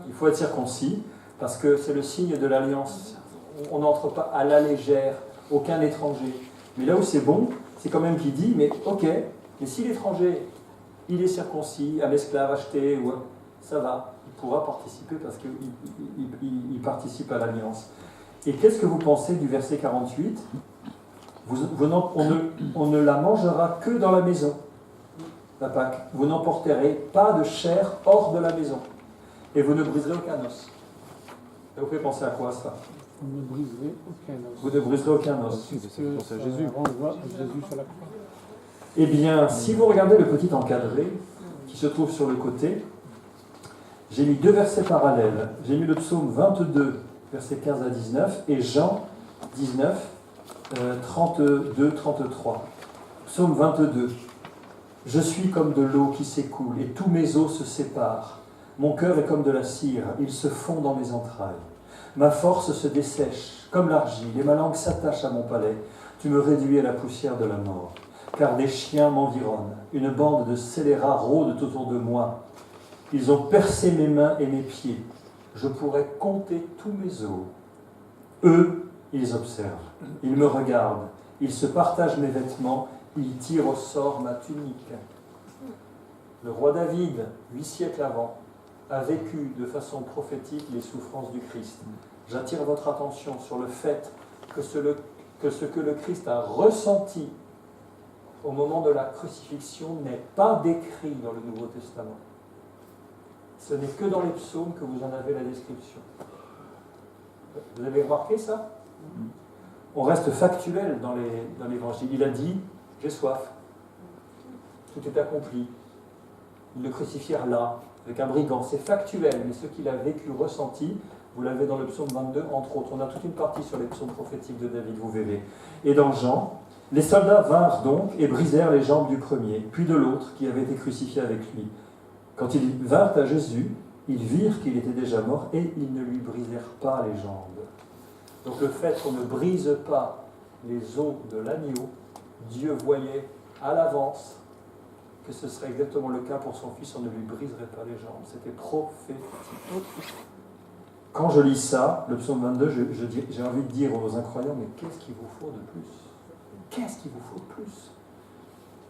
Il faut être circoncis, parce que c'est le signe de l'alliance. On n'entre pas à la légère, aucun étranger. Mais là où c'est bon, c'est quand même qu'il dit, mais ok, mais si l'étranger, il est circoncis, un esclave acheté, ouais, ça va, il pourra participer parce qu'il participe à l'alliance. Et qu'est-ce que vous pensez du verset 48 ? On ne la mangera que dans la maison, la Pâque. Vous n'emporterez pas de chair hors de la maison. Et vous ne briserez aucun os. Et vous pouvez penser à quoi, ça ?
Vous ne briserez aucun os.
Vous ne briserez aucun os.
Parce que Jésus renvoie Jésus sur la croix.
Eh bien, si vous regardez le petit encadré qui se trouve sur le côté, j'ai mis 2 versets parallèles. J'ai mis le psaume 22, versets 15 à 19, et Jean 19, 32-33. Psaume 22. Je suis comme de l'eau qui s'écoule, et tous mes os se séparent. Mon cœur est comme de la cire, il se fond dans mes entrailles. Ma force se dessèche comme l'argile, et ma langue s'attache à mon palais. Tu me réduis à la poussière de la mort. Car des chiens m'environnent, une bande de scélérats rôdent autour de moi. Ils ont percé mes mains et mes pieds. Je pourrais compter tous mes os. Eux, ils observent, ils me regardent, ils se partagent mes vêtements, ils tirent au sort ma tunique. Le roi David, 8 siècles avant, a vécu de façon prophétique les souffrances du Christ. J'attire votre attention sur le fait que ce que le Christ a ressenti au moment de la crucifixion n'est pas décrit dans le Nouveau Testament. Ce n'est que dans les psaumes que vous en avez la description. Vous avez remarqué ça ? On reste factuel dans l'Évangile. Il a dit « j'ai soif ». Tout est accompli. Ils le crucifièrent là, avec un brigand. C'est factuel, mais ce qu'il a vécu, ressenti, vous l'avez dans le psaume 22, entre autres. On a toute une partie sur les psaumes prophétiques de David, vous verrez. Et dans Jean, les soldats vinrent donc et brisèrent les jambes du premier, puis de l'autre qui avait été crucifié avec lui. Quand ils vinrent à Jésus, ils virent qu'il était déjà mort et ils ne lui brisèrent pas les jambes. Donc le fait qu'on ne brise pas les os de l'agneau, Dieu voyait à l'avance que ce serait exactement le cas pour son fils, on ne lui briserait pas les jambes. C'était prophétique. Quand je lis ça, le psaume 22, j'ai envie de dire aux incroyants, mais qu'est-ce qu'il vous faut de plus ? Qu'est-ce qu'il vous faut de plus ?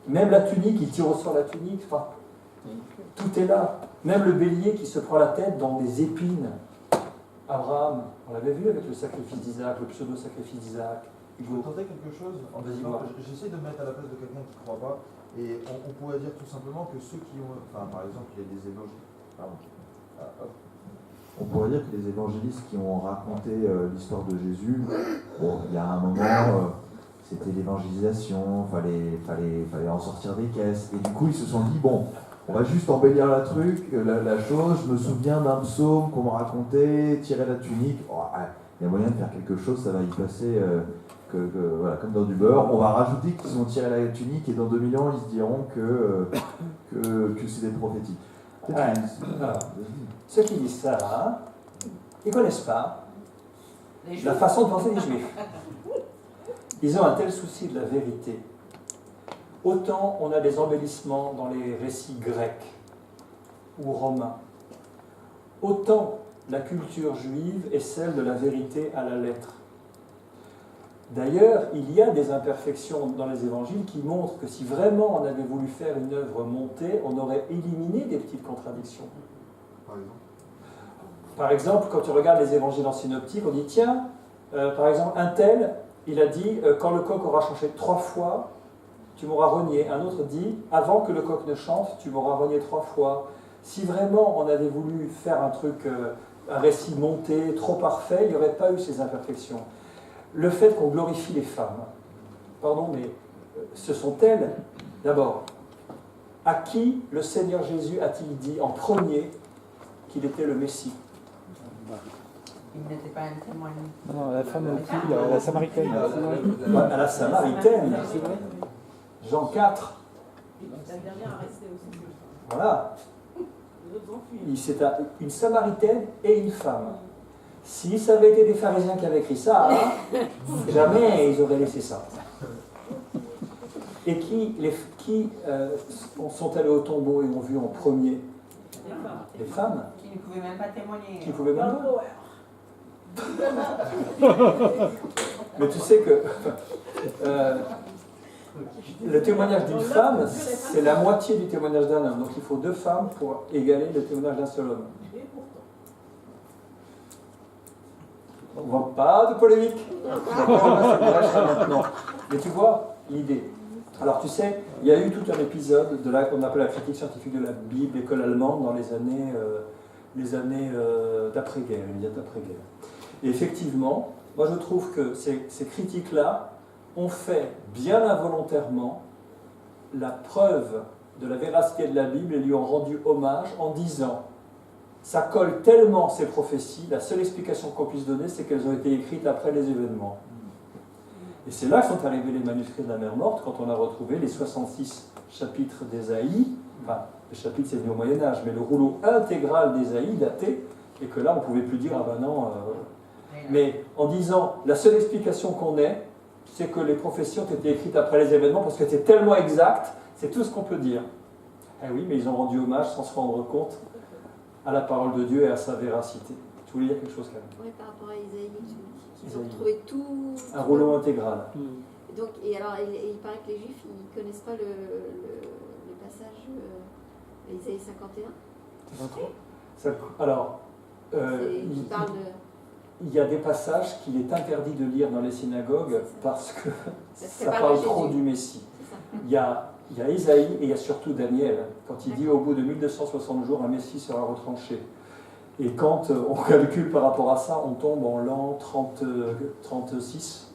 Même la tunique, il tire au sort la tunique, enfin, tout est là. Même le bélier qui se prend la tête dans des épines. Abraham, on l'avait vu avec le sacrifice d'Isaac, le pseudo-sacrifice d'Isaac.
Je vais tenter quelque chose. J'essaie de me mettre à la place de quelqu'un qui ne croit pas. Et on pourrait dire tout simplement que ceux qui ont... Enfin, par exemple, il y a des évangélistes... On pourrait dire que les évangélistes qui ont raconté l'histoire de Jésus, bon, il y a un moment... C'était l'évangélisation, fallait en sortir des caisses. Et du coup, ils se sont dit, bon, on va juste embellir la chose. Je me souviens d'un psaume qu'on m'a raconté, tirer la tunique. Oh, il y a moyen de faire quelque chose, ça va y passer voilà, comme dans du beurre. On va rajouter qu'ils ont tiré la tunique et dans 2000 ans, ils se diront que c'est des prophéties.
Ceux qui disent ça, ils ne connaissent pas la façon de penser des Juifs. Ils ont un tel souci de la vérité. Autant on a des embellissements dans les récits grecs ou romains, autant la culture juive est celle de la vérité à la lettre. D'ailleurs, il y a des imperfections dans les évangiles qui montrent que si vraiment on avait voulu faire une œuvre montée, on aurait éliminé des petites contradictions. Par exemple, quand tu regardes les évangiles en synoptique, on dit tiens, par exemple, un tel, il a dit quand le coq aura chanté 3 fois, tu m'auras renié. Un autre dit avant que le coq ne chante, tu m'auras renié 3 fois. Si vraiment on avait voulu faire un truc, un récit monté, trop parfait, il n'y aurait pas eu ces imperfections. Le fait qu'on glorifie les femmes, pardon, mais ce sont elles, d'abord, à qui le Seigneur Jésus a-t-il dit en premier qu'il était le Messie?
Il n'était pas un témoin.
Non, la femme aussi, la Samaritaine.
À la Samaritaine. Jean 4.
La dernière a resté aussi.
Voilà. C'est une Samaritaine et une femme. Si ça avait été des pharisiens qui avaient écrit ça, jamais ils auraient laissé ça. Et qui sont allés au tombeau et ont vu en premier? Les femmes.
Qui ne pouvaient même pas témoigner.
Qui pouvaient même pas. Mais tu sais que le témoignage d'une femme, c'est la moitié du témoignage d'un homme. Donc il faut 2 femmes pour égaler le témoignage d'un seul homme. On ne voit pas de polémique. Maintenant. Mais tu vois l'idée. Alors tu sais, il y a eu tout un épisode de là qu'on appelle la critique scientifique de la Bible, l'école allemande, dans les années d'après-guerre, Et effectivement, moi je trouve que ces critiques-là ont fait bien involontairement la preuve de la véracité de la Bible et lui ont rendu hommage en disant ça colle tellement ces prophéties, la seule explication qu'on puisse donner, c'est qu'elles ont été écrites après les événements. Et c'est là que sont arrivés les manuscrits de la mer Morte, quand on a retrouvé les 66 chapitres d'Ésaïe, enfin, les chapitres c'est venu au Moyen-Âge, mais le rouleau intégral d'Ésaïe daté, et que là on ne pouvait plus dire, ah ben non. Mais en disant, la seule explication qu'on ait, c'est que les prophéties ont été écrites après les événements, parce que c'est tellement exact, c'est tout ce qu'on peut dire. Eh oui, mais ils ont rendu hommage sans se rendre compte à la parole de Dieu et à sa véracité. Tu voulais dire quelque chose, Camille?
Oui, par rapport à Isaïe, ils ont trouvé tout...
Un rouleau intégral.
Donc, et alors, il paraît que les Juifs, ils ne connaissent pas le passage Isaïe 51.
Alors, il y a des passages qu'il est interdit de lire dans les synagogues parce que ça parle trop du Messie. Il y a Isaïe et il y a surtout Daniel, quand il dit au bout de 1260 jours, un Messie sera retranché. Et quand on calcule par rapport à ça, on tombe en l'an 36,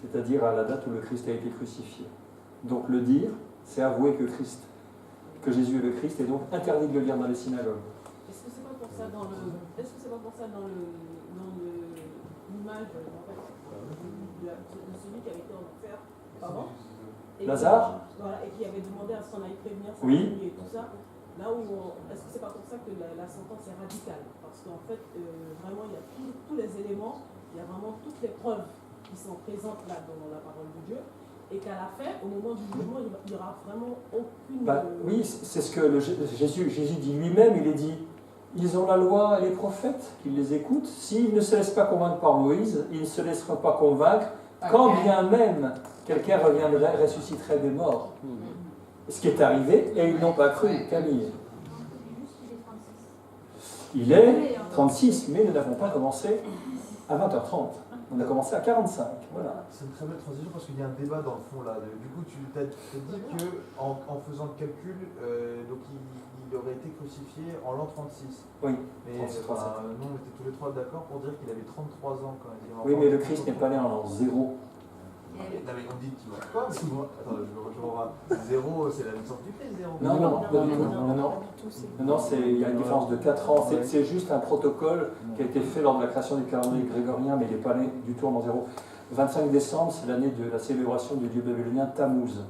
c'est-à-dire à la date où le Christ a été crucifié. Donc le dire, c'est avouer que Jésus est le Christ, et donc interdit de le lire dans les synagogues.
Est-ce que c'est pas pour ça dans l'image de celui qui avait été en enfer avant?
Lazare?
Voilà, et qui avait demandé à ce qu'on aille prévenir sa
oui.
famille et tout ça. Là où est-ce que c'est pas pour ça que la sentence est radicale? Parce qu'en fait, vraiment, il y a tous les éléments, il y a vraiment toutes les preuves qui sont présentes là dans la parole de Dieu, et qu'à la fin, au moment du jugement, il n'y aura vraiment aucune...
oui, c'est ce que Jésus dit lui-même, il est dit, ils ont la loi et les prophètes, qu'ils les écoutent. S'ils ne se laissent pas convaincre par Moïse, ils ne se laisseront pas convaincre, quand bien même quelqu'un reviendrait, ressusciterait des morts. Ce qui est arrivé, et ils n'ont pas cru, Camille. Il est 36, mais nous n'avons pas commencé à 20h30. On a commencé à 45. Voilà.
C'est une très belle transition parce qu'il y a un débat dans le fond là. Du coup, tu as dit qu'en faisant le calcul, donc il aurait été crucifié en l'an 36.
Oui,
mais
36, 37.
nous, on était tous les trois d'accord pour dire qu'il avait 33 ans quand il est mort.
Oui, mais le Christ n'est pas né en l'an 0.
Non, mais on dit qu'il ne meurt pas, mais moi, attends, je revois. 0, c'est la naissance du Christ, 0.
Non, il y a une différence de 4 ans. C'est juste un protocole qui a été fait lors de la création du calendrier grégorien, mais il n'est pas né du tout en l'an 0. 25 décembre, c'est l'année de la célébration du dieu babylonien Tammuz.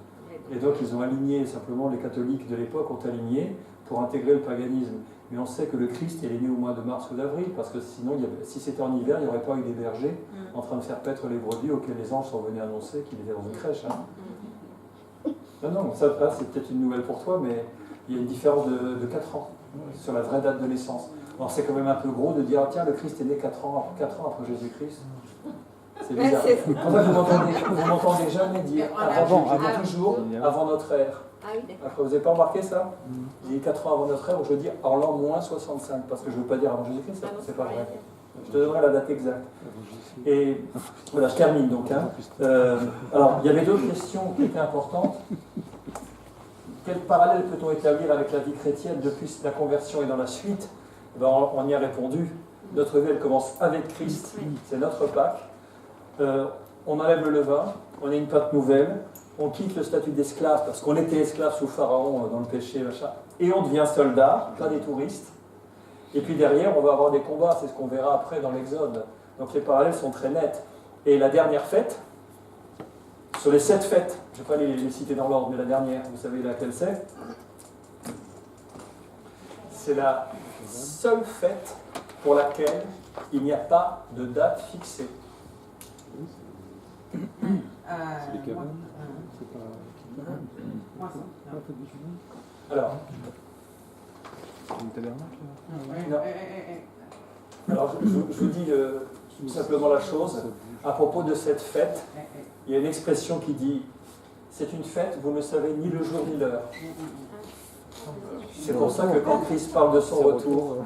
Et donc, ils ont aligné, simplement, les catholiques de l'époque ont aligné pour intégrer le paganisme. Mais on sait que le Christ, il est né au mois de mars ou d'avril, parce que sinon, si c'était en hiver, il n'y aurait pas eu des bergers en train de faire paître les brebis auxquels les anges sont venus annoncer qu'il était dans une crèche. Hein. Non, ça c'est peut-être une nouvelle pour toi, mais il y a une différence de 4 ans sur la vraie date de naissance. Alors c'est quand même un peu gros de dire, tiens, le Christ est né 4 ans après Jésus-Christ. C'est bizarre. En fait, vous m'entendez jamais dire toujours avant notre ère.
Ah oui, d'accord.
Après, vous n'avez pas remarqué ça? J'ai dit 4 ans avant notre ère, où je dis en l'an moins 65, parce que je ne veux pas dire avant Jésus-Christ, c'est pas vrai. Je te donnerai la date exacte. Et voilà, je termine donc. Alors, il y avait d'autres questions qui étaient importantes. Quel parallèle peut-on établir avec la vie chrétienne depuis la conversion et dans la suite? On y a répondu. Notre vie, elle commence avec Christ, c'est notre Pâques. On enlève le levain, on est une Pâque nouvelle, on quitte le statut d'esclave parce qu'on était esclave sous Pharaon dans le péché, machin, et on devient soldat, pas des touristes. Et puis derrière, on va avoir des combats, c'est ce qu'on verra après dans l'Exode. Donc les parallèles sont très nets. Et la dernière fête, sur les 7 fêtes, je ne vais pas les citer dans l'ordre, mais la dernière, vous savez laquelle c'est? C'est la seule fête pour laquelle il n'y a pas de date fixée.
C'est les cabanes. C'est pas
Alors,
une tabernacle.
non. Alors, je vous dis tout simplement la chose. À propos de cette fête, il y a une expression qui dit « c'est une fête, vous ne savez ni le jour ni l'heure ». C'est pour ça que quand Christ parle de son retour,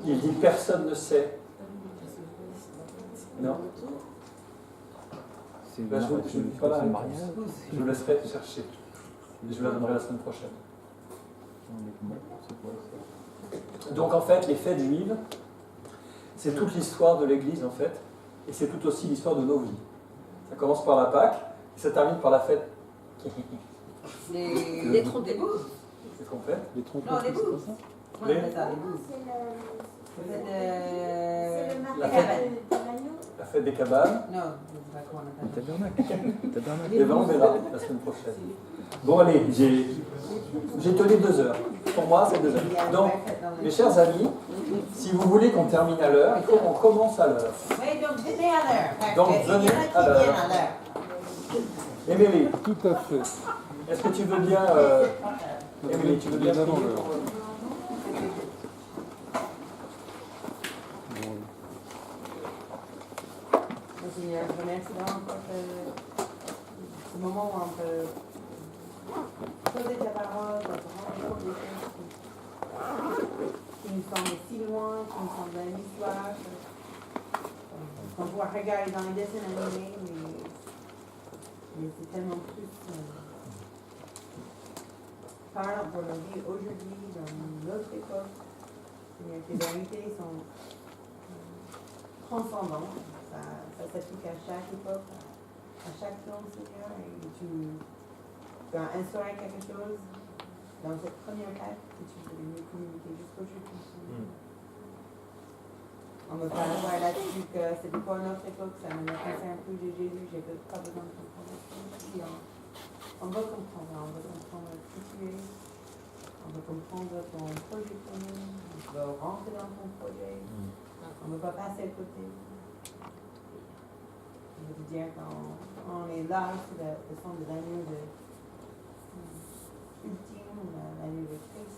il dit « personne ne sait ». Non. Ben, je ne dis pas la réponse. Je vous laisserai chercher. Je vous la donnerai la semaine prochaine. Donc en fait, les fêtes juives, c'est toute l'histoire de l'Église en fait, et c'est tout aussi l'histoire de nos vies. Ça commence par la Pâque, et ça termine par la fête.
Les trompes des bouses.
Les trompettes.
Les trompettes. Non, les bouses.
Les...
On appelle ça les bouses.
La fête des cabanes.
Non, je ne sais pas comment on appelle.
Le tabernacle. Et ben on verra la semaine prochaine. Bon allez, j'ai tenu 2 heures. Pour moi, c'est 2 heures. Donc, mes chers amis, si vous voulez qu'on termine à l'heure, il faut qu'on commence à l'heure.
Oui, donc venez à l'heure.
Donc venez à l'heure. Émilie.
Tout à fait.
Est-ce que tu veux bien... Émilie, tu veux bien
avant l'heure.
Seigneur, je remercie vraiment pour ce moment où on peut poser ta parole, on peut rendre compte des choses qui nous semblent si loin, qui nous semblent une histoire, qu'on pourra regarder dans les dessins animés, mais c'est tellement plus parlant pour nos vies aujourd'hui, dans notre époque. Seigneur, tes vérités sont transcendantes. Ça s'applique à chaque époque, à chaque temps, Seigneur, et tu as instauré quelque chose dans cette première acte que tu voulais nous communiquer jusqu'aujourd'hui. On me fait voir là-dessus que c'était pas notre époque, ça me concerne plus de Jésus, j'ai pas besoin de comprendre. On va comprendre qui tu es, on va comprendre ton projet pour nous, on va rentrer dans ton projet, on ne va pas passer à côté. Je veux dire, quand on est là, c'est le son de l'agneau ultime, l'agneau de Christ.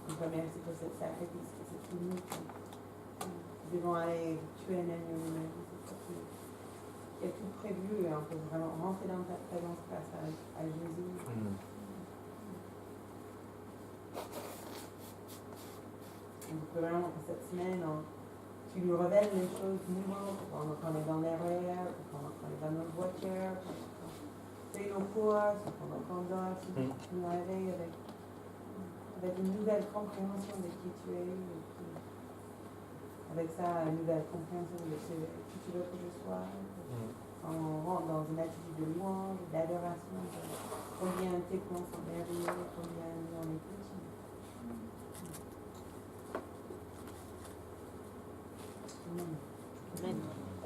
On te remercie pour cette sacrifice, que c'est tout nous qui devons aller tuer un agneau de notre vie. C'est ça qui est tout prévu et on peut vraiment rentrer dans ta présence grâce à Jésus. On peut vraiment que cette semaine, tu nous révèles les choses nouvelles pendant qu'on est dans l'erreur, pendant qu'on est dans notre voiture, pendant qu'on fait nos courses, pendant qu'on dort, tu nous réveilles avec une nouvelle compréhension de qui tu es, et puis, avec ça, une nouvelle compréhension de qui tu veux que je sois. On rentre dans une attitude de louange, d'adoration, combien tes plans sont merveilleux, combien nous on est petits.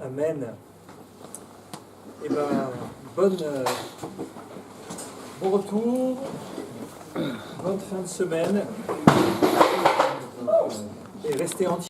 Amen. Eh bien, bon retour, bonne fin de semaine, et restez entiers.